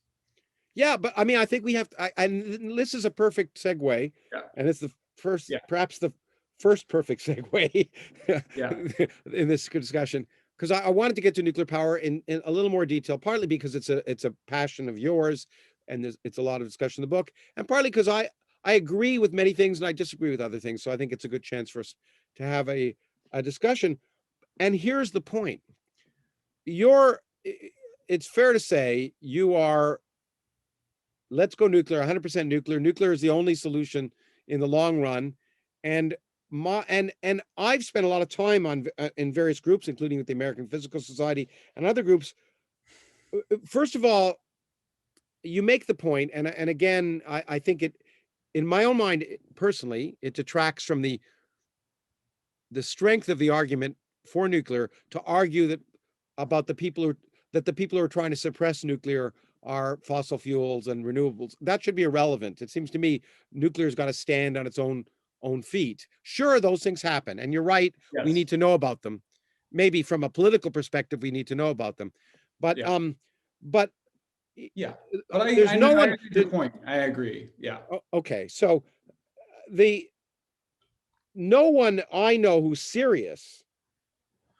Yeah, but I mean, I think we have to, and this is a perfect segue, and it's the first, perhaps the first perfect segue in this discussion, because I wanted to get to nuclear power in a little more detail, partly because it's a passion of yours, and it's a lot of discussion in the book, and partly because I agree with many things and I disagree with other things, so I think it's a good chance for us to have a discussion. And here's the point: it's fair to say you are. Let's go nuclear, 100% nuclear. Nuclear is the only solution in the long run. And I've spent a lot of time in various groups, including with the American Physical Society and other groups. First of all, you make the point, and again, I think it, in my own mind, personally, it detracts from the strength of the argument for nuclear to argue that the people who are trying to suppress nuclear are fossil fuels and renewables. That should be irrelevant. It seems to me nuclear's got to stand on its own feet. Sure, those things happen, and you're right. Yes. We need to know about them. Maybe from a political perspective, we need to know about them. But but there's no one. Good point. I agree. Yeah. Okay. So no one I know who's serious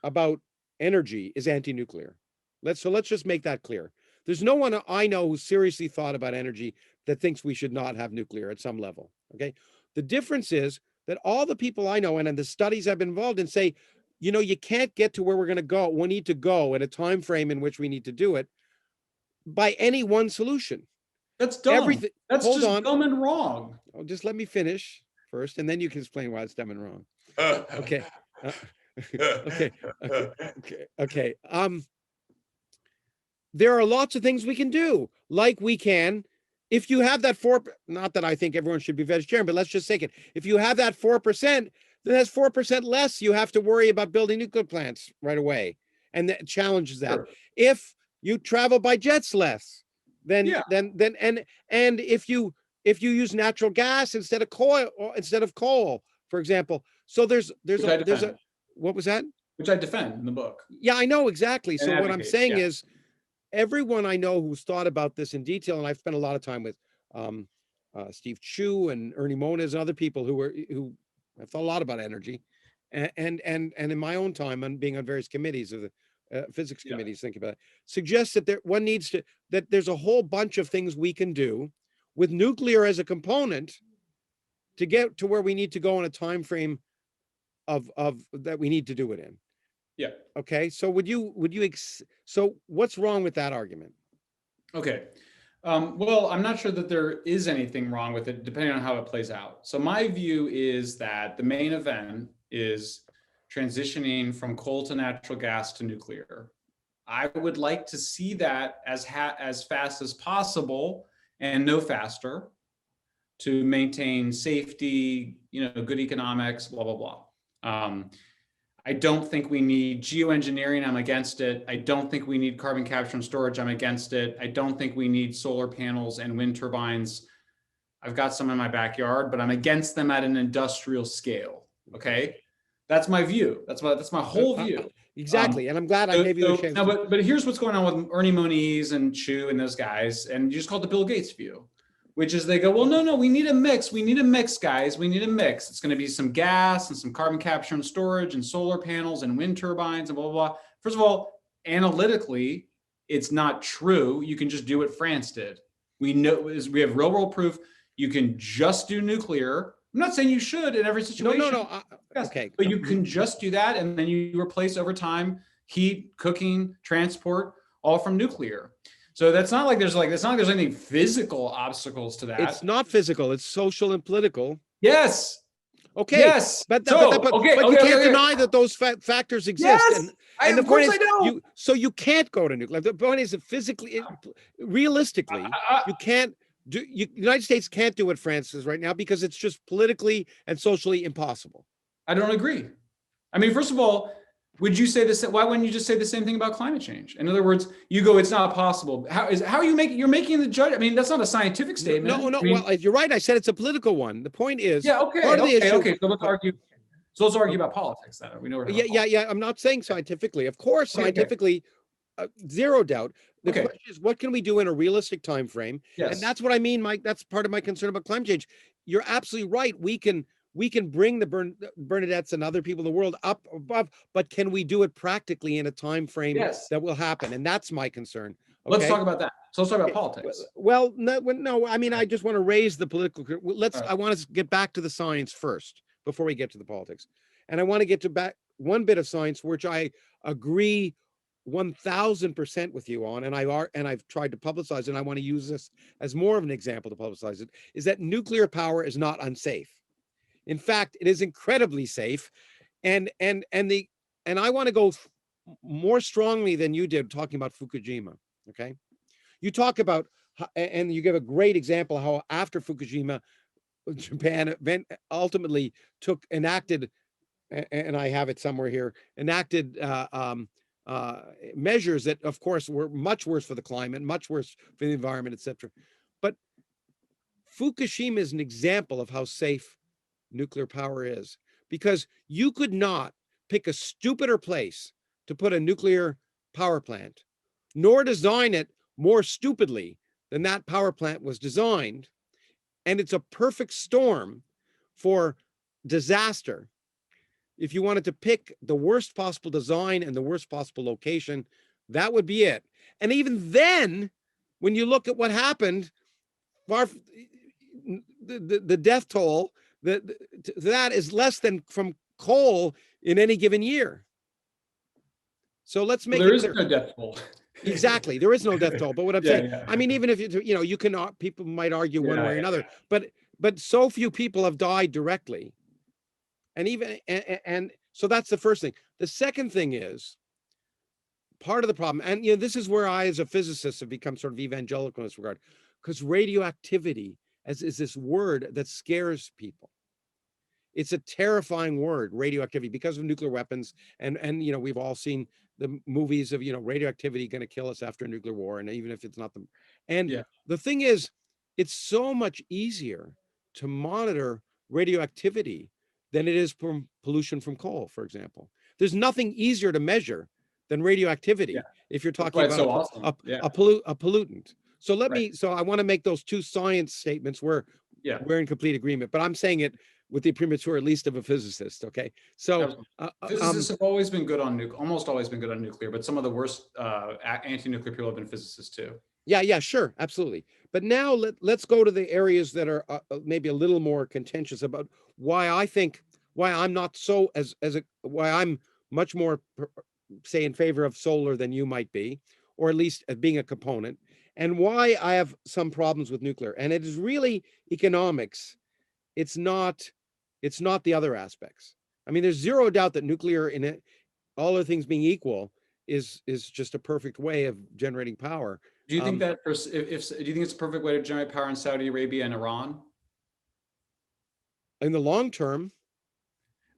about energy is anti-nuclear. Let's just make that clear. There's no one I know who seriously thought about energy that thinks we should not have nuclear at some level. Okay. The difference is that all the people I know and in the studies I've been involved in say, you can't get to where we're going to go. We need to go at a time frame in which we need to do it by any one solution. That's dumb. That's just dumb and wrong. Oh, just let me finish first, and then you can explain why it's dumb and wrong. Okay. Okay. There are lots of things we can do, like we can, if you have that not that I think everyone should be vegetarian, but let's just take it. If you have that 4%, then that's 4% less you have to worry about building nuclear plants right away. And that challenges that. Sure. If you travel by jets less, then if you use natural gas instead of coal, for example. So there's a what was that? Which I defend in the book. Yeah, I know exactly. So what I'm saying is, everyone I know who's thought about this in detail, and I've spent a lot of time with Steve Chu and Ernie Moniz and other people who have thought a lot about energy, and in my own time, and being on various committees of the physics committees, think about it, suggests that that there's a whole bunch of things we can do with nuclear as a component to get to where we need to go in a time frame of that we need to do it in. Yeah. Okay. So so what's wrong with that argument? Okay. Well, I'm not sure that there is anything wrong with it, depending on how it plays out. So my view is that the main event is transitioning from coal to natural gas to nuclear. I would like to see that as fast as possible and no faster, to maintain safety, good economics, blah, blah, blah. I don't think we need geoengineering. I'm against it. I don't think we need carbon capture and storage. I'm against it. I don't think we need solar panels and wind turbines. I've got some in my backyard, but I'm against them at an industrial scale. Okay. That's my view. That's my whole view. Exactly. And I'm glad I gave you the chance. No, but here's what's going on with Ernie Moniz and Chu and those guys. And you just call it the Bill Gates view, which is they go, well, no, we need a mix. We need a mix, guys. We need a mix. It's going to be some gas and some carbon capture and storage and solar panels and wind turbines and blah, blah, blah. First of all, analytically, it's not true. You can just do what France did. We have real world proof. You can just do nuclear. I'm not saying you should in every situation. No. Yes, okay. But you can just do that. And then you replace over time heat, cooking, transport, all from nuclear. So it's not like there's any physical obstacles to that. It's not physical. It's social and political. Yes. Okay. Yes. But you can't deny that those factors exist. Yes. And of course I don't. So you can't go to nuclear. The point is that physically, realistically, you can't do. United States can't do what France is right now because it's just politically and socially impossible. I don't agree. I mean, first of all, would you say this? Why wouldn't you just say the same thing about climate change? In other words, you go, it's not possible. How are you making? You're making the judge. I mean, that's not a scientific statement. No. I mean, well, you're right. I said it's a political one. The point is, okay. Part of the issue, okay. So let's argue. So let's argue about politics then. We know. Yeah. I'm not saying scientifically. Of course, scientifically, zero doubt. The question is, what can we do in a realistic time frame? Yes. And that's what I mean, Mike. That's part of my concern about climate change. You're absolutely right. We can bring the Bernadettes and other people in the world up above, but can we do it practically in a time frame that will happen? And that's my concern. Okay? Let's talk about that. So let's talk about politics. Well, no. I mean, I just want to raise the political. I want to get back to the science first before we get to the politics, and I want to get to back one bit of science which I agree 1000% with you on, and I've tried to publicize it, and I want to use this as more of an example to publicize it. Is that nuclear power is not unsafe. In fact, it is incredibly safe, and I want to go more strongly than you did talking about Fukushima. Okay, you talk about and you give a great example of how after Fukushima, Japan ultimately enacted, and I have it somewhere here, enacted measures that, of course, were much worse for the climate, much worse for the environment, etc. But Fukushima is an example of how safe nuclear power is, because you could not pick a stupider place to put a nuclear power plant, nor design it more stupidly than that power plant was designed. And it's a perfect storm for disaster. If you wanted to pick the worst possible design and the worst possible location, that would be it. And even then, when you look at what happened, the death toll, that is less than from coal in any given year. So let's make there is no death toll. Exactly, there is no death toll. But what I'm saying, I mean, even if you can, people might argue one way or another, but so few people have died directly, and so that's the first thing. The second thing is part of the problem, and this is where I, as a physicist, have become sort of evangelical in this regard, because radioactivity is this word that scares people. It's a terrifying word, radioactivity, because of nuclear weapons. And we've all seen the movies of, radioactivity going to kill us after a nuclear war. And even if it's not the thing is, it's so much easier to monitor radioactivity than it is from pollution from coal, for example. There's nothing easier to measure than radioactivity if you're talking about a pollutant. So so I want to make those two science statements where Yeah. we're in complete agreement, but I'm saying it with the premature at least of a physicist. Okay, so physicists have always been good on almost always been good on nuclear, but some of the worst anti-nuclear people have been physicists too. yeah, sure, absolutely. But now let's go to the areas that are maybe a little more contentious about why I'm not so why I'm much more say in favor of solar than you might be, or at least being a component, and why I have some problems with nuclear. And it is really economics. It's not the other aspects. I mean, there's zero doubt that nuclear, in it, all other things being equal, is just a perfect way of generating power. Do you think that do you think it's a perfect way to generate power in Saudi Arabia and Iran? In the long term?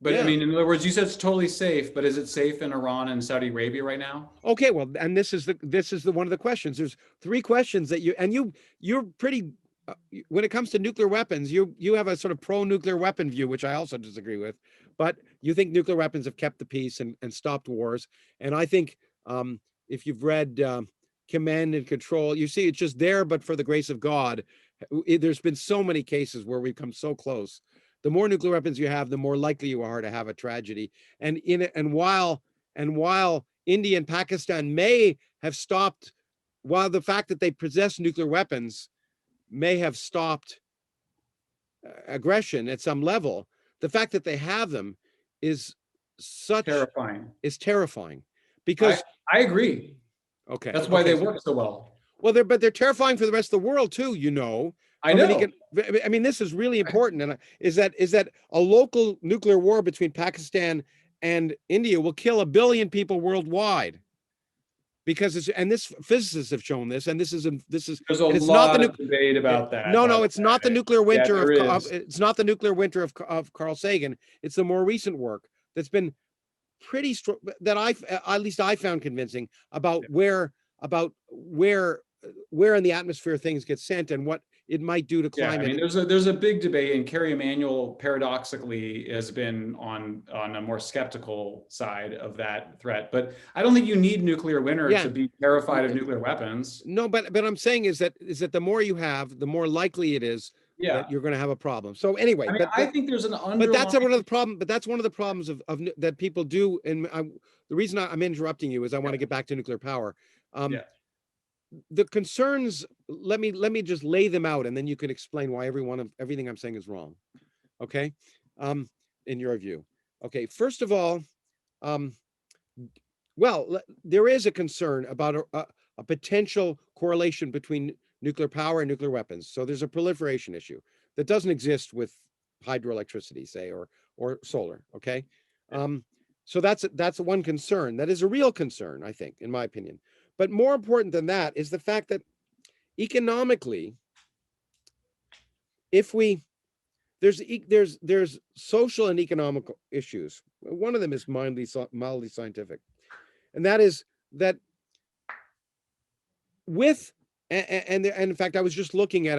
But yeah. I mean, in other words, you said it's totally safe, but is it safe in Iran and Saudi Arabia right now? Okay, well, and this is the one of the questions. There's three questions that you're pretty when it comes to nuclear weapons, you have a sort of pro-nuclear weapon view, which I also disagree with, but you think nuclear weapons have kept the peace and stopped wars. And I think if you've read Command and Control, you see it's just there, but for the grace of God. There's been so many cases where we've come so close. The more nuclear weapons you have, the more likely you are to have a tragedy. And while India and Pakistan may have stopped, while the fact that they possess nuclear weapons may have stopped aggression at some level, the fact that they have them is terrifying. Because I agree. Okay, that's why they work so well. Well, they're terrifying for the rest of the world too. I know. I mean, this is really important, and is that a local nuclear war between Pakistan and India will kill 1 billion people worldwide, because this physicists have shown this, and this is there's a lot of debate about that. No, it's not the nuclear winter it's not the nuclear winter of Carl Sagan. It's the more recent work that's been pretty strong, that at least I found convincing about where in the atmosphere things get sent and what it might do to climate. I mean, there's a big debate, and Kerry Emanuel paradoxically has been on a more skeptical side of that threat. But I don't think you need nuclear winter to be terrified of nuclear weapons. No, but I'm saying is that the more you have, the more likely it is that you're going to have a problem. So anyway, I mean, I think there's an underlying... But that's one of the problem. But that's one of the problems of that people do. And the reason I'm interrupting you is I want to get back to nuclear power. The concerns, let me just lay them out, and then you can explain why everything I'm saying is wrong. Okay, in your view. Okay, first of all, well, there is a concern about a potential correlation between nuclear power and nuclear weapons. So there's a proliferation issue that doesn't exist with hydroelectricity, say, or solar. Okay, so that's one concern. That is a real concern, I think, in my opinion. But more important than that is the fact that economically, there's social and economical issues. One of them is mildly scientific, and that is that and in fact, I was just looking at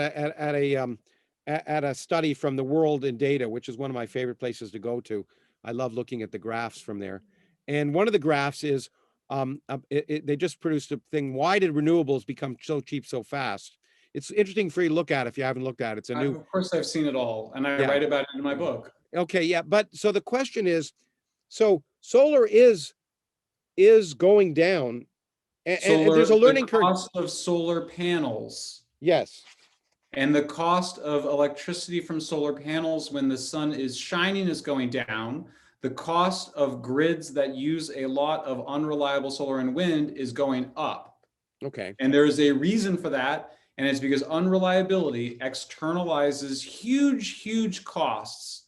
a study from the World in Data, which is one of my favorite places to go to. I love looking at the graphs from there, and one of the graphs is. They just produced a thing. Why did renewables become so cheap so fast? It's interesting for you to look at if you haven't looked at it. It's a new. Of course, I've seen it all, and I write about it in my book. Okay, yeah, but so the question is, so solar is going down, and there's a learning curve. The cost of solar panels. Yes. And the cost of electricity from solar panels when the sun is shining is going down. The cost of grids that use a lot of unreliable solar and wind is going up. Okay. And there's a reason for that. And it's because unreliability externalizes huge costs.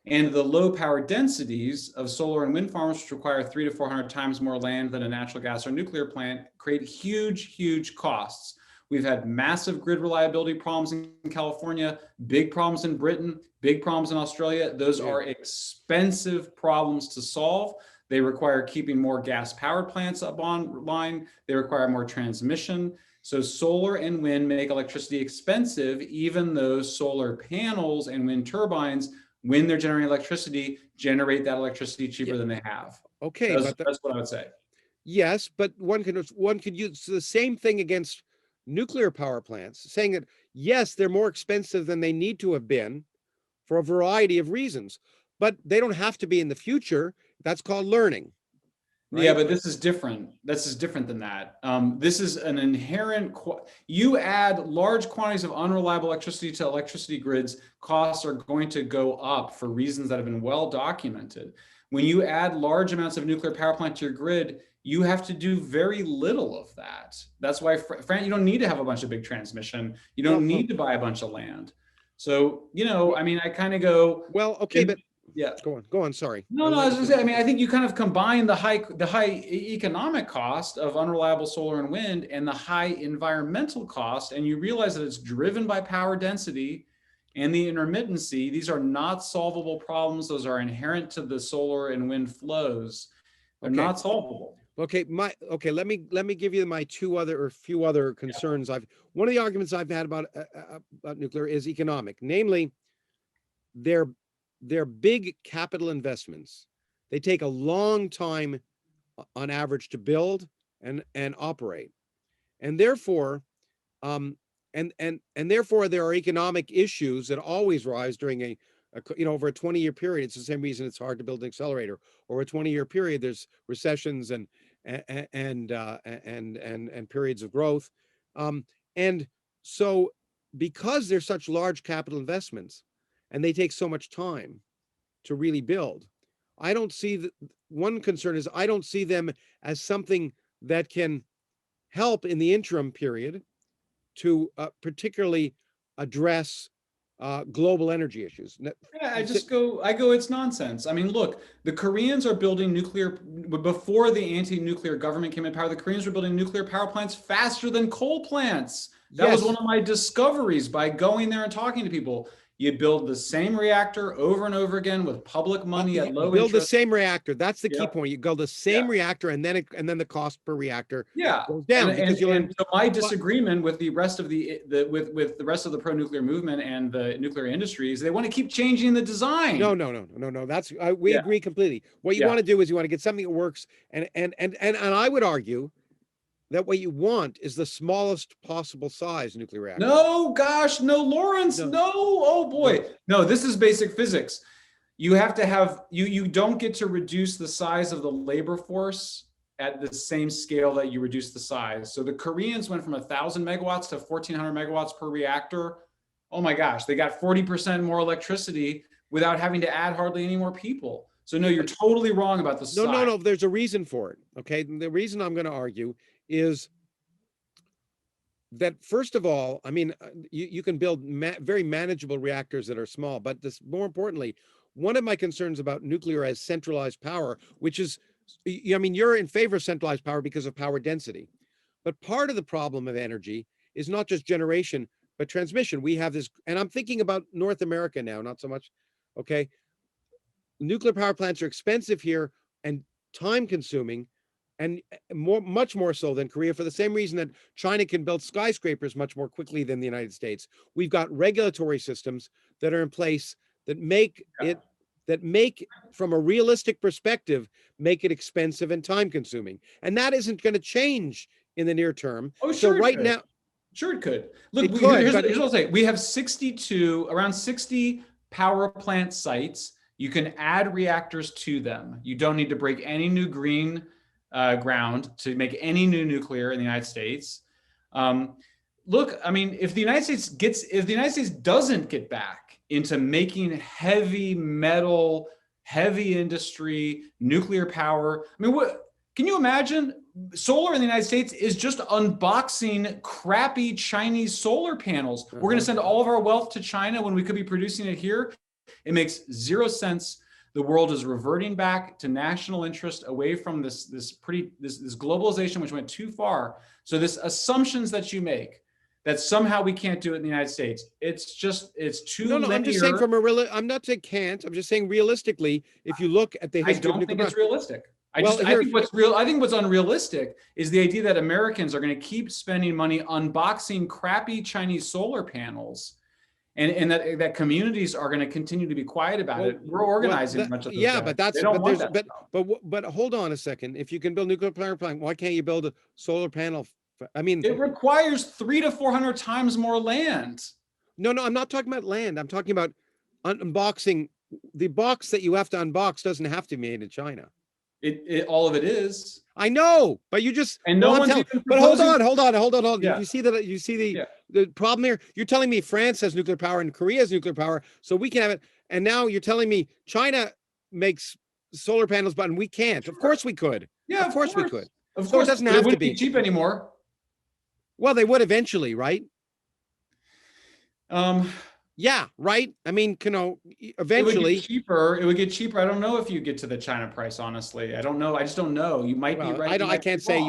And the low power densities of solar and wind farms, which require 300 to 400 times more land than a natural gas or nuclear plant, create huge costs. We've had massive grid reliability problems in California, big problems in Britain, big problems in Australia. Those are expensive problems to solve. They require keeping more gas power plants up online. They require more transmission. So solar and wind make electricity expensive, even though solar panels and wind turbines, when they're generating electricity, generate that electricity cheaper than they have. Okay, that's what I would say. Yes, but one could use the same thing against nuclear power plants, saying that, yes, they're more expensive than they need to have been for a variety of reasons, but they don't have to be in the future. That's called learning. Right? Yeah, but this is different. This is different than that. This is an inherent, you add large quantities of unreliable electricity to electricity grids, costs are going to go up for reasons that have been well documented. When you add large amounts of nuclear power plant to your grid, you have to do very little of that. That's why, you don't need to have a bunch of big transmission. You don't need to buy a bunch of land. So, I mean, I kind of go, well, okay, but yeah. Go on. Sorry. No, I was going to say, I mean, I think you kind of combine the high economic cost of unreliable solar and wind and the high environmental cost, and you realize that it's driven by power density and the intermittency. These are not solvable problems. Those are inherent to the solar and wind flows. They're not solvable. Okay, let me give you my few other concerns. One of the arguments I've had about nuclear is economic, namely, they're big capital investments. They take a long time on average to build and operate. And therefore, therefore there are economic issues that always rise during over a 20-year period. It's the same reason it's hard to build an accelerator. Over a 20-year period, there's recessions and periods of growth. And so because there's such large capital investments, and they take so much time to really build, I don't see one concern is I don't see them as something that can help in the interim period to particularly address global energy issues. Yeah, I go, it's nonsense. I mean, look, the Koreans are building nuclear, before the anti-nuclear government came in power, the Koreans were building nuclear power plants faster than coal plants. That was one of my discoveries by going there and talking to people. You build the same reactor over and over again with public money at low interest. Build the same reactor. That's the key point. You build the same reactor, and then the cost per reactor goes down. And so my disagreement with the rest of with the rest of the pro-nuclear movement and the nuclear industries, they want to keep changing the design. No. That's we agree completely. What you want to do is you want to get something that works, and I would argue that what you want is the smallest possible size nuclear reactor. No, gosh, no, Lawrence, no. Oh boy. No, this is basic physics. You have to have, you don't get to reduce the size of the labor force at the same scale that you reduce the size. So the Koreans went from 1,000 megawatts to 1,400 megawatts per reactor. Oh my gosh, they got 40% more electricity without having to add hardly any more people. So no, you're totally wrong about the size. No, there's a reason for it, okay? The reason I'm gonna argue is that, first of all, I mean, you can build very manageable reactors that are small, but more importantly, one of my concerns about nuclear as centralized power, which is, I mean, you're in favor of centralized power because of power density, but part of the problem of energy is not just generation, but transmission. We have this, and I'm thinking about North America now, not so much, okay? Nuclear power plants are expensive here and time consuming, and much more so than Korea, for the same reason that China can build skyscrapers much more quickly than the United States. We've got regulatory systems that are in place that make from a realistic perspective, make it expensive and time consuming. And that isn't going to change in the near term. Oh, sure. So right now, sure it could. Look, here's what I'll say. We have around 60 power plant sites. You can add reactors to them. You don't need to break any new green ground to make any new nuclear in the United States. Look, I mean, if the United States doesn't get back into making heavy metal, heavy industry, nuclear power, I mean, can you imagine? Solar in the United States is just unboxing crappy Chinese solar panels. We're going to send all of our wealth to China when we could be producing it here. It makes zero sense. The world is reverting back to national interest, away from this globalization, which went too far. So this assumptions that you make that somehow we can't do it in the United States, it's too linear. I'm just saying I'm not saying can't. I'm just saying realistically, if you look at the history, I don't think it's realistic. I think what's unrealistic is the idea that Americans are going to keep spending money unboxing crappy Chinese solar panels. And that communities are going to continue to be quiet about it. We're organizing much of this. But hold on a second. If you can build nuclear power plant, why can't you build a solar panel I mean, it requires 300 to 400 times more land. no, I'm not talking about land. I'm talking about unboxing. The box that you have to unbox doesn't have to be made in China. All of it is. I know, but you just, And no one's even but hold proposing- on. Yeah. You see that? You see Yeah. the problem here? You're telling me France has nuclear power and Korea has nuclear power, so we can have it. And now you're telling me China makes solar panels, but we can't. Of course we could. Yeah, of course we could. Of So course, it doesn't but have to wouldn't be cheap anymore. Well, they would eventually, right? Yeah, right. I mean, eventually. It would get cheaper. I don't know if you get to the China price. Honestly, I don't know. I just don't know. You might be right. I can't say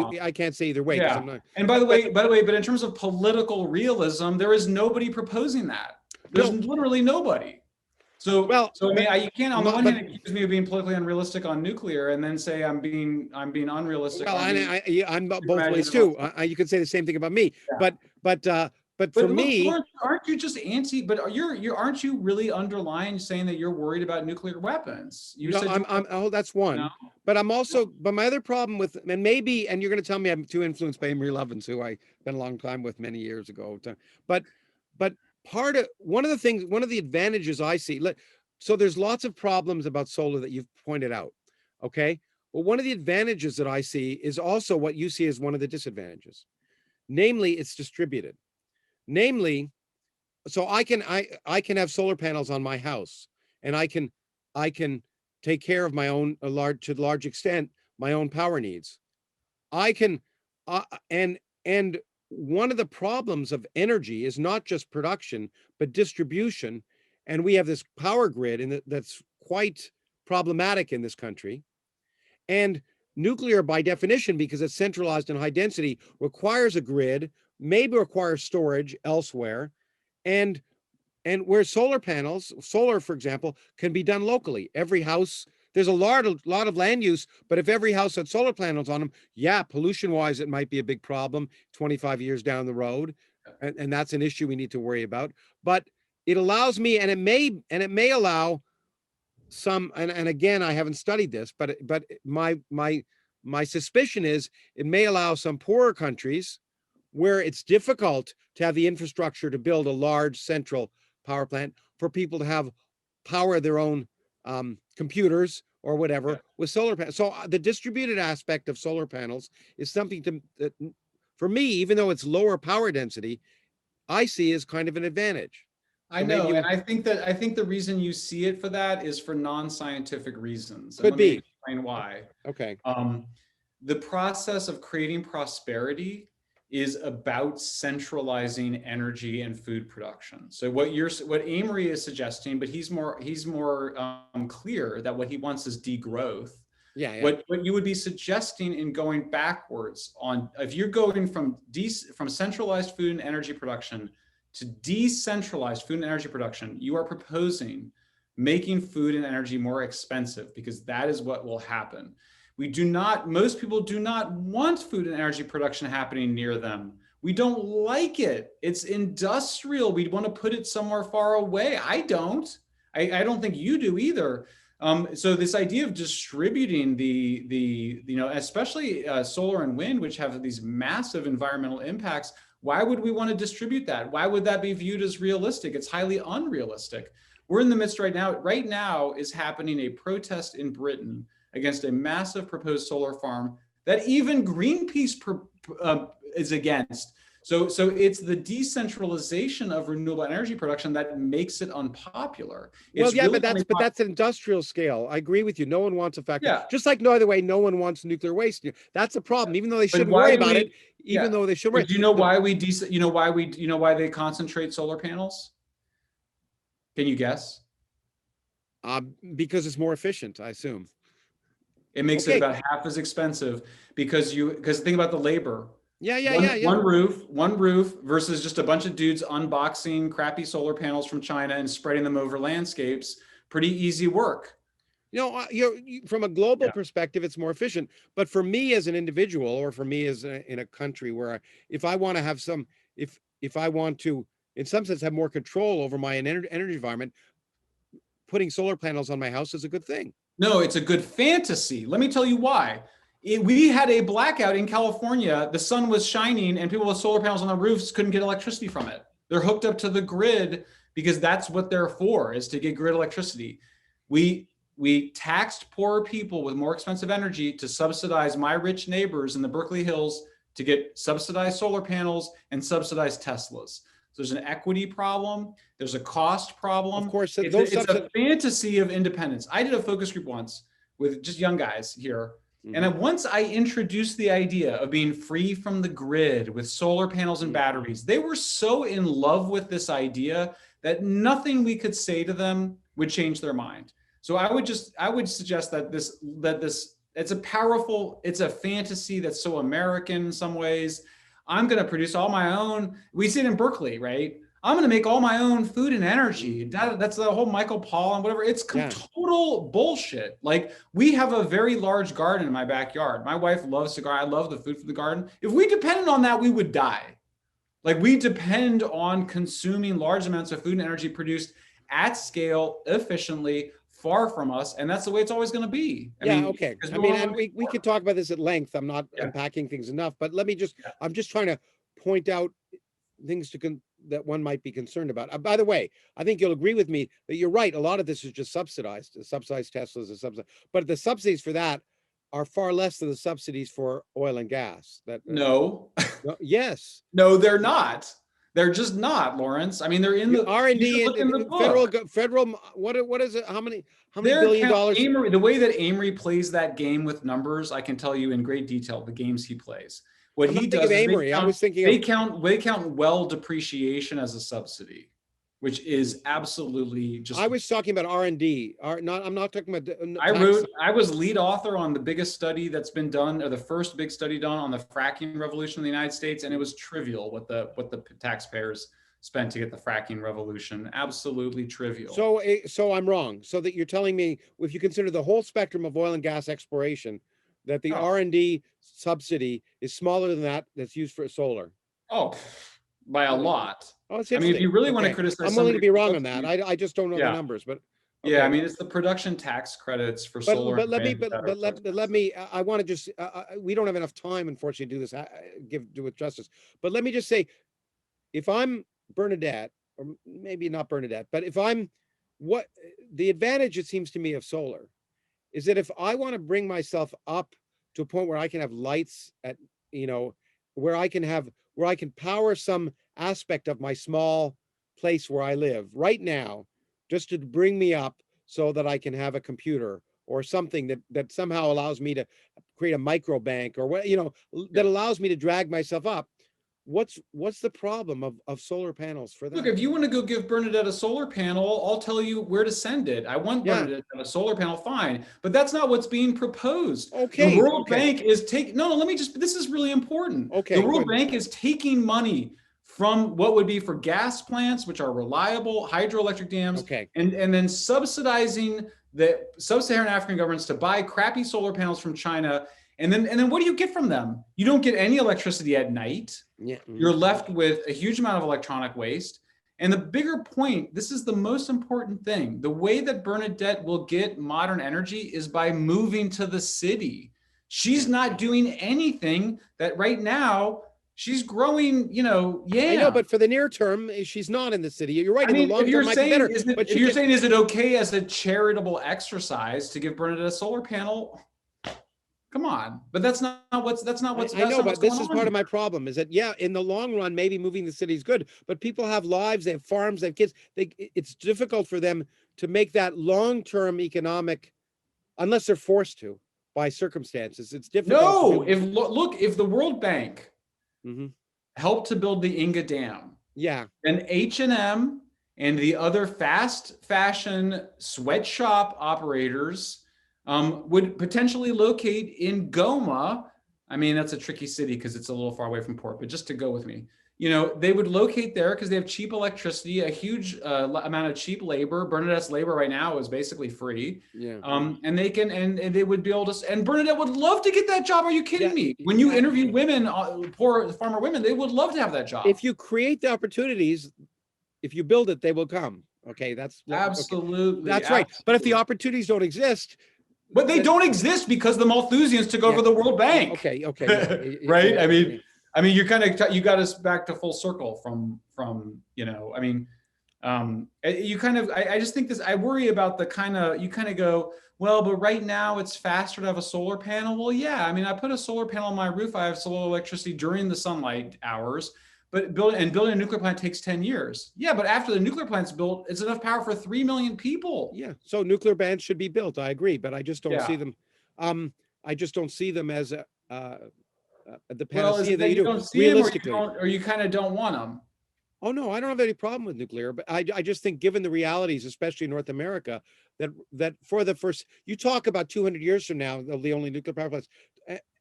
either way. Yeah. I'm not, and by the way, but in terms of political realism, there is nobody proposing that. There's literally nobody. So I mean, you can't on the one hand accuse me of being politically unrealistic on nuclear, and then say I'm being unrealistic. Well, I'm both ways too. You could say the same thing about me, yeah. But for me, aren't you just anti? But aren't you really underlying saying that you're worried about nuclear weapons? That's one. No? But I'm also, but my other problem with, and you're going to tell me I'm too influenced by Amory Lovins, who I spent a long time with many years ago. But one of the advantages I see, so there's lots of problems about solar that you've pointed out. Okay. Well, one of the advantages that I see is also what you see as one of the disadvantages. Namely, it's distributed. Namely, so I can have solar panels on my house, and I can take care of my own to a large extent my own power needs. I can and one of the problems of energy is not just production but distribution, and we have this power grid that's quite problematic in this country. And nuclear, by definition, because it's centralized and high density, requires a grid, maybe requires storage elsewhere, and where solar, for example, can be done locally. Every house, there's a lot of land use, but if every house had solar panels on them, pollution-wise, it might be a big problem 25 years down the road, and that's an issue we need to worry about. But it allows me, and it may allow some, and again, I haven't studied this, but my suspicion is it may allow some poorer countries where it's difficult to have the infrastructure to build a large central power plant for people to have power their own computers or whatever with solar panels. So the distributed aspect of solar panels is something that for me, even though it's lower power density, I see as kind of an advantage. I know, and I think the reason you see it for that is for non-scientific reasons. Could be. Let me explain why. Okay. The process of creating prosperity is about centralizing energy and food production. So what Amory is suggesting, but he's more clear that what he wants is degrowth. Yeah. What you would be suggesting in going backwards if you're going from centralized food and energy production to decentralized food and energy production, you are proposing making food and energy more expensive, because that is what will happen. Most people do not want food and energy production happening near them. We don't like it. It's industrial. We want to put it somewhere far away. I don't think you do either. So this idea of distributing especially solar and wind, which have these massive environmental impacts, why would we want to distribute that? Why would that be viewed as realistic? It's highly unrealistic. We're in the midst right now. Right now is happening a protest in Britain against a massive proposed solar farm that even Greenpeace is against. So it's the decentralization of renewable energy production that makes it unpopular. But that's an industrial scale. I agree with you. No one wants a factory. Yeah. Just like no other way, no one wants nuclear waste. That's a problem. Even though they shouldn't worry about it. Even though they should worry. Do you know why why they concentrate solar panels? Can you guess? Because it's more efficient, I assume. It makes it about half as expensive because think about the labor. Yeah. One roof versus just a bunch of dudes unboxing crappy solar panels from China and spreading them over landscapes. Pretty easy work. From a global perspective, it's more efficient. But for me as an individual, or for me as in a country where if I want to have if I want to, in some sense, have more control over my energy environment, putting solar panels on my house is a good thing. No, it's a good fantasy. Let me tell you why. We had a blackout in California. The sun was shining and people with solar panels on the roofs couldn't get electricity from it. They're hooked up to the grid because that's what they're for, is to get grid electricity. We taxed poorer people with more expensive energy to subsidize my rich neighbors in the Berkeley Hills to get subsidized solar panels and subsidized Teslas. So there's an equity problem. There's a cost problem. Of course, it's a fantasy of independence. I did a focus group once with just young guys here. And once I introduced the idea of being free from the grid with solar panels and batteries, they were so in love with this idea that nothing we could say to them would change their mind. So I would suggest that it's a fantasy that's so American in some ways. I'm going to produce all my own. We see it in Berkeley, right? I'm going to make all my own food and energy. That's the whole Michael Pollan, whatever. It's total bullshit. Like, we have a very large garden in my backyard. My wife loves to garden. I love the food from the garden. If we depended on that, we would die. Like, we depend on consuming large amounts of food and energy produced at scale, efficiently, far from us. And that's the way it's always going to be. Okay. I mean, and we could talk about this at length. I'm not unpacking things enough, but let me I'm just trying to point out things that one might be concerned about. By the way, I think you'll agree with me that you're right. A lot of this is just subsidized. The subsidized Teslas, but the subsidies for that are far less than the subsidies for oil and gas. Yes. No, they're not. They're just not, Lawrence. I mean, they're in the R&D and federal. What is it? How many billion dollars? The way that Amory plays that game with numbers, I can tell you in great detail the games he plays. What he does is they count well depreciation as a subsidy, which is absolutely just. I was talking about R&D. I'm not talking about. I was lead author on the biggest study that's been done, or the first big study done on the fracking revolution in the United States, and it was trivial what the taxpayers spent to get the fracking revolution. Absolutely trivial. So I'm wrong. So that you're telling me, if you consider the whole spectrum of oil and gas exploration, that the R&D subsidy is smaller than that's used for solar. Oh, by a lot. Oh, it's I mean, if you really want to criticize, I'm willing to be wrong on that. I just don't know the numbers, but okay. Yeah, I mean, it's the production tax credits for solar. But let me. I want to just. We don't have enough time, unfortunately, to do this. Do it justice. But let me just say, if I'm Bernadette, or maybe not Bernadette, but if I'm the advantage, it seems to me, of solar is that if I want to bring myself up to a point where I can have lights at, where I can power some aspect of my small place where I live right now, just to bring me up so that I can have a computer or something that somehow allows me to create a micro bank or that allows me to drag myself up. What's the problem of solar panels for that? Look, if you want to go give Bernadette a solar panel, I'll tell you where to send it. I want Bernadette to have a solar panel, fine. But that's not what's being proposed. Okay. The World Bank is this is really important. Okay. The World Bank is taking money from what would be for gas plants, which are reliable, hydroelectric dams, and then subsidizing the sub-Saharan African governments to buy crappy solar panels from China. And then what do you get from them? You don't get any electricity at night. Yeah. You're left with a huge amount of electronic waste. And the bigger point, this is the most important thing. The way that Bernadette will get modern energy is by moving to the city. She's not doing anything that right now she's growing, I know, but for the near term, she's not in the city. You're right. In the long term, might be better. If you're saying, is it okay as a charitable exercise to give Bernadette a solar panel? Come on, but that's not what's. I know, but this is part of my problem. Is that in the long run, maybe moving the city is good, but people have lives, they have farms, they have kids. It's difficult for them to make that long-term economic, unless they're forced to by circumstances. It's difficult. No, if the World Bank helped to build the Inga Dam, then H&M and the other fast fashion sweatshop operators would potentially locate in Goma. I mean, that's a tricky city because it's a little far away from port, but just to go with me, they would locate there because they have cheap electricity, a huge amount of cheap labor. Bernadette's labor right now is basically free. And they would be able to, and Bernadette would love to get that job. Are you kidding me? When you interview women, poor farmer women, they would love to have that job. If you create the opportunities, if you build it, they will come. Okay. That's absolutely. Okay. That's right. But if the opportunities don't exist, But they don't exist because the Malthusians took over the World Bank. Okay. No, right. yeah. I mean, you got us back to full circle from I just think I worry about you kind of go, well, but right now it's faster to have a solar panel. Well, yeah, I mean, I put a solar panel on my roof. I have solar electricity during the sunlight hours, but building a nuclear plant takes 10 years. Yeah, but after the nuclear plant's built, it's enough power for 3 million people. Yeah, so nuclear bans should be built. I agree, but I just don't see them. I just don't see them as the panacea that you do. Don't see realistically, them, or you kind of don't want them. Oh no, I don't have any problem with nuclear, but I just think, given the realities, especially in North America, that for the first, you talk about 200 years from now, they'll the only nuclear power plants,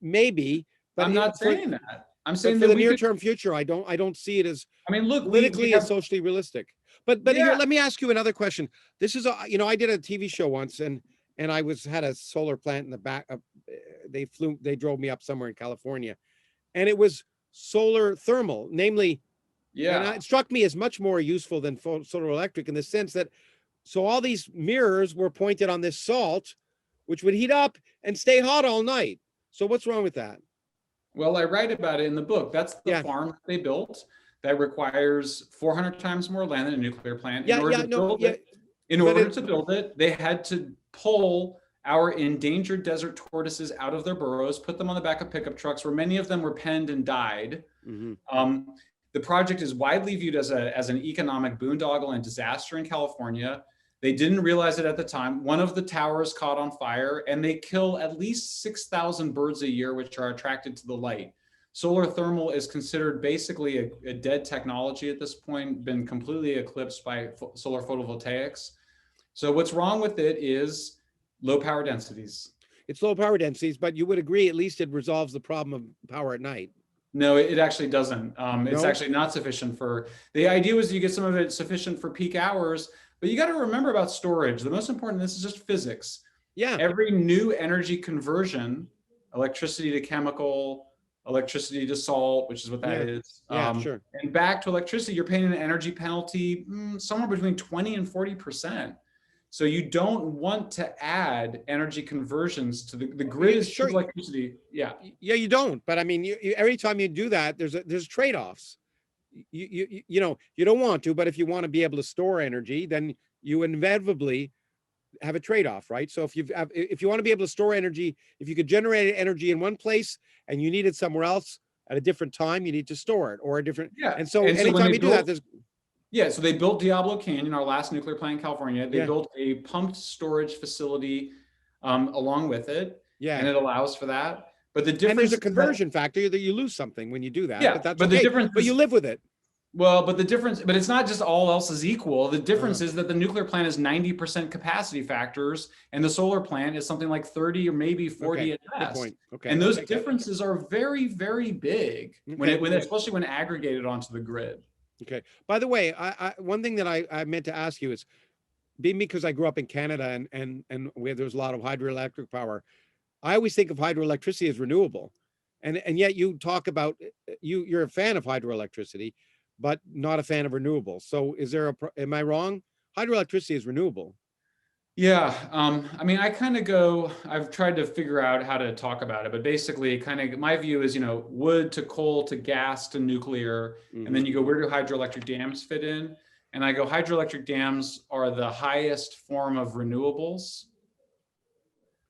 maybe. But I'm not saying that. I'm saying for that the near-term future, I don't see it as, I mean, look, politically and socially realistic. But Yeah. here, let me ask you another question. This is I did a TV show once, and I had a solar plant in the back. They drove me up somewhere in California, and it was solar thermal, namely. Yeah. And it struck me as much more useful than solar electric, in the sense that, so all these mirrors were pointed on this salt, which would heat up and stay hot all night. So what's wrong with that? Well, I write about it in the book. That's the farm they built that requires 400 times more land than a nuclear plant. In order to build it, they had to pull our endangered desert tortoises out of their burrows, put them on the back of pickup trucks, where many of them were penned and died. Mm-hmm. The project is widely viewed as an economic boondoggle and disaster in California. They didn't realize it at the time. One of the towers caught on fire, and they kill at least 6,000 birds a year, which are attracted to the light. Solar thermal is considered basically a dead technology at this point, been completely eclipsed by solar photovoltaics. So what's wrong with it is low power densities. It's low power densities, but you would agree at least it resolves the problem of power at night. No, it actually doesn't. It's actually not sufficient the idea was you get some of it sufficient for peak hours, but you got to remember about storage. The most important, this is just physics. Yeah. Every new energy conversion, electricity to chemical, electricity to salt, which is what that is. Sure. And back to electricity, you're paying an energy penalty somewhere between 20 and 40%. So you don't want to add energy conversions to the grid is sure electricity. Yeah, you don't. But I mean, every time you do that, there's trade-offs. You don't want to, but if you want to be able to store energy, then you inevitably have a trade-off, right? So if you want to be able to store energy, if you could generate energy in one place and you need it somewhere else at a different time, you need to store it, or a different. Yeah. And so anytime you do that, there's. Yeah, so they built Diablo Canyon, our last nuclear plant in California. They built a pumped storage facility along with it. Yeah. And it allows for that. But the difference, and there's a conversion factor that you lose something when you do that. Yeah, but that's the difference, but you live with it. Well, but it's not just all else is equal. The difference is that the nuclear plant is 90% capacity factors, and the solar plant is something like 30 or maybe 40 at best. Good point. Okay. And those differences are very, very big especially when aggregated onto the grid. Okay. By the way, one thing that I meant to ask you is, because I grew up in Canada and where there's a lot of hydroelectric power, I always think of hydroelectricity as renewable, and yet you talk about you're a fan of hydroelectricity, but not a fan of renewables. So am I wrong? Hydroelectricity is renewable. Yeah. I mean, I've tried to figure out how to talk about it, but basically my view is, wood to coal to gas to nuclear. Mm-hmm. And then you go, where do hydroelectric dams fit in? And I go, hydroelectric dams are the highest form of renewables.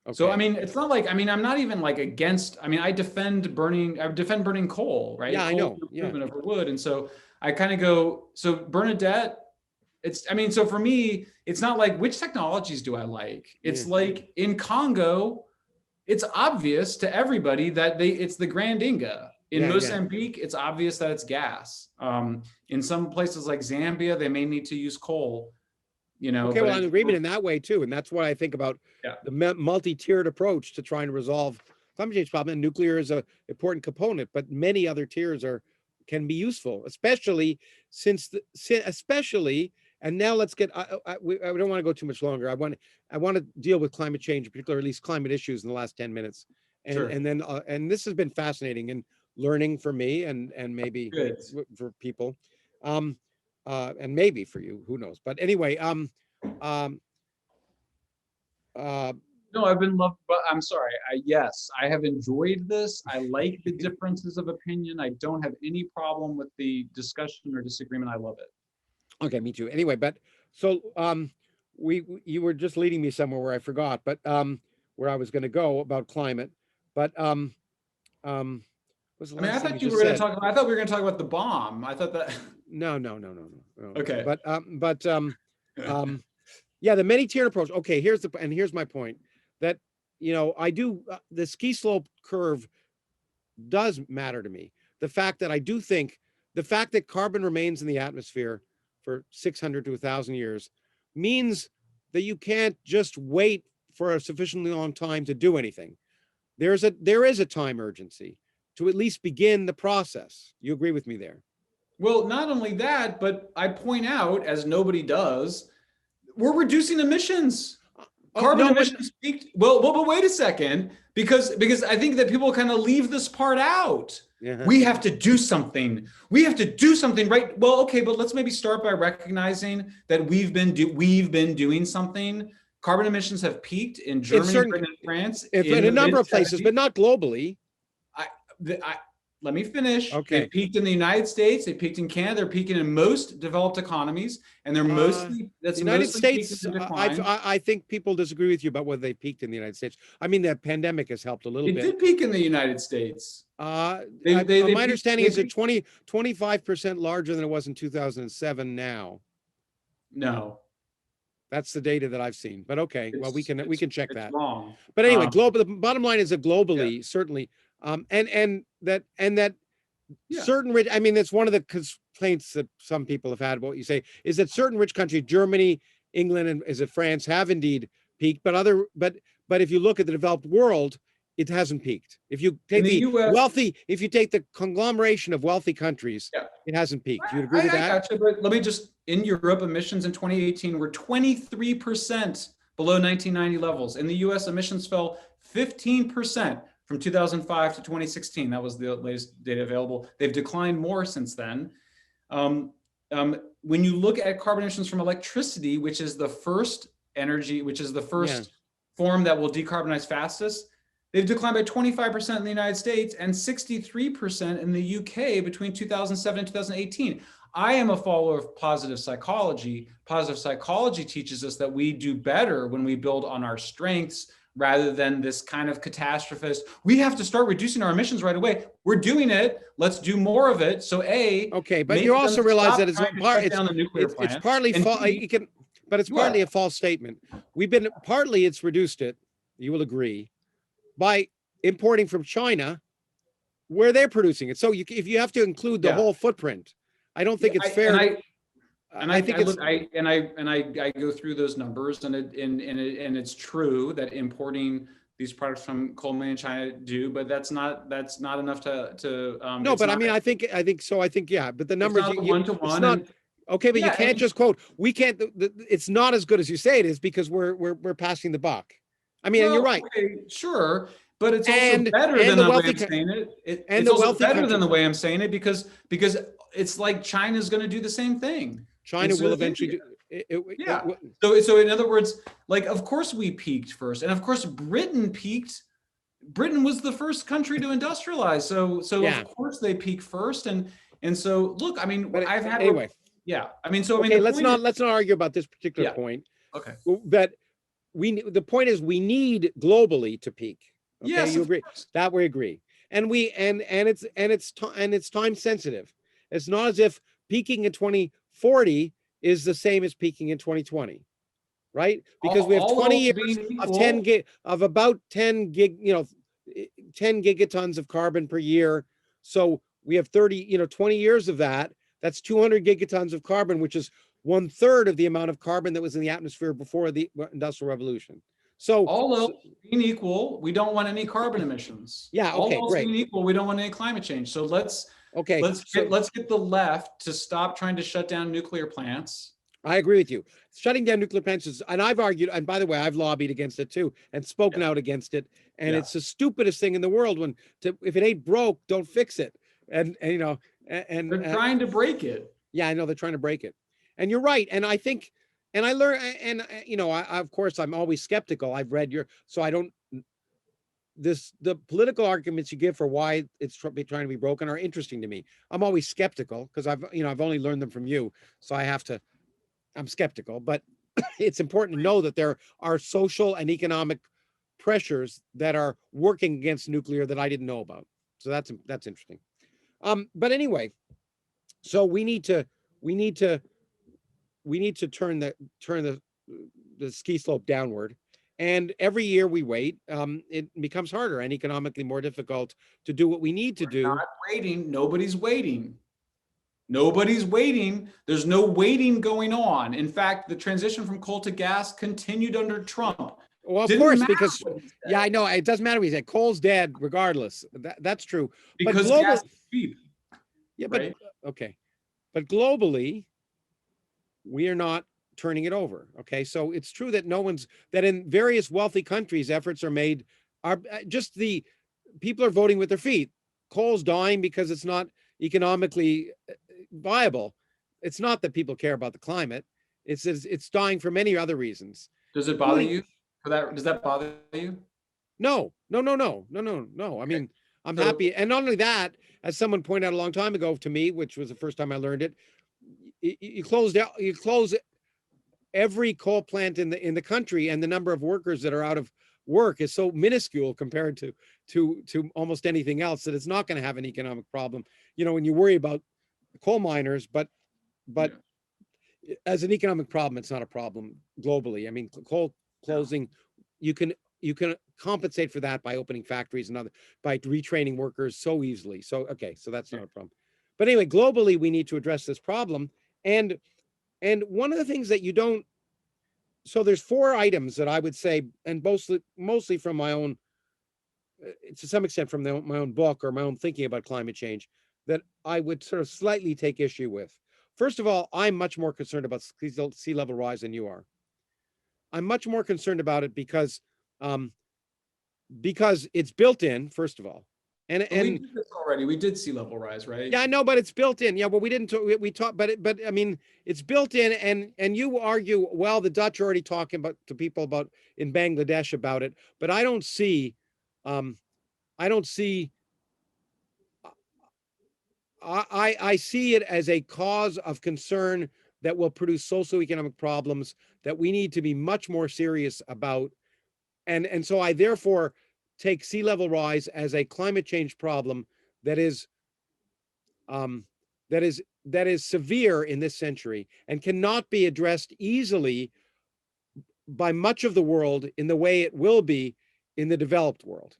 Okay. So, I mean, it's not like, I'm not even against, I defend burning coal, right? Yeah, coal I know. Over wood. And so I go, so Bernadette, so for me, it's not like, which technologies do I like? It's like in Congo, it's obvious to everybody that it's the Grand Inga. In Mozambique, it's obvious that it's gas. In some places like Zambia, they may need to use coal. Okay, well, I'm in agreement in that way too. And that's what I think about the multi-tiered approach to trying to resolve climate change problem. And nuclear is an important component, but many other tiers can be useful, especially and now let's get, I don't want to go too much longer. I want to deal with climate change, particularly at least climate issues in the last 10 minutes. And then, this has been fascinating and learning for me and maybe for people, and maybe for you, who knows? But anyway, No, I've been loved, but I'm sorry. Yes, I have enjoyed this. I like the differences of opinion. I don't have any problem with the discussion or disagreement. I love it. Okay, me too. Anyway, but so you were just leading me somewhere where I forgot, but where I was going to go about climate. But what's the I mean, I last thing thought you you were just going to said? talk about, I thought we were going to talk about the bomb. I thought that. No. Okay. But yeah, the many-tiered approach. Okay, here's my point that I do the ski slope curve does matter to me. The fact that I do think the fact that carbon remains in the atmosphere for 600 to 1,000 years means that you can't just wait for a sufficiently long time to do anything. There is a time urgency to at least begin the process. You agree with me there? Well, not only that, but I point out, as nobody does, we're reducing emissions. Carbon emissions peaked. Well, but wait a second, because I think that people kind of leave this part out. Yeah. We have to do something. We have to do something, right? Well, okay, but let's maybe start by recognizing that we've been doing something. Carbon emissions have peaked in Germany, Britain, and France, in a number of places, but not globally. Let me finish. Okay. They peaked in the United States. They peaked in Canada. They're peaking in most developed economies, and they're mostly the United States. I think people disagree with you about whether they peaked in the United States. I mean, the pandemic has helped a little bit. It did peak in the United States. My understanding is that 25% larger than it was in 2007 now. No. That's the data that I've seen, but okay. Well, we can check that. Wrong. But anyway, the bottom line is that globally, certainly, and that certain rich. I mean, that's one of the complaints that some people have had. What you say is that certain rich countries, Germany, England, and is it France, have indeed peaked, but if you look at the developed world, it hasn't peaked. If you take if you take the conglomeration of wealthy countries, it hasn't peaked. Do you agree with that? Gotcha, but let me just, in Europe, emissions in 2018 were 23% below 1990 levels. In the US, emissions fell 15% from 2005 to 2016. That was the latest data available. They've declined more since then. When you look at carbon emissions from electricity, which is the first form that will decarbonize fastest, they've declined by 25% in the United States and 63% in the UK between 2007 and 2018. I am a follower of positive psychology. Positive psychology teaches us that we do better when we build on our strengths rather than this kind of catastrophist. We have to start reducing our emissions right away. We're doing it. Let's do more of it. So okay, but you also realize that it's partly but it's partly a false statement. It's reduced it. You will agree, by importing from China, where they're producing it. So if you have to include the whole footprint, I don't think it's fair. I go through those numbers, and it's true that importing these products from coal mining in China but that's not enough to. No, but I mean, I think so. I think but the numbers it's not one-to-one. Okay, but you can't just quote. We can't. It's not as good as you say it is because we're passing the buck. I mean, and you're right. Okay, sure, but it's also better than the way I'm saying it. It's also better than the way I'm saying it because it's like China's going to do the same thing. China will eventually do. So in other words, like, of course we peaked first, and of course Britain peaked. Britain was the first country to industrialize, so of course they peaked first, and so look, I mean, I've had anyway. Let's not argue about this particular point. Okay, but the point is we need globally to peak. Okay, yes, you agree that we agree, and it's time sensitive. It's not as if peaking in 2040 is the same as peaking in 2020, right? Because we have 20 years of about 10 gigatons of carbon per year. So we have 20 years of that. That's 200 gigatons of carbon, which is 1/3 of the amount of carbon that was in the atmosphere before the Industrial Revolution. So all else being equal, we don't want any carbon emissions. Yeah, okay, all else great. being equal, we don't want any climate change. So let's get the left to stop trying to shut down nuclear plants. I agree with you. Shutting down nuclear plants is, and I've argued, and by the way, I've lobbied against it too, and spoken out against it. And it's the stupidest thing in the world if it ain't broke, don't fix it. And they're trying to break it. Yeah, I know they're trying to break it. And you're right. And I think and I learn, and of course, I'm always skeptical. I've read so I don't. The political arguments you give for why it's trying to be broken are interesting to me. I'm always skeptical because I've only learned them from you, so I'm skeptical. But it's important to know that there are social and economic pressures that are working against nuclear that I didn't know about. So that's interesting. But anyway, so we need to turn the ski slope downward. And every year we wait, it becomes harder and economically more difficult to do what we need to do. Not waiting. Nobody's waiting. Nobody's waiting. There's no waiting going on. In fact, the transition from coal to gas continued under Trump. Well, of course, because I know it doesn't matter what he said. Coal's dead regardless. That's true. Because gas is cheap. Yeah, right? But okay. But globally, we are not turning it over. Okay. So it's true that that in various wealthy countries, efforts are made, just the people are voting with their feet. Coal's dying because it's not economically viable. It's not that people care about the climate. It's dying for many other reasons. Does it bother you for that? Does that bother you? No. I mean, I'm happy. And not only that, as someone pointed out a long time ago to me, which was the first time I learned it, you close every coal plant in the country, and the number of workers that are out of work is so minuscule compared to almost anything else that it's not going to have an economic problem. When you worry about coal miners, but as an economic problem, it's not a problem globally. I mean, coal closing, you can compensate for that by opening factories and by retraining workers so easily. So, okay, so that's not a problem. But anyway, globally, we need to address this problem. And one of the things that you don't, so there's 4 items that I would say, and mostly from my own, to some extent from my own book or my own thinking about climate change, that I would sort of slightly take issue with. First of all, I'm much more concerned about sea level rise than you are. I'm much more concerned about it because it's built in, first of all. And we did this already. We did sea level rise, right? Yeah, I know, but it's built in. Yeah, well, we didn't. We talked, but I mean, it's built in, and you argue, well, the Dutch are already talking to people in Bangladesh about it, but I don't see. I see it as a cause of concern that will produce socioeconomic problems that we need to be much more serious about, and so I therefore take sea level rise as a climate change problem that is severe in this century and cannot be addressed easily by much of the world in the way it will be in the developed world.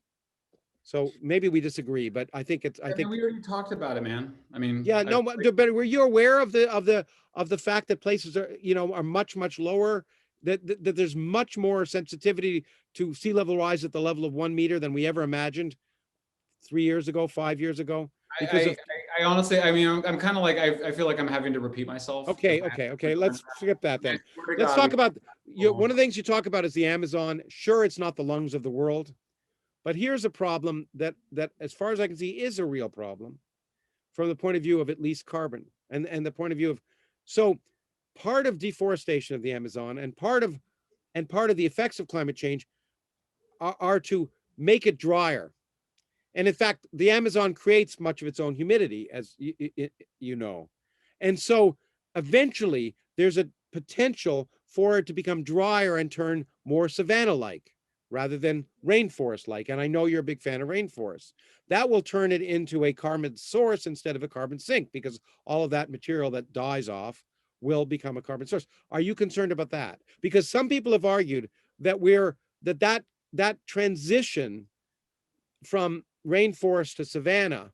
So maybe we disagree, but I think we already talked about it, man. I mean, yeah, no, but were you aware of the fact that places are much lower, that there's much more sensitivity to sea level rise at the level of 1 meter than we ever imagined 3 years ago, 5 years ago? I honestly, I mean, I'm kind of like, I feel like I'm having to repeat myself. Okay. Let's skip that then. Let's talk about, one of the things you talk about is the Amazon. Sure, it's not the lungs of the world, but here's a problem that as far as I can see is a real problem from the point of view of at least carbon and the point of view of, so part of deforestation of the Amazon and part of the effects of climate change are to make it drier. And in fact, the Amazon creates much of its own humidity, as you know. And so eventually there's a potential for it to become drier and turn more savanna-like rather than rainforest-like. And I know you're a big fan of rainforests. That will turn it into a carbon source instead of a carbon sink, because all of that material that dies off will become a carbon source. Are you concerned about that? Because some people have argued that that transition from rainforest to savanna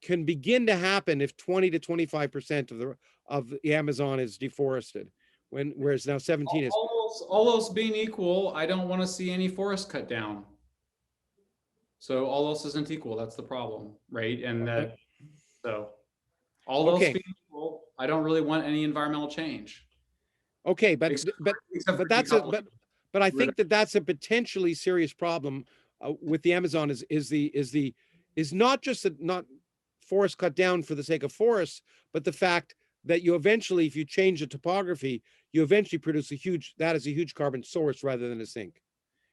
can begin to happen if 20 to 25% of the Amazon is deforested, whereas now 17 is. All else being equal, I don't want to see any forest cut down. So all else isn't equal. That's the problem, right? And so all else being equal, I don't really want any environmental change. Okay, but I think that's a potentially serious problem with the Amazon is not just not forest cut down for the sake of forests, but the fact that you eventually, if you change the topography, you eventually produce that is a huge carbon source rather than a sink.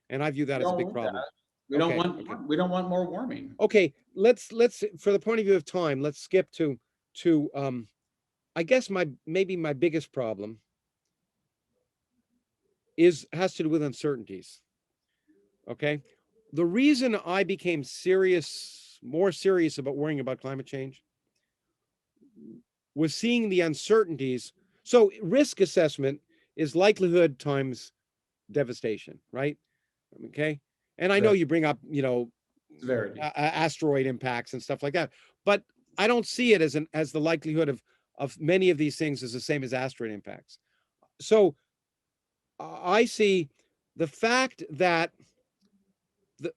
And I view that as a big problem. We don't want more warming. Okay, let's for the point of view of time, let's skip to I guess maybe my biggest problem has to do with uncertainties. Okay, the reason I became more serious about worrying about climate change was seeing the uncertainties. So risk assessment is likelihood times devastation, right? Okay, and I know you bring up, Severity. Asteroid impacts and stuff like that, but I don't see it as the likelihood of many of these things is the same as asteroid impacts. So I see the fact that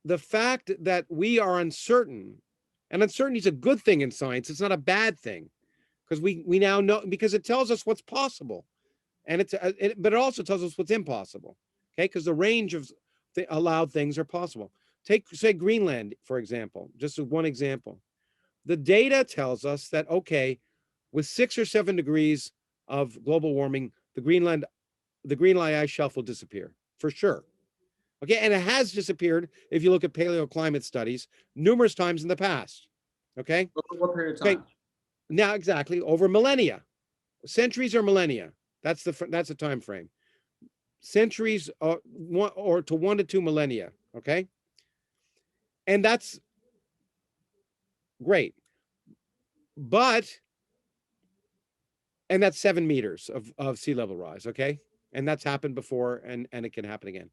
the fact that we are uncertain, and uncertainty is a good thing in science. It's not a bad thing, because we now know, because it tells us what's possible, and but it also tells us what's impossible. Okay, because the range of allowed things are possible. Take, say, Greenland, for example, just as one example. The data tells us that, okay, with 6 or 7 degrees of global warming, the Greenland ice shelf will disappear, for sure. Okay, and it has disappeared if you look at paleoclimate studies numerous times in the past. Okay? Over what period of time? Okay. Now, exactly, over millennia. Centuries or millennia. That's the time frame. Centuries to 1 to 2 millennia. Okay? And that's great. And that's 7 meters of sea level rise, okay? And that's happened before, and it can happen again.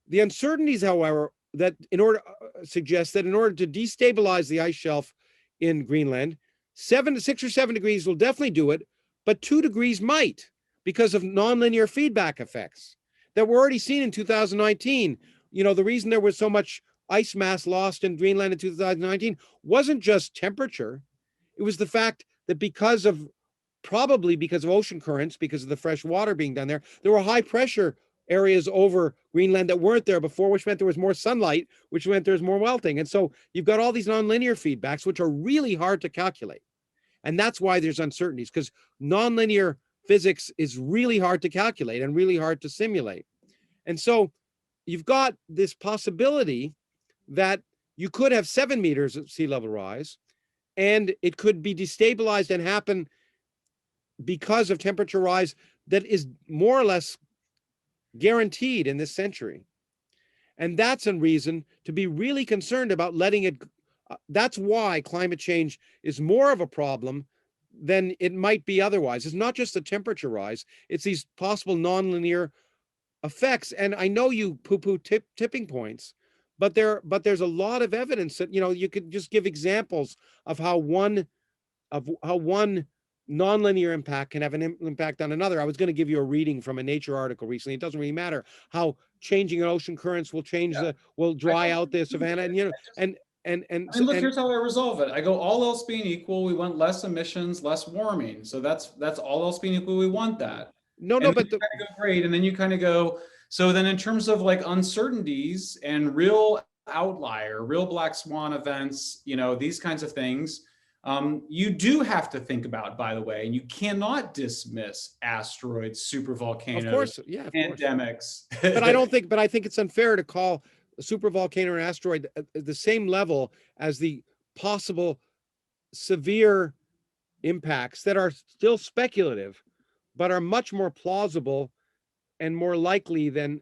The uncertainties, however, that suggest that in order to destabilize the ice shelf in Greenland, 6 or 7 degrees will definitely do it, but 2 degrees might, because of nonlinear feedback effects that were already seen in 2019. The reason there was so much ice mass lost in Greenland in 2019 wasn't just temperature. It was the fact that probably because of ocean currents, because of the fresh water being down there were high pressure areas over Greenland that weren't there before, which meant there was more sunlight, which meant there's more melting. And so you've got all these nonlinear feedbacks, which are really hard to calculate. And that's why there's uncertainties, because nonlinear physics is really hard to calculate and really hard to simulate. And so you've got this possibility that you could have 7 meters of sea level rise, and it could be destabilized and happen because of temperature rise that is more or less guaranteed in this century. And that's a reason to be really concerned about letting it. That's why climate change is more of a problem than it might be otherwise. It's not just the temperature rise, it's these possible nonlinear effects. And I know you poo-poo tipping points, but there's a lot of evidence that, you could just give examples of how one nonlinear impact can have an impact on another. I was going to give you a reading from a Nature article recently. It doesn't really matter how changing ocean currents will will dry out the savanna, and look, here's how I resolve it. I go, all else being equal, we want less emissions, less warming. So that's all else being equal, we want that. But you kind of go, great, and then you kind of go. So then, in terms of like uncertainties and real outlier, real black swan events, these kinds of things. You do have to think about, by the way, and you cannot dismiss asteroids, supervolcanoes, of course, yeah, pandemics. But I think it's unfair to call a supervolcano or asteroid at the same level as the possible severe impacts that are still speculative, but are much more plausible and more likely than,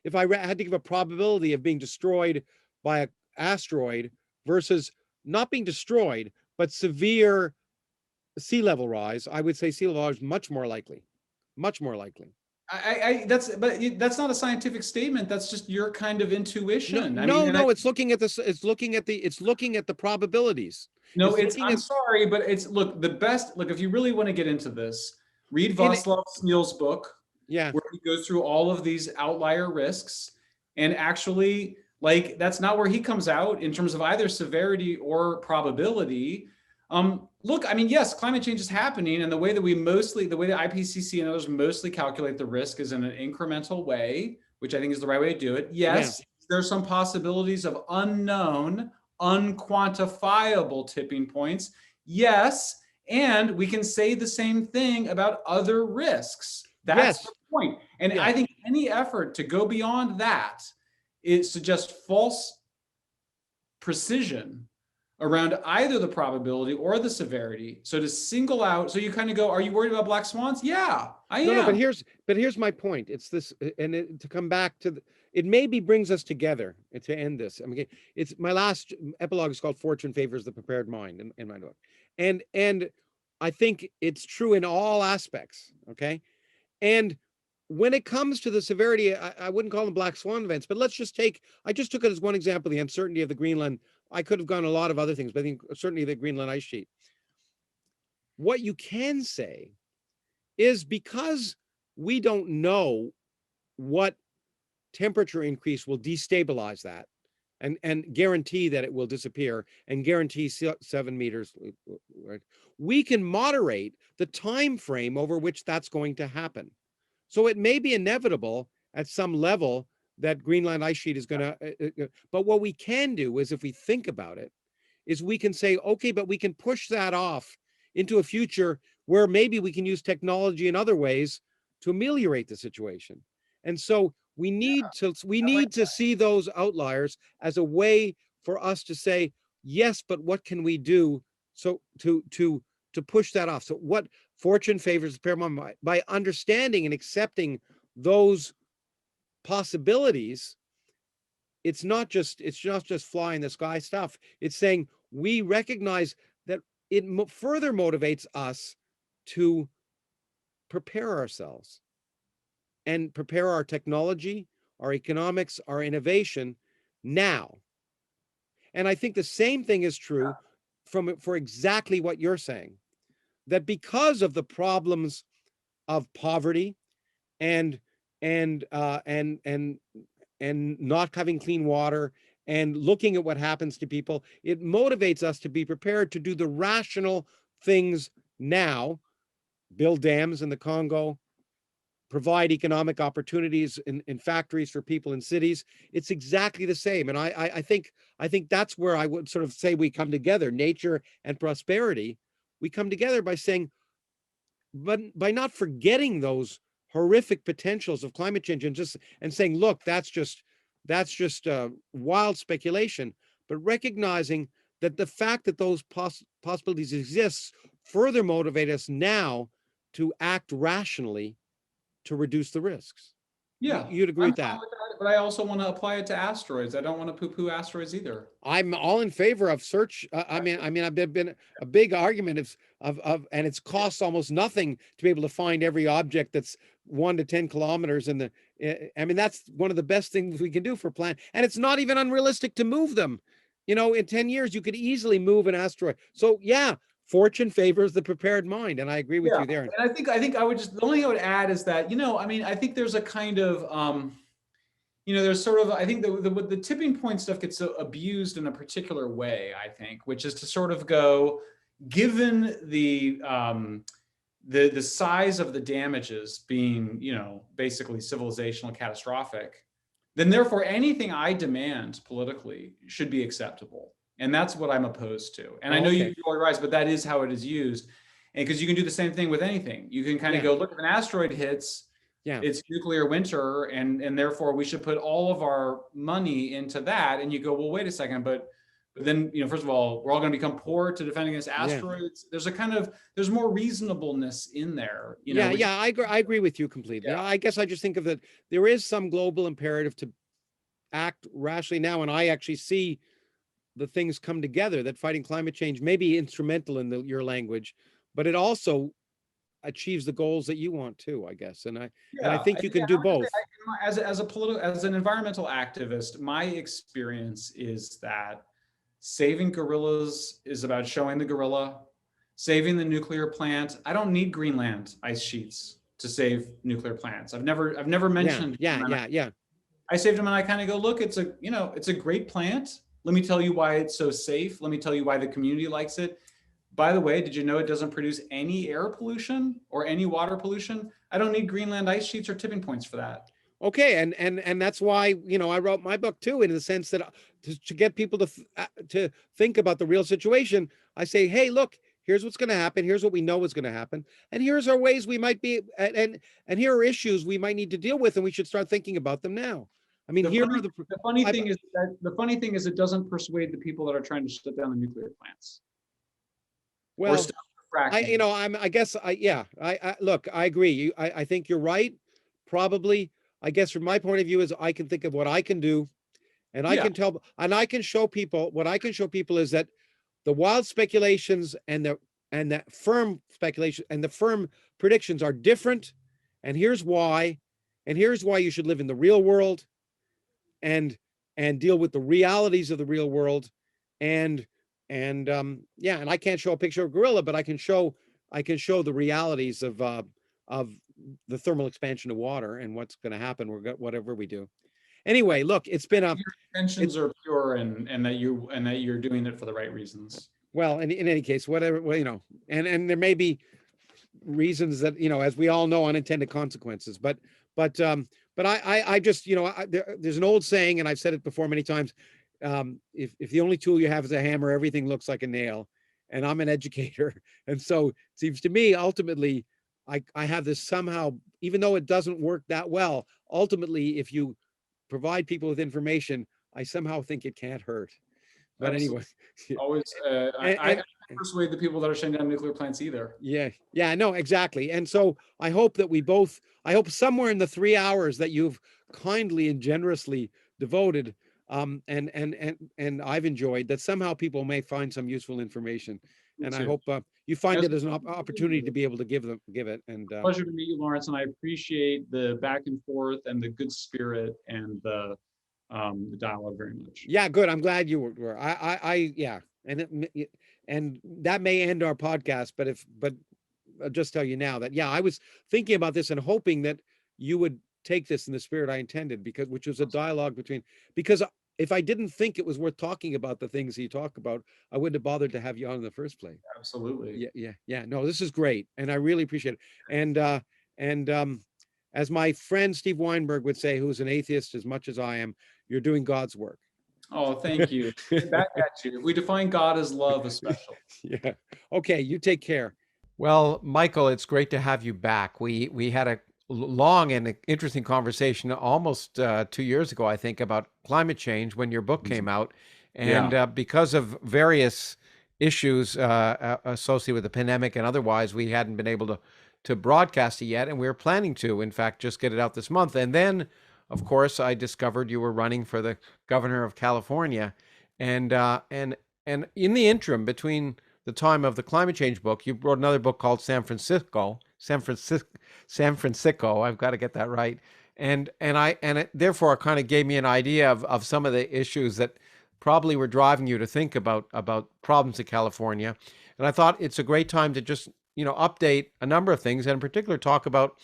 if I had to give a probability of being destroyed by an asteroid versus not being destroyed, but severe sea level rise, I would say sea level rise is much more likely. Much more likely. That's not a scientific statement. That's just your kind of intuition. It's looking at the probabilities. I'm sorry, but if you really want to get into this, read Václav Smil's book, where he goes through all of these outlier risks, and actually, that's not where he comes out in terms of either severity or probability. Yes, climate change is happening, and the way the IPCC and others mostly calculate the risk is in an incremental way, which I think is the right way to do it. Yes, there's some possibilities of unknown, unquantifiable tipping points. Yes, And we can say the same thing about other risks. That's Yes. the point. And Yeah. I think any effort to go beyond that is suggests false precision around either the probability or the severity. So to single out, so you kind of go, are you worried about black swans? Yeah, I am. No, but here's my point. It's this, and to come back to it maybe brings us together to end this. I mean, it's my last epilogue is called "Fortune Favors the Prepared Mind" in my book, and I think it's true in all aspects. Okay, and when it comes to the severity, I wouldn't call them black swan events, but let's just I just took it as one example, the uncertainty of the Greenland. I could have gone a lot of other things, but I think certainly the Greenland ice sheet. What you can say is because we don't know what temperature increase will destabilize that and guarantee that it will disappear and guarantee 7 meters, right? We can moderate the time frame over which that's going to happen. So it may be inevitable at some level that Greenland ice sheet is going to, but what we can do is, if we think about it, is we can say, okay, but we can push that off into a future where maybe we can use technology in other ways to ameliorate the situation. And so we need to see those outliers as a way for us to say, yes, but what can we do so to push that off? So what fortune favors the paramount by understanding and accepting those possibilities. It's not just fly in the sky stuff. It's saying we recognize that it further motivates us to prepare ourselves and prepare our technology, our economics, our innovation now. And I think the same thing is true for exactly what you're saying, that because of the problems of poverty and not having clean water and looking at what happens to people, it motivates us to be prepared to do the rational things now, build dams in the Congo, provide economic opportunities in factories for people in cities. It's exactly the same. And I think that's where I would sort of say we come together, nature and prosperity. We come together by saying, but by not forgetting those horrific potentials of climate change and saying, look, that's just wild speculation, but recognizing that the fact that those possibilities exist further motivate us now to act rationally to reduce the risks. Yeah, you'd agree with that. But I also want to apply it to asteroids. I don't want to poo-poo asteroids either. I'm all in favor of search. I mean, I've been a big argument of and it's costs almost nothing to be able to find every object that's 1 to 10 kilometers in the. I mean, that's one of the best things we can do for planet, and it's not even unrealistic to move them. You know, in 10 years, you could easily move an asteroid. So yeah, fortune favors the prepared mind, and I agree with you there. And I think I would just, the only thing I would add is that, I mean, I think there's a kind of, there's sort of, I think the tipping point stuff gets so abused in a particular way, I think, which is to sort of go, given the size of the damages being, basically civilizational catastrophic, then therefore anything I demand politically should be acceptable. And that's what I'm opposed to. And I know you polarize, but that is how it is used. And because you can do the same thing with anything. You can kind of go, look, if an asteroid hits, it's nuclear winter, and therefore we should put all of our money into that. And you go, well, wait a second, but then, first of all, we're all going to become poor to defend against asteroids. There's there's more reasonableness in there. I agree with you completely. Yeah. I guess I just think of that there is some global imperative to act rationally now, and I actually see the things come together, that fighting climate change may be instrumental in your language, but it also achieves the goals that you want too, I guess. And I think you can do both. As an environmental activist, my experience is that saving gorillas is about showing the gorilla, saving the nuclear plant. I don't need Greenland ice sheets to save nuclear plants. I've never mentioned. Yeah. I saved them, and I kind of go, look, it's a great plant. Let me tell you why it's so safe. Let me tell you why the community likes it. By the way, did you know it doesn't produce any air pollution or any water pollution? I don't need Greenland ice sheets or tipping points for that. Okay, and that's why I wrote my book too, in the sense that to get people to think about the real situation. I say, hey, look, Here's what's going to happen. Here's what we know is going to happen. And here's our ways we might be, and here are issues we might need to deal with, and we should start thinking about them now. I mean, here are the funny thing is that the funny thing is it doesn't persuade the people that are trying to shut down the nuclear plants. well, fracking. I guess look, I agree. I think you're right. Probably, I guess from my point of view is I can think of what I can do, and I can tell, and I can show people, what I can show people is that the wild speculations and the firm speculation and the firm predictions are different. And here's why. And here's why you should live in the real world and deal with the realities of the real world. And I can't show a picture of a gorilla, but I can show the realities of the thermal expansion of water and what's going to happen whatever we do. Anyway, look, it's been your intentions are pure and that you're doing it for the right reasons. Well, in any case, whatever, well, and there may be reasons that, as we all know, unintended consequences, but I just, there's an old saying, and I've said it before many times. If the only tool you have is a hammer, everything looks like a nail. And I'm an educator. And so it seems to me, ultimately, I have this somehow, even though it doesn't work that well, ultimately, if you provide people with information, I somehow think it can't hurt. But anyway. Always, I can't persuade the people that are shutting down nuclear plants either. Yeah, no, exactly. And so I hope that I hope somewhere in the 3 hours that you've kindly and generously devoted, and I've enjoyed, that somehow people may find some useful information. And I hope you find it as an opportunity to be able to give it. And pleasure to meet you, Lawrence. And I appreciate the back and forth and the good spirit and the dialogue very much. Yeah, good. I'm glad you were. Yeah. And that may end our podcast, but I'll just tell you now that, I was thinking about this and hoping that you would take this in the spirit I intended, which was a dialogue because if I didn't think it was worth talking about the things you talk about, I wouldn't have bothered to have you on in the first place. Absolutely. Yeah. No, this is great. And I really appreciate it. And as my friend Steve Weinberg would say, who's an atheist as much as I am, you're doing God's work. Oh, thank you. Back at you. We define God as love, especially. Yeah. Okay. You take care. Well, Michael, it's great to have you back. We had a long and interesting conversation almost 2 years ago, I think, about climate change when your book came out. And because of various issues associated with the pandemic and otherwise, we hadn't been able to broadcast it yet. And we were planning to, in fact, just get it out this month. And then, of course, I discovered you were running for the governor of California. And in the interim, between the time of the climate change book, you wrote another book called San Francisco. I've got to get that right. And it therefore kind of gave me an idea of some of the issues that probably were driving you to think about problems in California. And I thought it's a great time to just, update a number of things, and in particular talk about,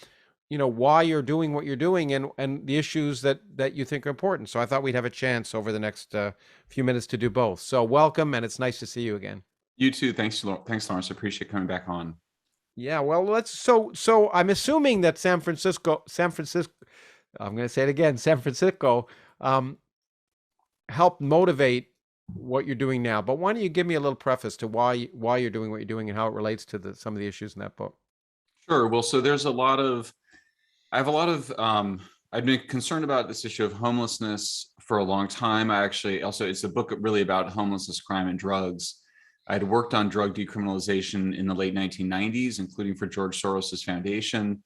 why you're doing what you're doing and the issues that you think are important. So I thought we'd have a chance over the next few minutes to do both. So welcome, and it's nice to see you again. You too. Thanks, Lawrence. I appreciate coming back on. Yeah, well, so I'm assuming that San Francisco, I'm going to say it again, San Francisco, helped motivate what you're doing now. But why don't you give me a little preface to why you're doing what you're doing and how it relates to some of the issues in that book? Sure. Well, so I've been concerned about this issue of homelessness for a long time. It's a book really about homelessness, crime, and drugs. I'd worked on drug decriminalization in the late 1990s, including for George Soros's foundation.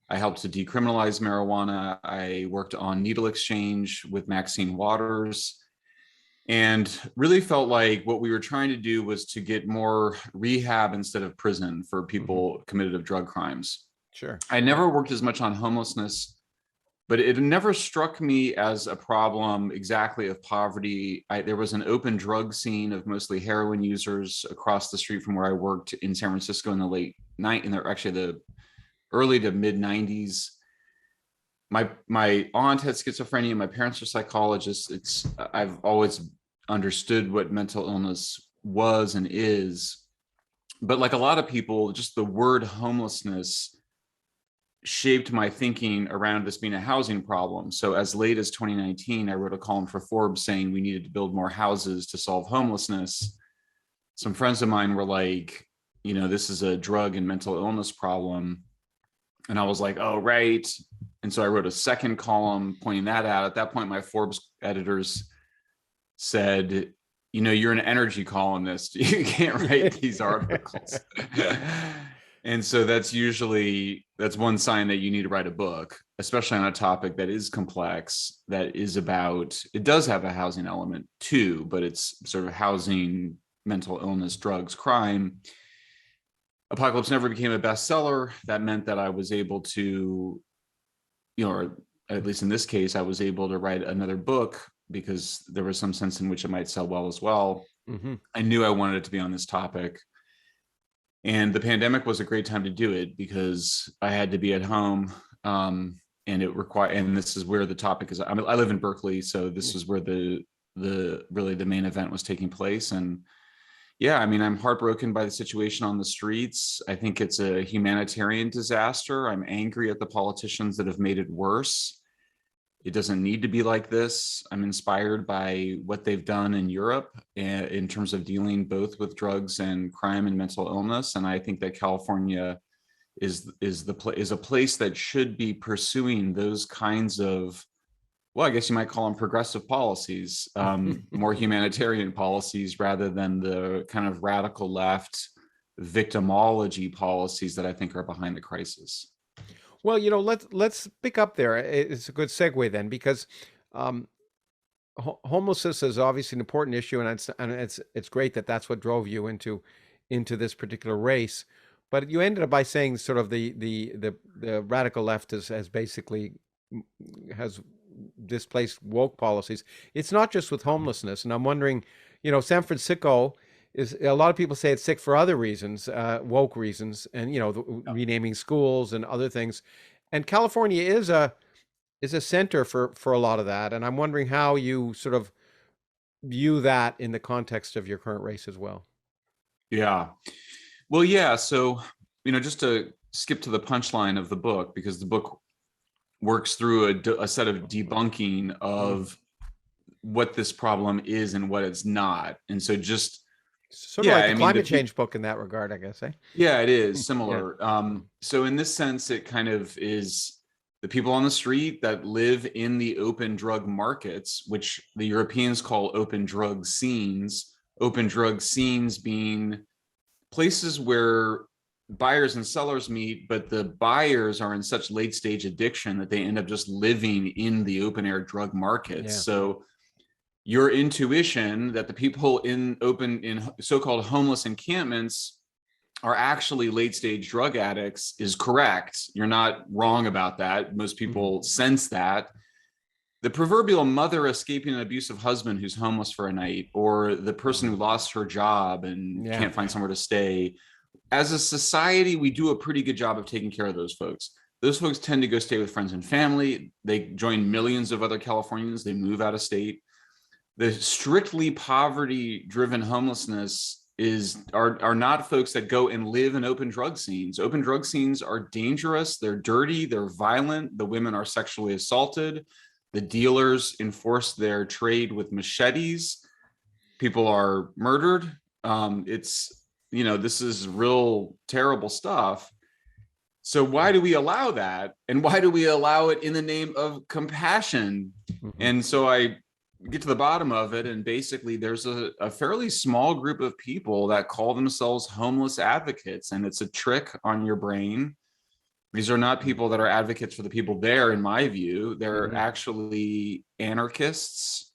I helped to decriminalize marijuana. I worked on needle exchange with Maxine Waters, and really felt like what we were trying to do was to get more rehab instead of prison for people committed of drug crimes. Sure. I never worked as much on homelessness, but it never struck me as a problem exactly of poverty. There was an open drug scene of mostly heroin users across the street from where I worked in San Francisco in the the early to mid 90s. My aunt had schizophrenia. My parents are psychologists. I've always understood what mental illness was and is, but like a lot of people, just the word homelessness shaped my thinking around this being a housing problem. So as late as 2019, I wrote a column for Forbes saying we needed to build more houses to solve homelessness. Some friends of mine were like, this is a drug and mental illness problem. And I was like, oh, right. And so I wrote a second column pointing that out. At that point, my Forbes editors said, you're an energy columnist. You can't write these articles. And so that's one sign that you need to write a book, especially on a topic that is complex, it does have a housing element too, but it's sort of housing, mental illness, drugs, crime. Apocalypse never became a bestseller. That meant that I was able to, or at least in this case, I was able to write another book because there was some sense in which it might sell well as well. Mm-hmm. I knew I wanted it to be on this topic. And the pandemic was a great time to do it because I had to be at home. And this is where the topic is. I live in Berkeley, so this is where the main event was taking place. And yeah, I'm heartbroken by the situation on the streets. I think it's a humanitarian disaster. I'm angry at the politicians that have made it worse. It doesn't need to be like this. I'm inspired by what they've done in Europe in terms of dealing both with drugs and crime and mental illness. And I think that California is a place that should be pursuing those kinds of, well, I guess you might call them progressive policies, more humanitarian policies rather than the kind of radical left victimology policies that I think are behind the crisis. Well, let's pick up there. It's a good segue then, because homelessness is obviously an important issue, and it's great that that's what drove you into this particular race. But you ended up by saying sort of the radical left has basically displaced woke policies. It's not just with homelessness, and I'm wondering, San Francisco is, a lot of people say it's sick for other reasons, woke reasons, and renaming schools and other things. And California is a center for a lot of that. And I'm wondering how you sort of view that in the context of your current race as well. Yeah. Well, yeah. So, just to skip to the punchline of the book, because the book works through a set of debunking of what this problem is and what it's not. And so just sort of like the climate change book in that regard, I guess. Yeah, it is similar. Yeah. So in this sense, it kind of is the people on the street that live in the open drug markets, which the Europeans call open drug scenes. Open drug scenes being places where buyers and sellers meet, but the buyers are in such late stage addiction that they end up just living in the open air drug markets. Yeah. So your intuition that the people in so-called homeless encampments are actually late stage drug addicts is correct. You're not wrong about that. Most people sense that. The proverbial mother escaping an abusive husband who's homeless for a night, or the person who lost her job and can't find somewhere to stay. As a society, we do a pretty good job of taking care of those folks. Those folks tend to go stay with friends and family. They join millions of other Californians. They move out of state. The strictly poverty-driven homelessness are not folks that go and live in open drug scenes. Open drug scenes are dangerous. They're dirty. They're violent. The women are sexually assaulted. The dealers enforce their trade with machetes. People are murdered. This is real terrible stuff. So why do we allow that? And why do we allow it in the name of compassion? And so I get to the bottom of it, and basically there's a fairly small group of people that call themselves homeless advocates, and it's a trick on your brain. These are not people that are advocates for the people there, in my view. They're actually anarchists,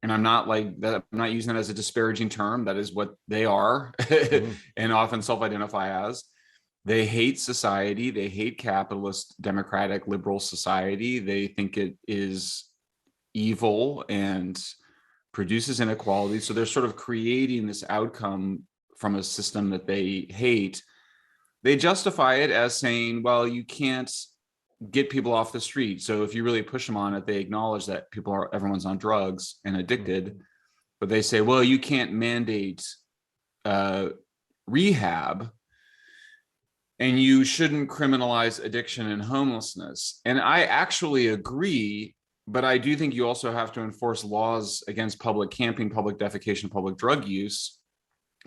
and I'm not using that as a disparaging term. That is what they are, and often self-identify as. They hate society. They hate capitalist, democratic, liberal society. They think it is evil and produces inequality. So they're sort of creating this outcome from a system that they hate. They justify it as saying, well, you can't get people off the street. So if you really push them on it, they acknowledge that everyone's on drugs and addicted, but they say, well, you can't mandate rehab, and you shouldn't criminalize addiction and homelessness. And I actually agree, but I do think you also have to enforce laws against public camping, public defecation, public drug use.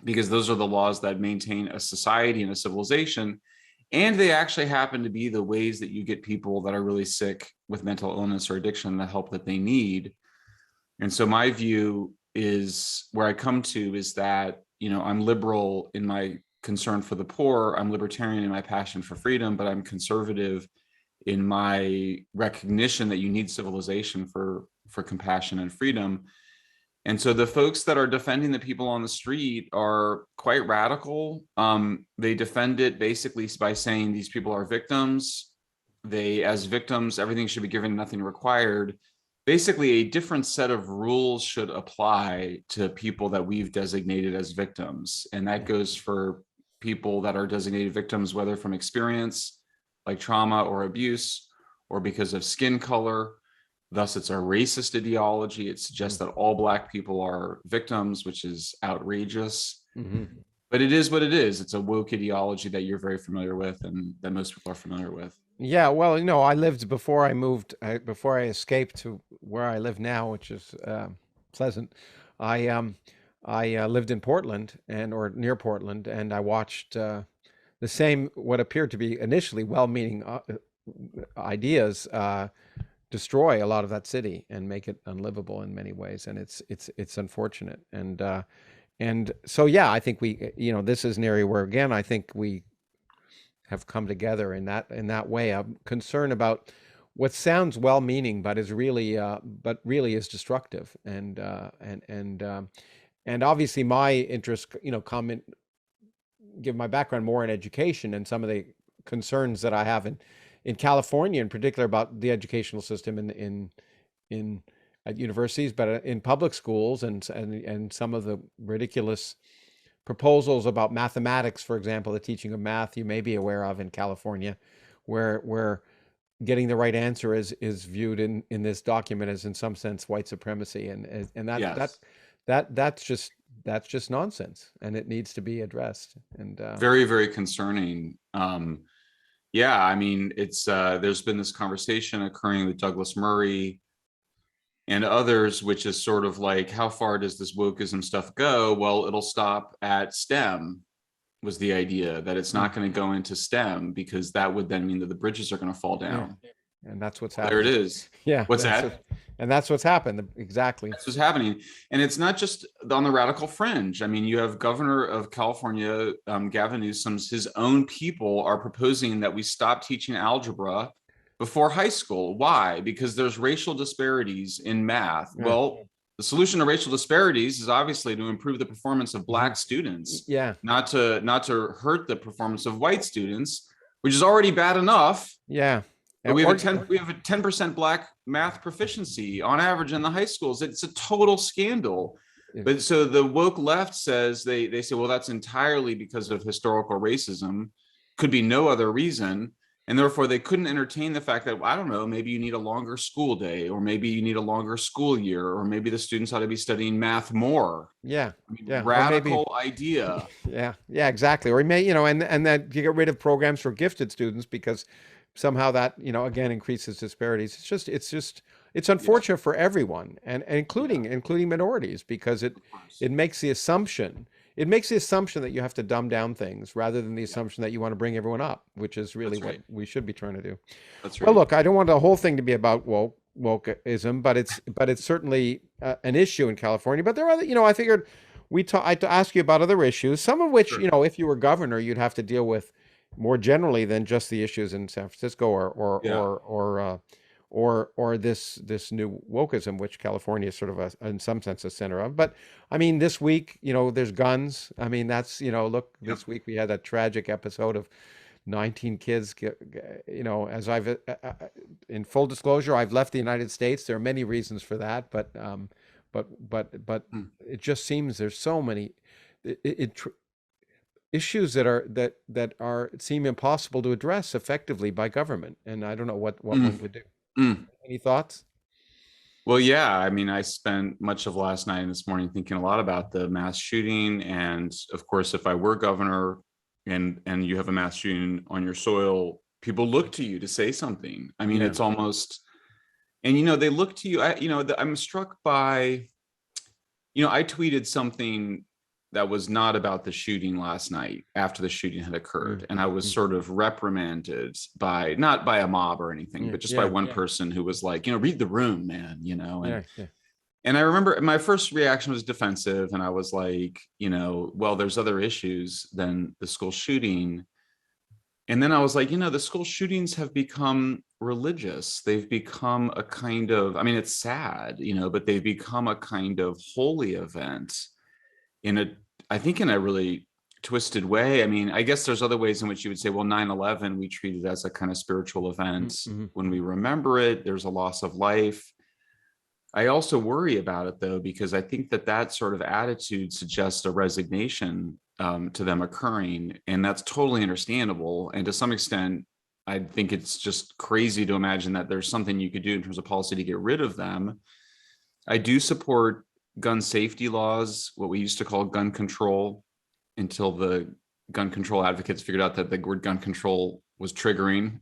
because those are the laws that maintain a society and a civilization. And they actually happen to be the ways that you get people that are really sick with mental illness or addiction the help that they need. And so my view is, where I come to, is that, I'm liberal in my concern for the poor, I'm libertarian in my passion for freedom, but I'm conservative in my recognition that you need civilization for compassion and freedom. And so the folks that are defending the people on the street are quite radical. They defend it basically by saying these people are victims. As victims, everything should be given, nothing required. Basically, a different set of rules should apply to people that we've designated as victims. And that goes for people that are designated victims, whether from experience, like trauma or abuse, or because of skin color. Thus, it's a racist ideology. It suggests that all Black people are victims, which is outrageous. But it is what it is. It's a woke ideology that you're very familiar with and that most people are familiar with. Yeah, well, I lived before I escaped to where I live now, which is Pleasant. I lived in Portland or near Portland, and I watched the same, what appeared to be initially well-meaning ideas destroy a lot of that city and make it unlivable in many ways, and it's unfortunate. And so yeah, I think this is an area where, again, I think we have come together in that way. I'm concerned about what sounds well-meaning, but really is destructive. And obviously my interest, give my background more in education and some of the concerns that I have in California, in particular, about the educational system at universities, but in public schools, and some of the ridiculous proposals about mathematics, for example, the teaching of math you may be aware of in California, where getting the right answer is viewed in this document as, in some sense, white supremacy, and that's just nonsense, and it needs to be addressed. And very, very concerning. Yeah, I mean, it's there's been this conversation occurring with Douglas Murray and others, which is sort of like, how far does this wokeism stuff go? Well, it'll stop at STEM, was the idea, that it's not going to go into STEM, because that would then mean that the bridges are going to fall down. Yeah. And that's what's happening. There it is. Yeah. What's that? And that's what's happened. Exactly. That's what's happening. And it's not just on the radical fringe. I mean, you have Governor of California, Gavin Newsom's, his own people are proposing that we stop teaching algebra before high school. Why? Because there's racial disparities in math. Yeah. Well, the solution to racial disparities is obviously to improve the performance of Black students. Yeah. Not to hurt the performance of white students, which is already bad enough. Yeah. And we have a 10% Black math proficiency on average in the high schools. It's a total scandal. But so the woke left says, they say, well, that's entirely because of historical racism. Could be no other reason. And therefore, they couldn't entertain the fact that, I don't know, maybe you need a longer school day, or maybe you need a longer school year, or maybe the students ought to be studying math more. Yeah. I mean, radical idea. Yeah. Yeah, exactly. Or may, and that you get rid of programs for gifted students, because somehow that, again, increases disparities. It's unfortunate for everyone, and including minorities, because it makes the assumption that you have to dumb down things, rather than the assumption that you want to bring everyone up, which is really what we should be trying to do. That's right. Well, look, I don't want the whole thing to be about wokeism, but it's certainly an issue in California. But there are other, I figured I'd ask you about other issues, some of which, if you were governor, you'd have to deal with more generally than just the issues in San Francisco or this new wokeism, which California is sort of in some sense a center of. But I mean, this week, there's guns. I mean, that's, look, this week we had that tragic episode of 19 kids, as I've, in full disclosure, I've left the United States. There are many reasons for that, but it just seems there's so many issues that seem impossible to address effectively by government. And I don't know what one would do. Any thoughts? Well, yeah. I mean, I spent much of last night and this morning thinking a lot about the mass shooting. And of course, if I were governor and you have a mass shooting on your soil, people look to you to say something. I mean, it's almost, and, they look to you. I'm struck by, I tweeted something that was not about the shooting last night after the shooting had occurred. And I was sort of reprimanded by, not by a mob or anything, but just by one person who was like, read the room, man, and I remember my first reaction was defensive. And I was like, well, there's other issues than the school shooting. And then I was like, the school shootings have become religious. They've become a kind of, I mean, it's sad, but they've become a kind of holy event I think in a really twisted way. I mean, I guess there's other ways in which you would say, well, 9/11, we treat it as a kind of spiritual event. When we remember it, there's a loss of life. I also worry about it, though, because I think that sort of attitude suggests a resignation to them occurring. And that's totally understandable. And to some extent, I think it's just crazy to imagine that there's something you could do in terms of policy to get rid of them. I do support gun safety laws, what we used to call gun control, until the gun control advocates figured out that the word gun control was triggering.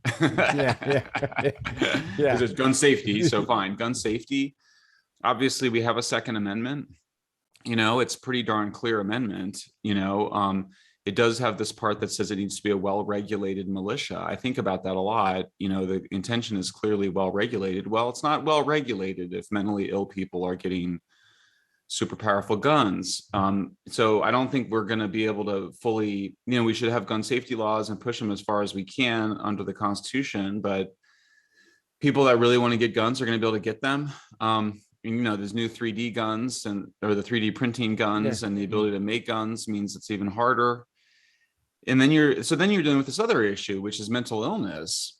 Because it's gun safety, so fine. Gun safety. Obviously, we have a Second Amendment. It's pretty darn clear amendment. It does have this part that says it needs to be a well-regulated militia. I think about that a lot. The intention is clearly well-regulated. Well, it's not well-regulated if mentally ill people are getting super powerful guns. So I don't think we're going to be able to fully, we should have gun safety laws and push them as far as we can under the Constitution, but people that really want to get guns are going to be able to get them. There's new 3D guns or the 3D printing guns, and the ability to make guns means it's even harder. And then you're dealing with this other issue, which is mental illness.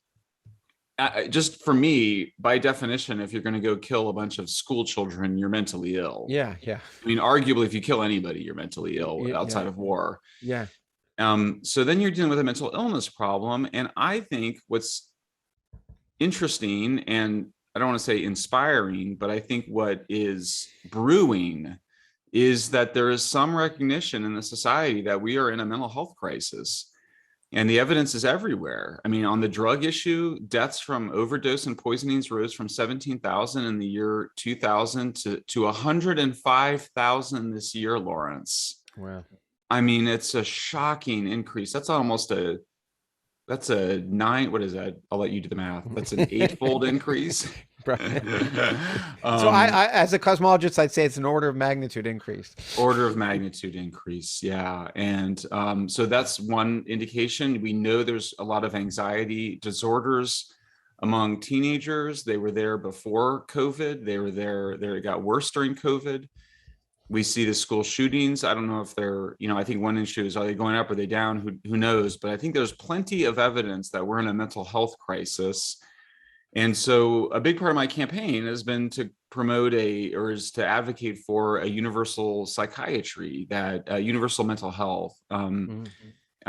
Just for me, by definition, if you're going to go kill a bunch of school children, you're mentally ill. Yeah. I mean, arguably, if you kill anybody, you're mentally ill outside of war. Yeah. So then you're dealing with a mental illness problem. And I think what's interesting, and I don't want to say inspiring, but I think what is brewing is that there is some recognition in the society that we are in a mental health crisis. And the evidence is everywhere. I mean, on the drug issue, deaths from overdose and poisonings rose from 17,000 in the year 2000 to 105,000 this year, Lawrence. Wow. I mean, it's a shocking increase. That's a nine, what is that? I'll let you do the math. That's an 8-fold increase. So I, as a cosmologist, I'd say it's an order of magnitude increase. Order of magnitude increase, yeah. And so that's one indication. We know there's a lot of anxiety disorders among teenagers. They were there before COVID. They were there. It got worse during COVID. We see the school shootings. I don't know if they're, I think one issue is, are they going up? Are they down? Who knows? But I think there's plenty of evidence that we're in a mental health crisis. And so a big part of my campaign has been to promote is to advocate for a universal psychiatry, that universal mental health. I'm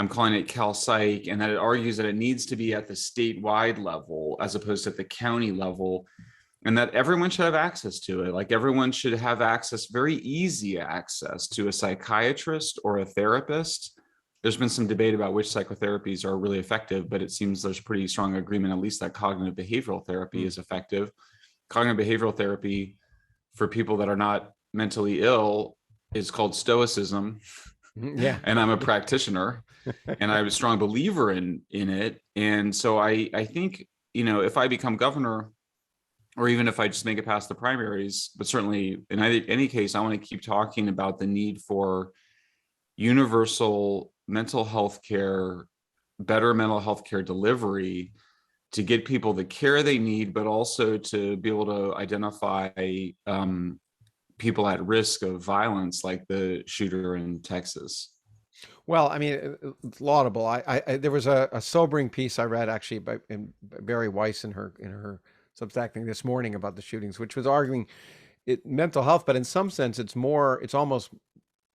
calling it Cal Psych, and that it argues that it needs to be at the statewide level as opposed to at the county level, and that everyone should have access to it. Like everyone should have access, very easy access to a psychiatrist or a therapist. There's been some debate about which psychotherapies are really effective, but it seems there's pretty strong agreement, at least that cognitive behavioral therapy is effective. Cognitive behavioral therapy for people that are not mentally ill is called stoicism. Yeah. And I'm a practitioner and I'm a strong believer in it. And so I think, if I become governor, or even if I just make it past the primaries, but certainly in any case, I want to keep talking about the need for universal mental health care, better mental health care delivery to get people the care they need, but also to be able to identify people at risk of violence, like the shooter in Texas. Well, I mean, it's laudable. There was a sobering piece I read actually by Barry Weiss in her Substack thing this morning about the shootings, which was arguing mental health, but in some sense, it's almost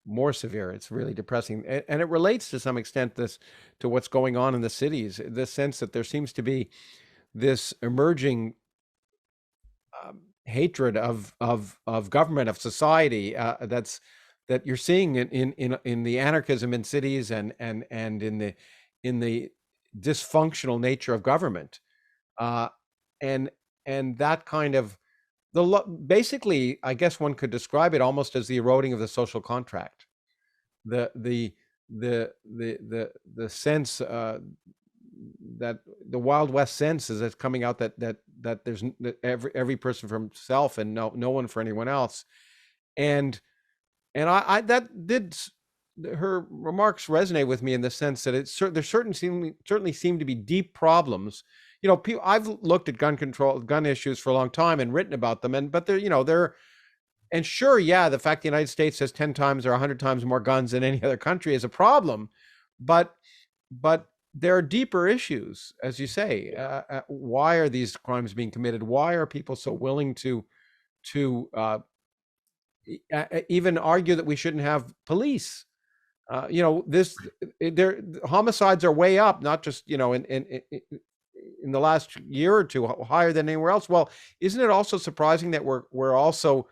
more severe. It's really depressing, and it relates to some extent to what's going on in the cities. The sense that there seems to be this emerging hatred of government, of society, that you're seeing in the anarchism in cities and in the dysfunctional nature of government, and that kind of basically, I guess one could describe it almost as the eroding of the social contract. the sense that the Wild West sense is that's coming out that there's that every person for himself and no one for anyone else, and I that did her remarks resonate with me in the sense that there certainly seem to be deep problems. You know, I've looked at gun issues for a long time and written about them, but they're and sure, yeah, the fact the United States has 10 times or 100 times more guns than any other country is a problem, but there are deeper issues, as you say. Why are these crimes being committed? Why are people so willing to even argue that we shouldn't have police? Homicides are way up, not just in the last year or two, higher than anywhere else. Well, isn't it also surprising that we're also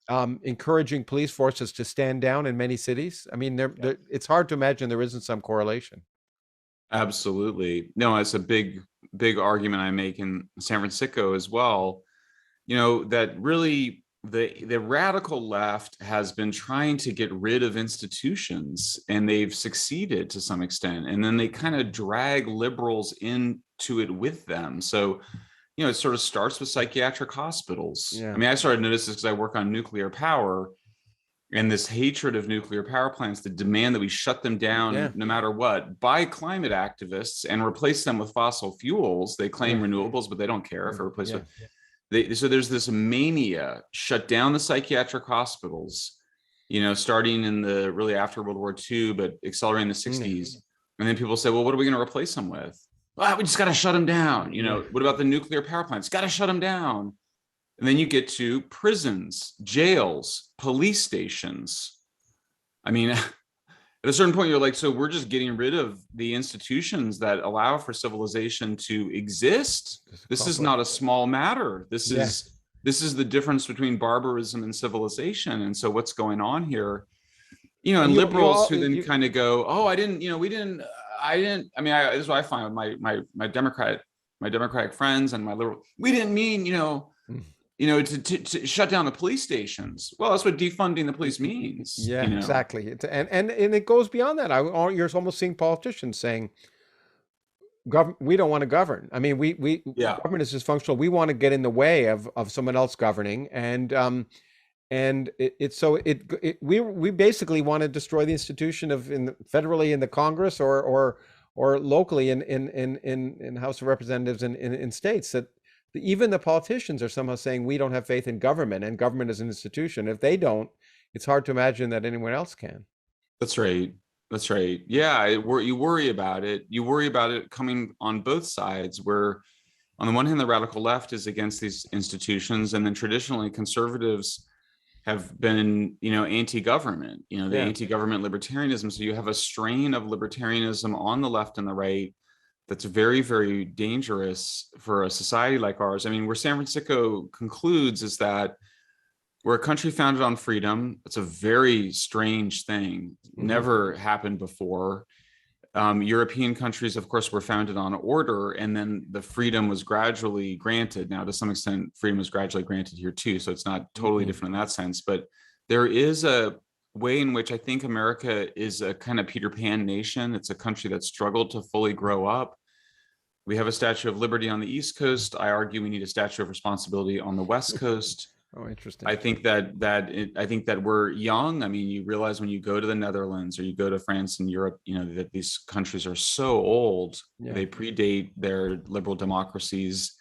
encouraging police forces to stand down in many cities? I mean, it's hard to imagine there isn't some correlation. Absolutely. No, it's a big argument I make in San Francisco as well. That really the radical left has been trying to get rid of institutions, and they've succeeded to some extent. And then they kind of drag liberals into it with them. So, it sort of starts with psychiatric hospitals. Yeah. I mean, I started to notice this because I work on nuclear power, and this hatred of nuclear power plants, the demand that we shut them down no matter what by climate activists and replace them with fossil fuels. They claim renewables, but they don't care if it replaced with. So there's this mania, shut down the psychiatric hospitals, starting in the really after World War II, but accelerating in the 60s. And then people say, well, what are we going to replace them with? Well, we just got to shut them down. What about the nuclear power plants? Got to shut them down. And then you get to prisons, jails, police stations. I mean, at a certain point, you're like, so we're just getting rid of the institutions that allow for civilization to exist. This is not a small matter. This is the difference between barbarism and civilization. And so what's going on here? And liberals who then kind of go, oh, I didn't. This is what I find with my Democratic friends and my liberal. We didn't mean, to shut down the police stations. Well, that's what defunding the police means. Yeah, exactly. And it goes beyond that. You're almost seeing politicians saying, we don't want to govern. I mean, government is dysfunctional. We want to get in the way of someone else governing. We basically want to destroy the institution federally in the Congress or locally in House of Representatives in states, that even the politicians are somehow saying we don't have faith in government, and government is an institution. If they don't, it's hard to imagine that anyone else can. That's right. Yeah, you worry about it. You worry about it coming on both sides, where on the one hand, the radical left is against these institutions, and then traditionally conservatives have been, anti-government, anti-government libertarianism. So you have a strain of libertarianism on the left and the right that's very, very dangerous for a society like ours. I mean, where San Francisco concludes is that we're a country founded on freedom. It's a very strange thing, never happened before. European countries, of course, were founded on order, and then the freedom was gradually granted. Now, to some extent, freedom was gradually granted here too, so it's not totally different in that sense. But there is a way in which I think America is a kind of Peter Pan nation. It's a country that struggled to fully grow up. We have a Statue of Liberty on the East Coast. I argue we need a Statue of Responsibility on the West Coast. Oh, interesting. I think that we're young. I mean, you realize when you go to the Netherlands or you go to France and Europe, that these countries are so old. Yeah. They predate their liberal democracies.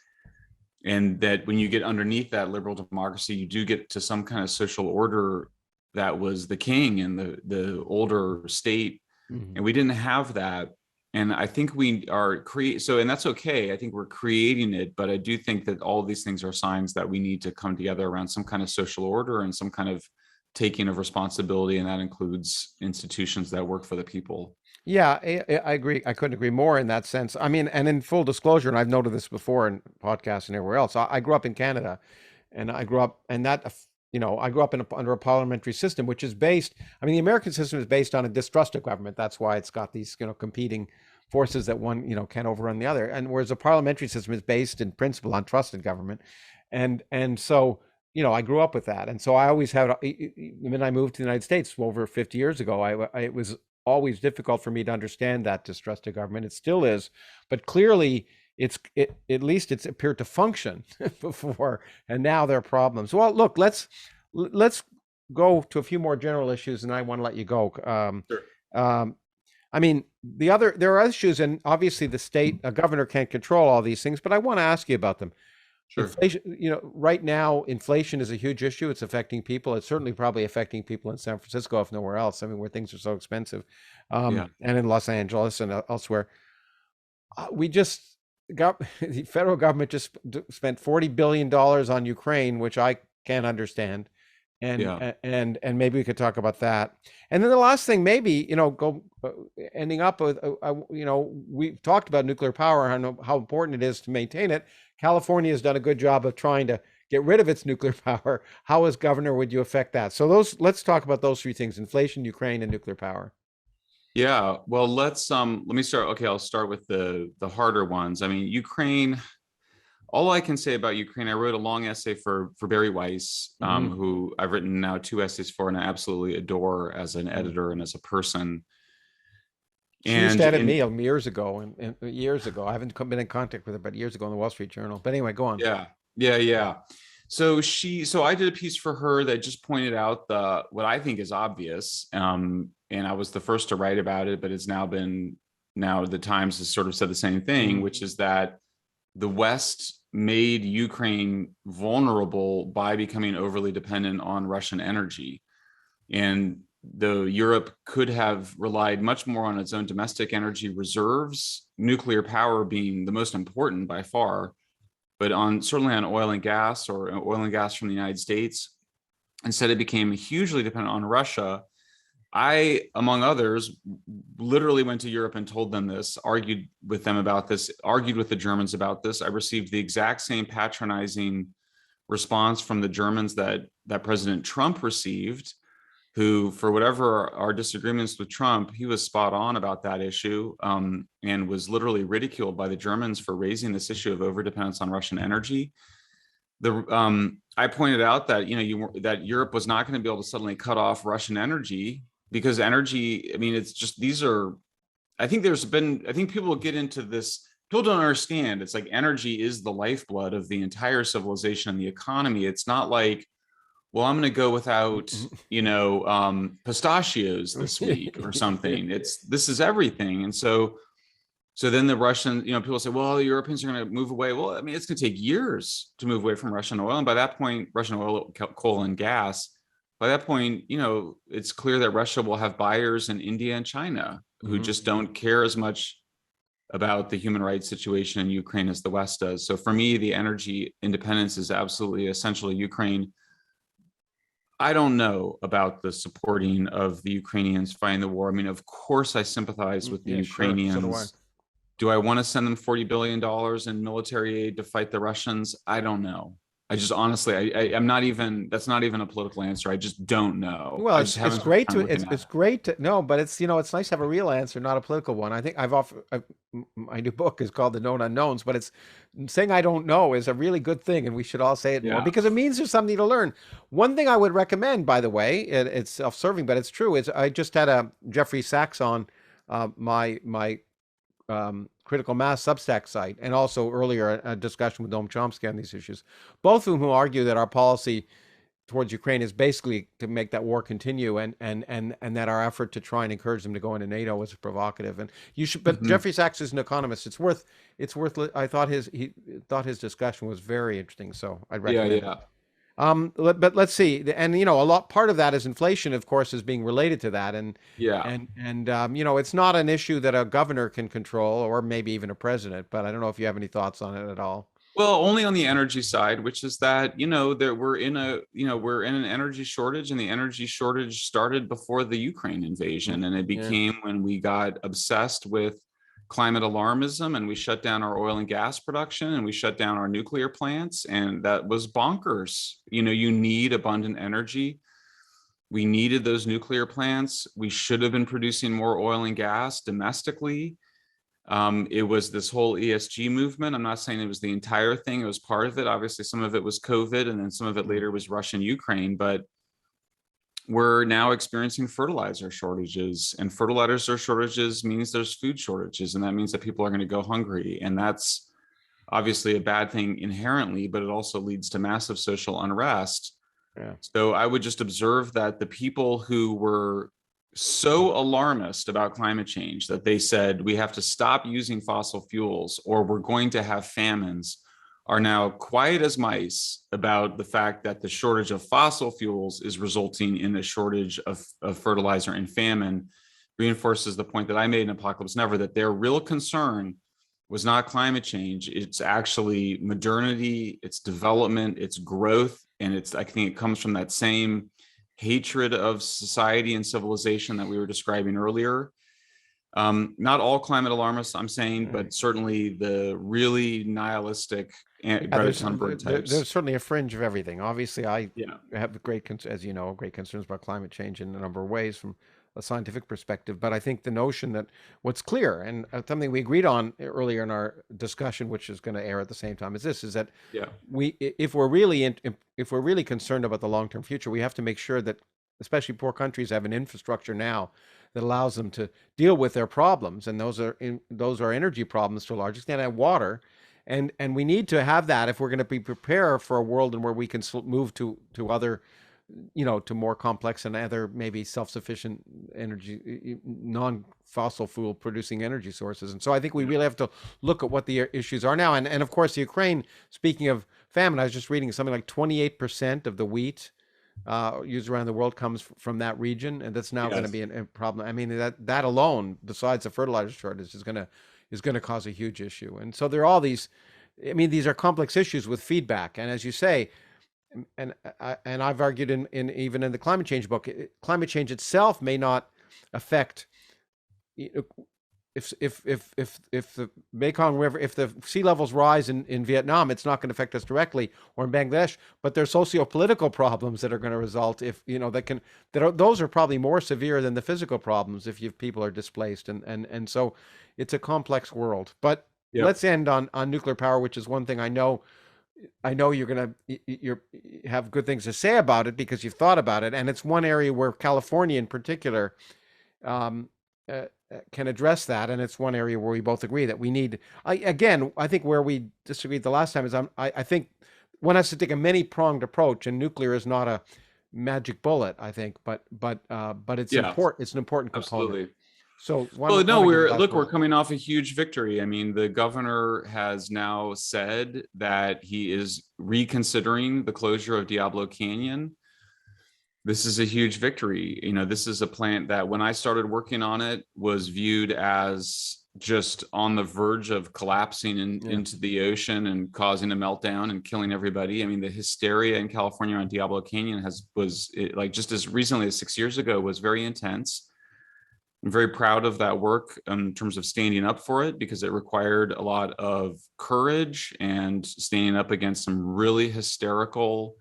And that when you get underneath that liberal democracy, you do get to some kind of social order that was the king and the older state. And we didn't have that. And I think we are and that's okay. I think we're creating it, but I do think that all of these things are signs that we need to come together around some kind of social order and some kind of taking of responsibility. And that includes institutions that work for the people. Yeah, I agree. I couldn't agree more in that sense. I mean, and in full disclosure, and I've noted this before in podcasts and everywhere else, I grew up in Canada, and I grew up under a parliamentary system, which is based, the American system is based on a distrust of government. That's why it's got these, competing forces that one, can't overrun the other. And whereas a parliamentary system is based in principle on trusted government. And so I grew up with that. And so I always had, when I moved to the United States over 50 years ago, it was always difficult for me to understand that distrust of government. It still is, but clearly at least it's appeared to function before, and now there are problems. Well, look, let's go to a few more general issues, and I want to let you go. Sure. I mean, there are issues, and obviously the state, a governor can't control all these things, but I want to ask you about them. Sure. Inflation, right now, inflation is a huge issue. It's affecting people. It's certainly probably affecting people in San Francisco, if nowhere else. I mean, where things are so expensive, and in Los Angeles and elsewhere. We just got the federal government just spent $40 billion on Ukraine, which I can't understand. And maybe we could talk about that. And then the last thing, maybe, ending up with, we've talked about nuclear power and how important it is to maintain it. California has done a good job of trying to get rid of its nuclear power. How, as governor, would you affect that? So let's talk about those three things: inflation, Ukraine, and nuclear power. Yeah, well, let me start. Okay, I'll start with the harder ones. I mean, Ukraine. All I can say about Ukraine, I wrote a long essay for Barry Weiss, who I've written now 2 essays for, and I absolutely adore as an editor and as a person. She used to edit me years ago, and years ago. I haven't been in contact with her, but years ago in the Wall Street Journal. But anyway, go on. Yeah. So I did a piece for her that just pointed out what I think is obvious. And I was the first to write about it, but it's now the Times has sort of said the same thing, which is that the West made Ukraine vulnerable by becoming overly dependent on Russian energy. And though Europe could have relied much more on its own domestic energy reserves, nuclear power being the most important by far, but certainly on oil and gas from the United States, instead it became hugely dependent on Russia. I, among others, literally went to Europe and told them this, argued with them about this, argued with the Germans about this. I received the exact same patronizing response from the Germans that President Trump received, who, for whatever our disagreements with Trump, he was spot on about that issue, and was literally ridiculed by the Germans for raising this issue of overdependence on Russian energy. I pointed out that that Europe was not going to be able to suddenly cut off Russian energy, because energy, I mean, it's just, I think people get into this, people don't understand. It's like energy is the lifeblood of the entire civilization and the economy. It's not like, well, I'm going to go without, pistachios this week or something. This is everything. And so then the Russian, people say, well, the Europeans are going to move away. Well, I mean, it's going to take years to move away from Russian oil. And by that point, Russian oil, coal, and gas, by that point, it's clear that Russia will have buyers in India and China who just don't care as much about the human rights situation in Ukraine as the West does. So for me, the energy independence is absolutely essential to Ukraine. I don't know about the supporting of the Ukrainians fighting the war. I mean, of course, I sympathize with the Ukrainians. Sure, so do I want to send them $40 billion in military aid to fight the Russians? I don't know. I just honestly, I'm not even, that's not even a political answer. I just don't know. Well, it's great to know, but it's it's nice to have a real answer, not a political one. I think my new book is called The Known Unknowns, but it's saying I don't know is a really good thing, and we should all say it more, because it means there's something to learn. One thing I would recommend, by the way, it's self-serving, but it's true, is I just had Jeffrey Sachs on my Critical Mass Substack site, and also earlier a discussion with Noam Chomsky on these issues, both of whom who argue that our policy towards Ukraine is basically to make that war continue, and that our effort to try and encourage them to go into NATO was provocative. And you should, but Jeffrey Sachs is an economist. It's worth. I thought his discussion was very interesting, so I'd recommend it. But let's see, and part of that is inflation, of course, is being related to that, and it's not an issue that a governor can control, or maybe even a president. But I don't know if you have any thoughts on it at all. Well, only on the energy side, which is that we're in an energy shortage, and the energy shortage started before the Ukraine invasion, and it became when we got obsessed with climate alarmism, and we shut down our oil and gas production, and we shut down our nuclear plants, and that was bonkers. You need abundant energy. We needed those nuclear plants. We should have been producing more oil and gas domestically. It was this whole ESG movement. I'm not saying it was the entire thing. It was part of it. Obviously, some of it was COVID, and then some of it later was Russia and Ukraine. But we're now experiencing fertilizer shortages, and fertilizer shortages means there's food shortages, and that means that people are going to go hungry. And that's obviously a bad thing inherently, but it also leads to massive social unrest. Yeah. So I would just observe that the people who were so alarmist about climate change that they said we have to stop using fossil fuels or we're going to have famines are now quiet as mice about the fact that the shortage of fossil fuels is resulting in a shortage of fertilizer and famine. Reinforces the point that I made in Apocalypse Never, that their real concern was not climate change. It's actually modernity, it's development, it's growth. And I think it comes from that same hatred of society and civilization that we were describing earlier. Not all climate alarmists, I'm saying, but certainly the really nihilistic Greta Thunberg types. There's certainly a fringe of everything. Obviously, I have as you know, great concerns about climate change in a number of ways from a scientific perspective. But I think the notion that what's clear, and something we agreed on earlier in our discussion, which is going to air at the same time as this, is that if we're really concerned about the long-term future, we have to make sure that especially poor countries have an infrastructure now that allows them to deal with their problems, and those are energy problems to a large extent, and water, and we need to have that if we're going to be prepared for a world in where we can move to other, to more complex and other maybe self-sufficient energy, non-fossil fuel producing energy sources. And so I think we really have to look at what the issues are now, and of course the Ukraine. Speaking of famine, I was just reading something like 28% of the wheat used around the world comes from that region, and that's now going to be a problem. I mean, that alone, besides the fertilizer shortage, is going to cause a huge issue. And so there are all these. I mean, these are complex issues with feedback, and as you say, and I've argued in even in the climate change book, climate change itself may not affect. If the Mekong River, if the sea levels rise in Vietnam, it's not going to affect us directly, or in Bangladesh, but there's socio-political problems that are going to result if, those are probably more severe than the physical problems if people are displaced. And so it's a complex world. But let's end on nuclear power, which is one thing I know you have good things to say about it because you've thought about it. And it's one area where California in particular, can address that, and it's one area where we both agree that we need. I think where we disagreed the last time is I think one has to take a many-pronged approach, and nuclear is not a magic bullet. I think, but it's important. It's an important component. Absolutely. So we're coming off a huge victory. I mean, the governor has now said that he is reconsidering the closure of Diablo Canyon. This is a huge victory. This is a plant that when I started working on it was viewed as just on the verge of collapsing into the ocean and causing a meltdown and killing everybody. I mean, the hysteria in California on Diablo Canyon was just as recently as 6 years ago was very intense. I'm very proud of that work in terms of standing up for it because it required a lot of courage and standing up against some really hysterical,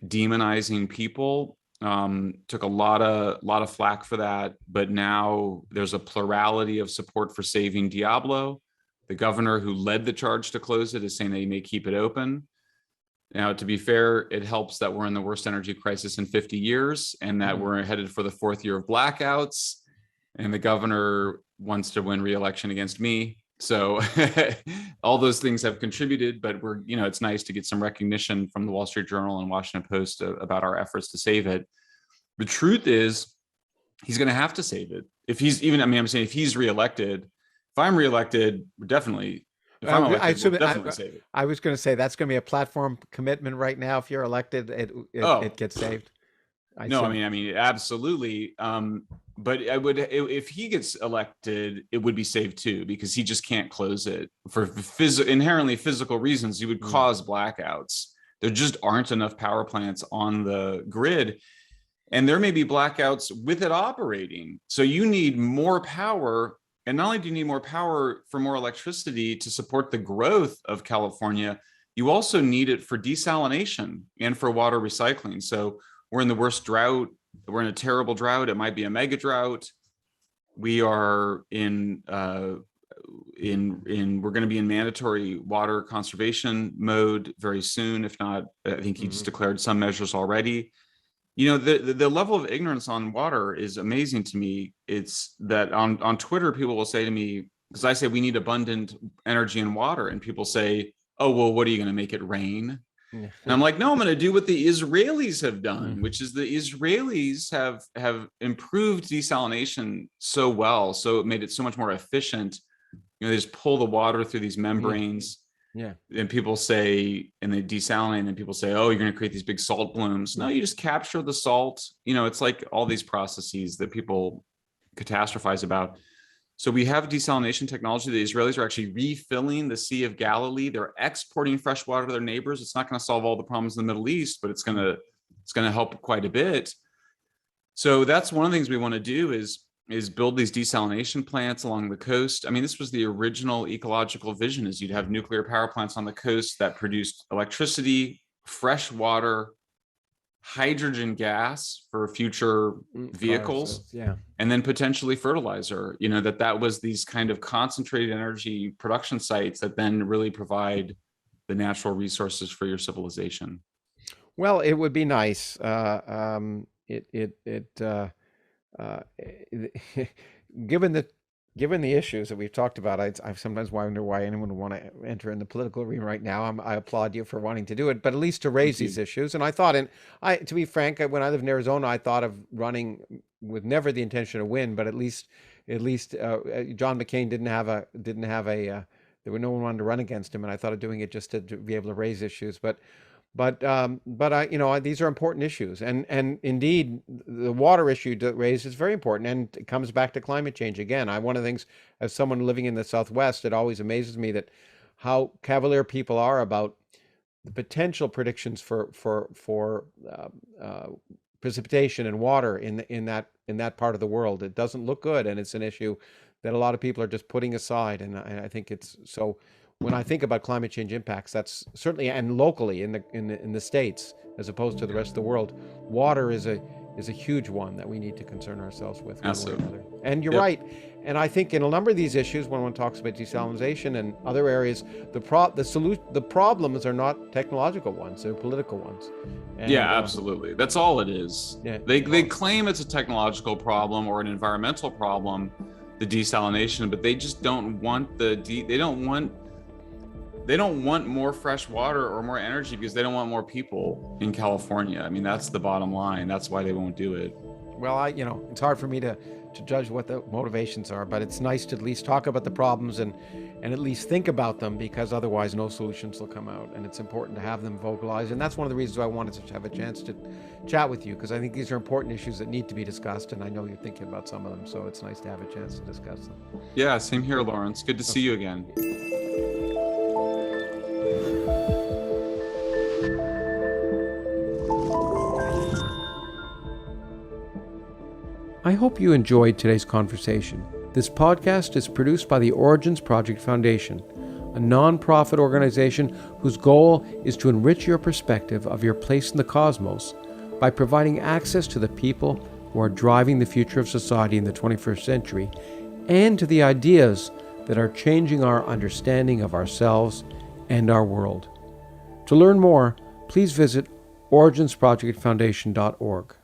demonizing people. Took a lot of flack for that, but now there's a plurality of support for saving Diablo. The governor who led the charge to close it is saying that he may keep it open. Now, to be fair, it helps that we're in the worst energy crisis in 50 years and that we're headed for the 4th year of blackouts, and the governor wants to win re-election against me. So all those things have contributed, but it's nice to get some recognition from the Wall Street Journal and Washington Post about our efforts to save it. The truth is he's going to have to save it. If he's if he's reelected, if I'm reelected, we're definitely, we'll definitely save it. I was going to say that's going to be a platform commitment right now. If you're elected, it gets saved. Absolutely. But if he gets elected, it would be saved too, because he just can't close it for inherently physical reasons. You would cause blackouts. There just aren't enough power plants on the grid, and there may be blackouts with it operating. So you need more power. And not only do you need more power for more electricity to support the growth of California, you also need it for desalination and for water recycling. So we're in the worst drought. We're in a terrible drought. It might be a mega drought. We are in we're going to be in mandatory water conservation mode very soon. If not, I think he just declared some measures already. The level of ignorance on water is amazing to me. It's that on Twitter, people will say to me, because I say we need abundant energy and water, and people say, oh, well, what are you going to make it rain? And I'm like, no, I'm going to do what the Israelis have done, which is the Israelis have improved desalination so well. So it made it so much more efficient. They just pull the water through these membranes. Yeah. And people say, and they desalinate, and people say, oh, you're going to create these big salt blooms. No, you just capture the salt. It's like all these processes that people catastrophize about. So we have desalination technology. The Israelis are actually refilling the Sea of Galilee. They're exporting fresh water to their neighbors. It's not going to solve all the problems in the Middle East, but it's going to help quite a bit. So that's one of the things we want to do is build these desalination plants along the coast. I mean, this was the original ecological vision: is you'd have nuclear power plants on the coast that produced electricity, fresh water, hydrogen gas for future vehicles, and then potentially fertilizer. That was these kind of concentrated energy production sites that then really provide the natural resources for your civilization. Well, it would be nice. Given the issues that we've talked about, I sometimes wonder why anyone would want to enter in the political arena right now. I applaud you for wanting to do it, but at least to raise these issues. And I thought, to be frank, when I lived in Arizona, I thought of running with never the intention to win, but at least John McCain didn't have a there were no one wanted to run against him, and I thought of doing it just to be able to raise issues. But these are important issues, and indeed the water issue raised is very important, and it comes back to climate change again. One of the things, as someone living in the Southwest, it always amazes me that how cavalier people are about the potential predictions for precipitation and water in that part of the world. It doesn't look good, and it's an issue that a lot of people are just putting aside, and I think it's so. When I think about climate change impacts, that's certainly, and locally in the States, as opposed to the rest of the world, water is a huge one that we need to concern ourselves with. Absolutely. And you're right. And I think in a number of these issues, when one talks about desalination and other areas, the problems are not technological ones; they're political ones. And, absolutely. That's all it is. Yeah, they claim it's a technological problem or an environmental problem, the desalination, but they just don't want they don't want more fresh water or more energy because they don't want more people in California. I mean, that's the bottom line. That's why they won't do it. Well, it's hard for me to judge what the motivations are, but it's nice to at least talk about the problems and at least think about them, because otherwise no solutions will come out. And it's important to have them vocalized. And that's one of the reasons why I wanted to have a chance to chat with you, because I think these are important issues that need to be discussed. And I know you're thinking about some of them, so it's nice to have a chance to discuss them. Yeah, same here, Lawrence. Good to see you again. I hope you enjoyed today's conversation. This podcast is produced by the Origins Project Foundation, a non-profit organization whose goal is to enrich your perspective of your place in the cosmos by providing access to the people who are driving the future of society in the 21st century, and to the ideas that are changing our understanding of ourselves and our world. To learn more, please visit originsprojectfoundation.org.